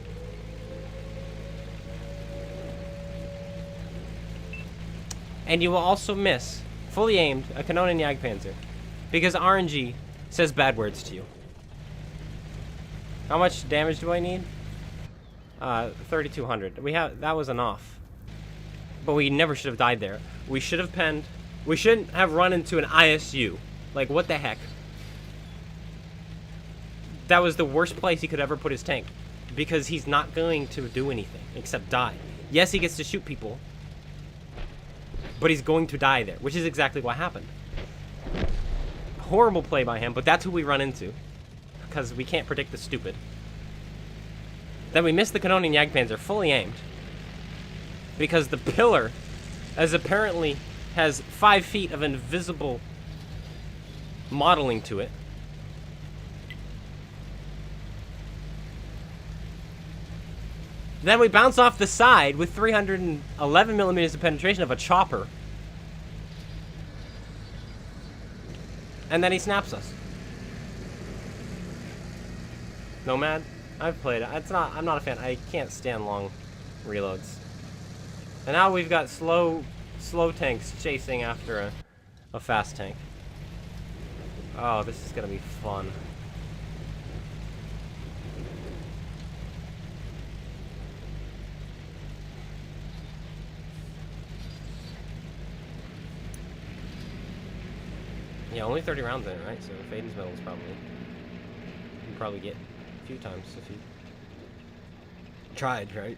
And you will also miss, fully aimed, a Canonian Yag Panther, because RNG says bad words to you. How much damage do I need? 3,200. That was enough. But we never should have died there. We should have penned. We shouldn't have run into an ISU. Like, what the heck? That was the worst place he could ever put his tank. Because he's not going to do anything except die. Yes, he gets to shoot people. But he's going to die there, which is exactly what happened. Horrible play by him, but that's who we run into. Because we can't predict the stupid. Then we missed the Canonian Yag Panther fully aimed. Because the pillar, as apparently has 5 feet of invisible modeling to it. Then we bounce off the side with 311 millimeters of penetration of a chopper. And then he snaps us. Nomad? I've played it. I'm not a fan. I can't stand long reloads. And now we've got slow tanks chasing after a fast tank. Oh, this is gonna be fun. Yeah, only 30 rounds in it, right? So Faden's medal is probably... You can probably get a few times if you... tried, right?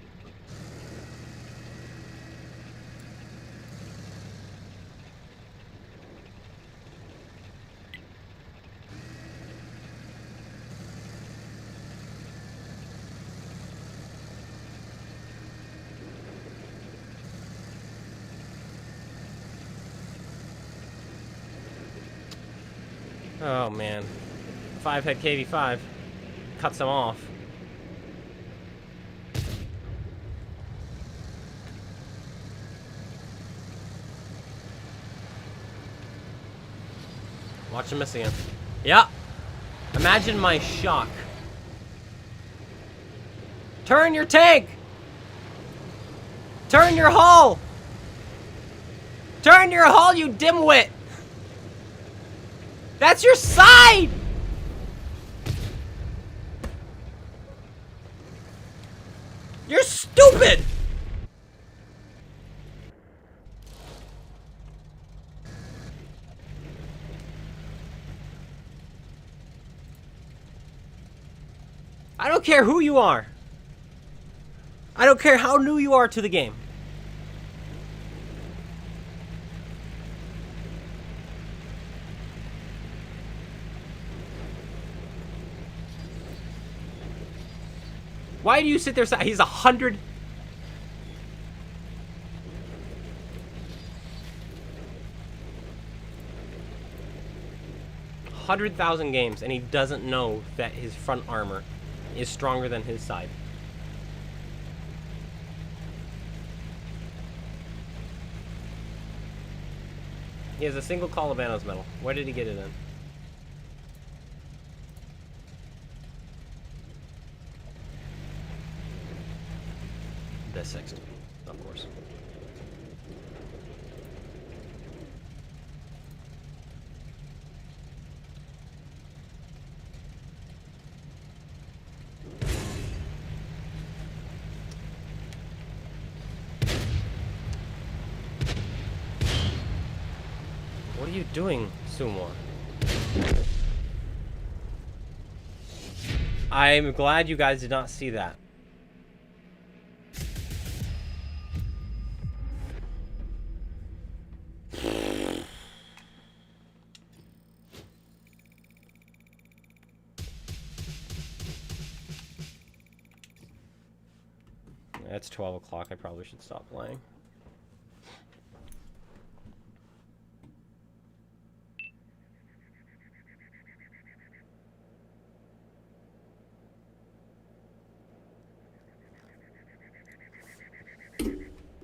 Oh man, 5 head KV5 cuts him off. Watch him miss again. Yeah. Imagine my shock. Turn your tank. Turn your hull. Turn your hull, you dimwit. That's your side! You're stupid! I don't care who you are. I don't care how new you are to the game. Why do you sit there? He's 100. 100,000 games, and he doesn't know that his front armor is stronger than his side. He has a single Calabanos medal. Where did he get it in? The 60, of course. What are you doing, Sumo? I'm glad you guys did not see that. It's 12 o'clock. I probably should stop playing.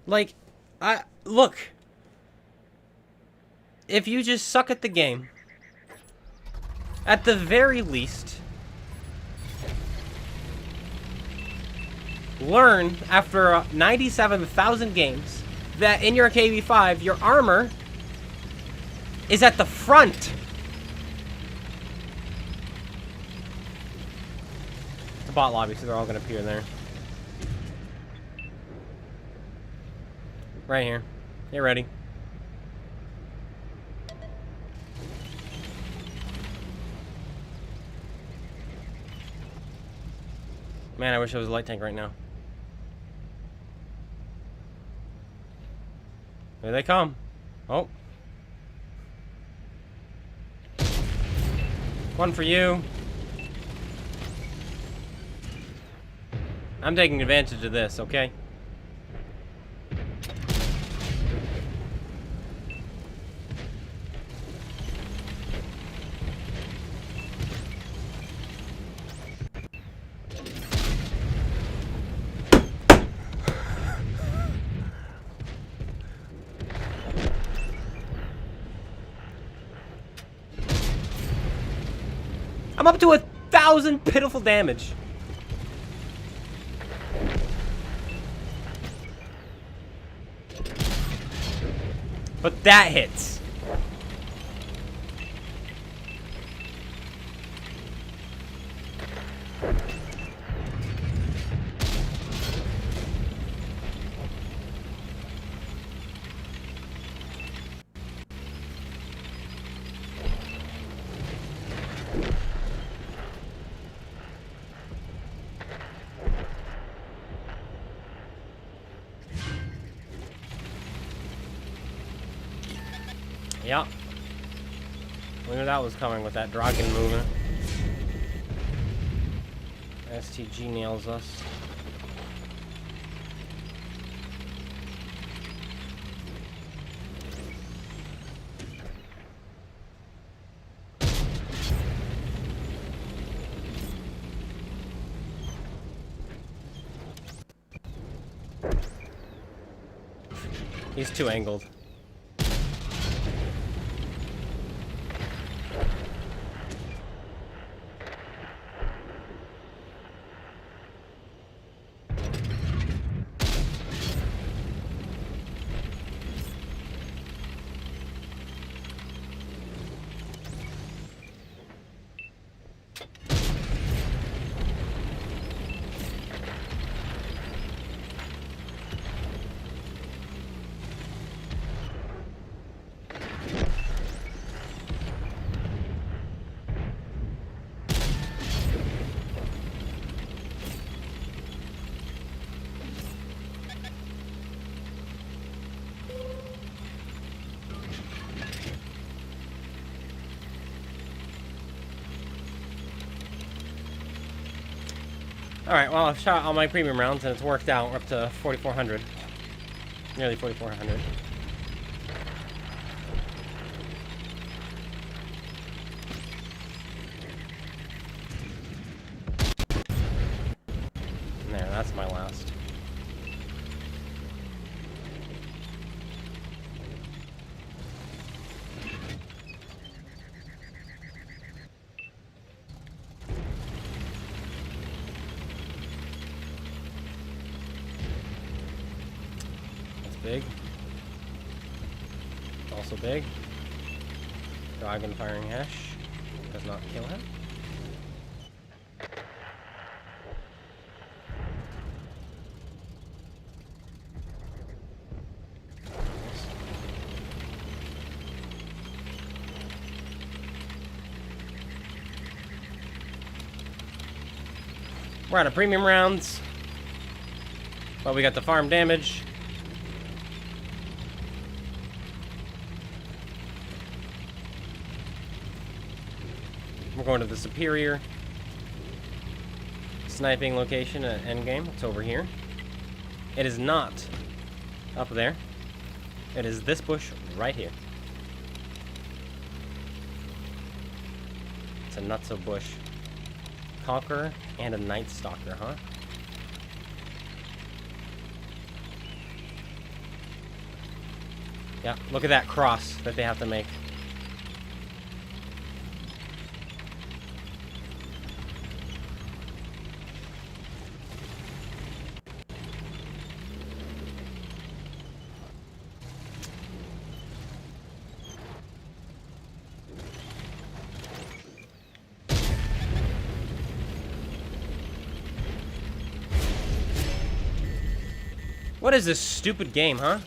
Like, look. If you just suck at the game, at the very least, learn after 97,000 games that in your KV5, your armor is at the front. It's a bot lobby, so they're all going to appear there. Right here. Get ready. Man, I wish I was a light tank right now. Here they come. Oh. One for you. I'm taking advantage of this, okay? I'm up to 1,000 pitiful damage. But that hits. Yep. We knew that was coming with that dragon movement. STG nails us. He's too angled. Alright, well, I've shot all my premium rounds and it's worked out. We're up to 4,400. Nearly 4,400. There, that's my last. Big. Also big. Dragon firing hash. Does not kill him. We're out of premium rounds. But we got the farm damage. We're going to the superior sniping location at Endgame. It's over here. It is not up there. It is this bush right here. It's a nutso bush. Conqueror and a Night Stalker, huh? Yeah, look at that cross that they have to make. What is this stupid game, huh?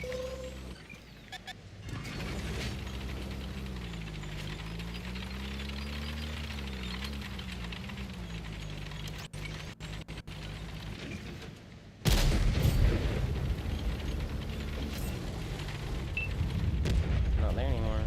Not there anymore.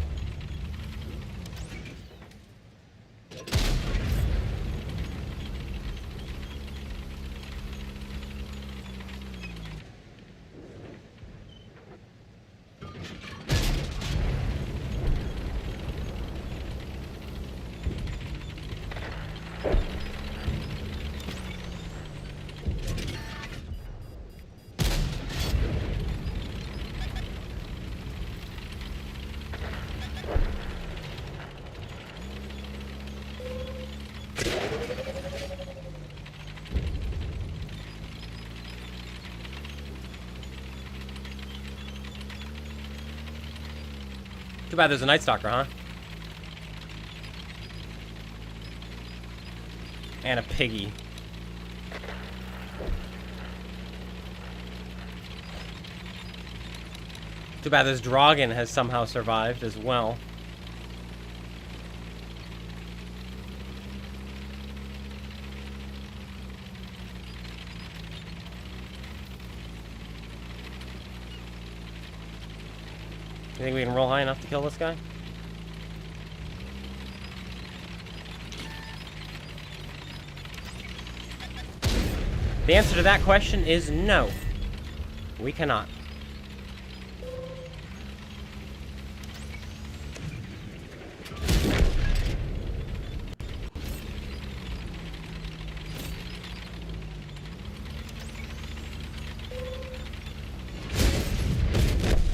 Too bad there's a Night Stalker, huh? And a piggy. Too bad this Dragon has somehow survived as well. You think we can roll high enough to kill this guy? The answer to that question is no. We cannot.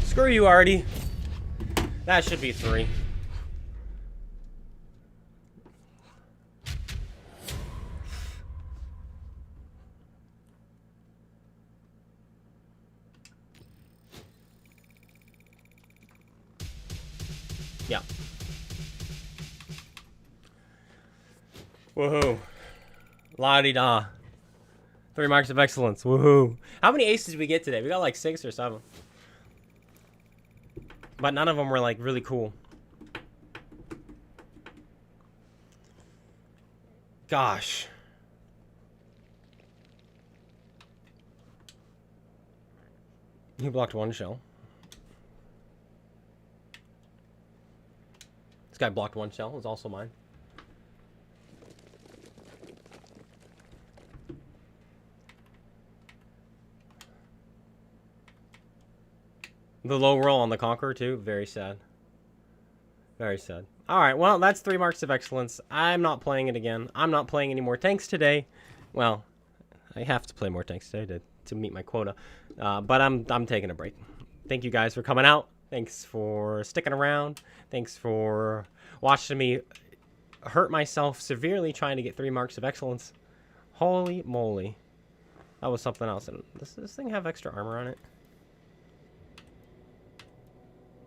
Screw you, Artie. That should be 3. Yeah. Woohoo. La-di-da. 3 marks of excellence. Woohoo. How many aces did we get today? We got like 6 or 7. But none of them were like really cool. Gosh. He blocked 1 shell. This guy blocked 1 shell. It was also mine. The low roll on the Conqueror, too. Very sad. Very sad. Alright, well, that's 3 marks of excellence. I'm not playing it again. I'm not playing any more tanks today. Well, I have to play more tanks today to meet my quota. But I'm taking a break. Thank you guys for coming out. Thanks for sticking around. Thanks for watching me hurt myself severely trying to get 3 marks of excellence. Holy moly. That was something else. And does this thing have extra armor on it?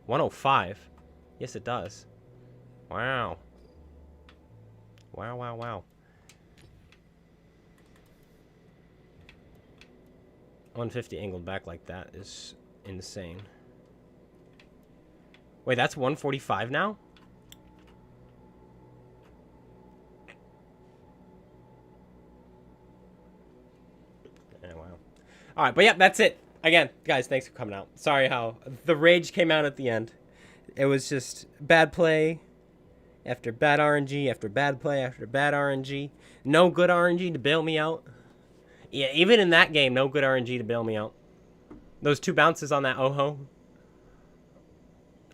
105. Yes, it does. Wow. Wow, wow, wow. 150 angled back like that is insane. Wait, that's 145 now? Yeah, wow. Alright, but yeah, that's it. Again, guys, thanks for coming out. Sorry how the rage came out at the end. It was just bad play after bad RNG after bad play after bad RNG. No good RNG to bail me out. Yeah, even in that game, no good RNG to bail me out. Those 2 bounces on that Oho.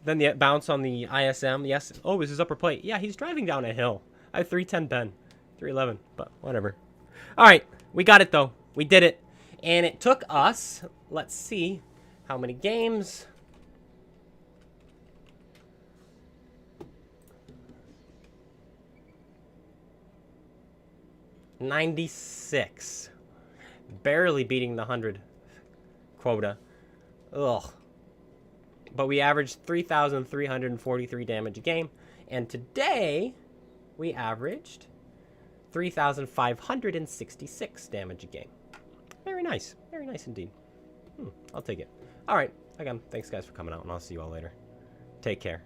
Then the bounce on the ISM. Yes. Oh, is his upper plate. Yeah, he's driving down a hill. I have 310 Ben. 311, but whatever. All right, we got it, though. We did it. And it took us, let's see, how many games? $96. Barely beating the 100 quota. Ugh. But we averaged 3,343 damage a game. And today, we averaged 3,566 damage a game. Very nice. Very nice indeed. I'll take it. All right. Again, thanks guys for coming out, and I'll see you all later. Take care.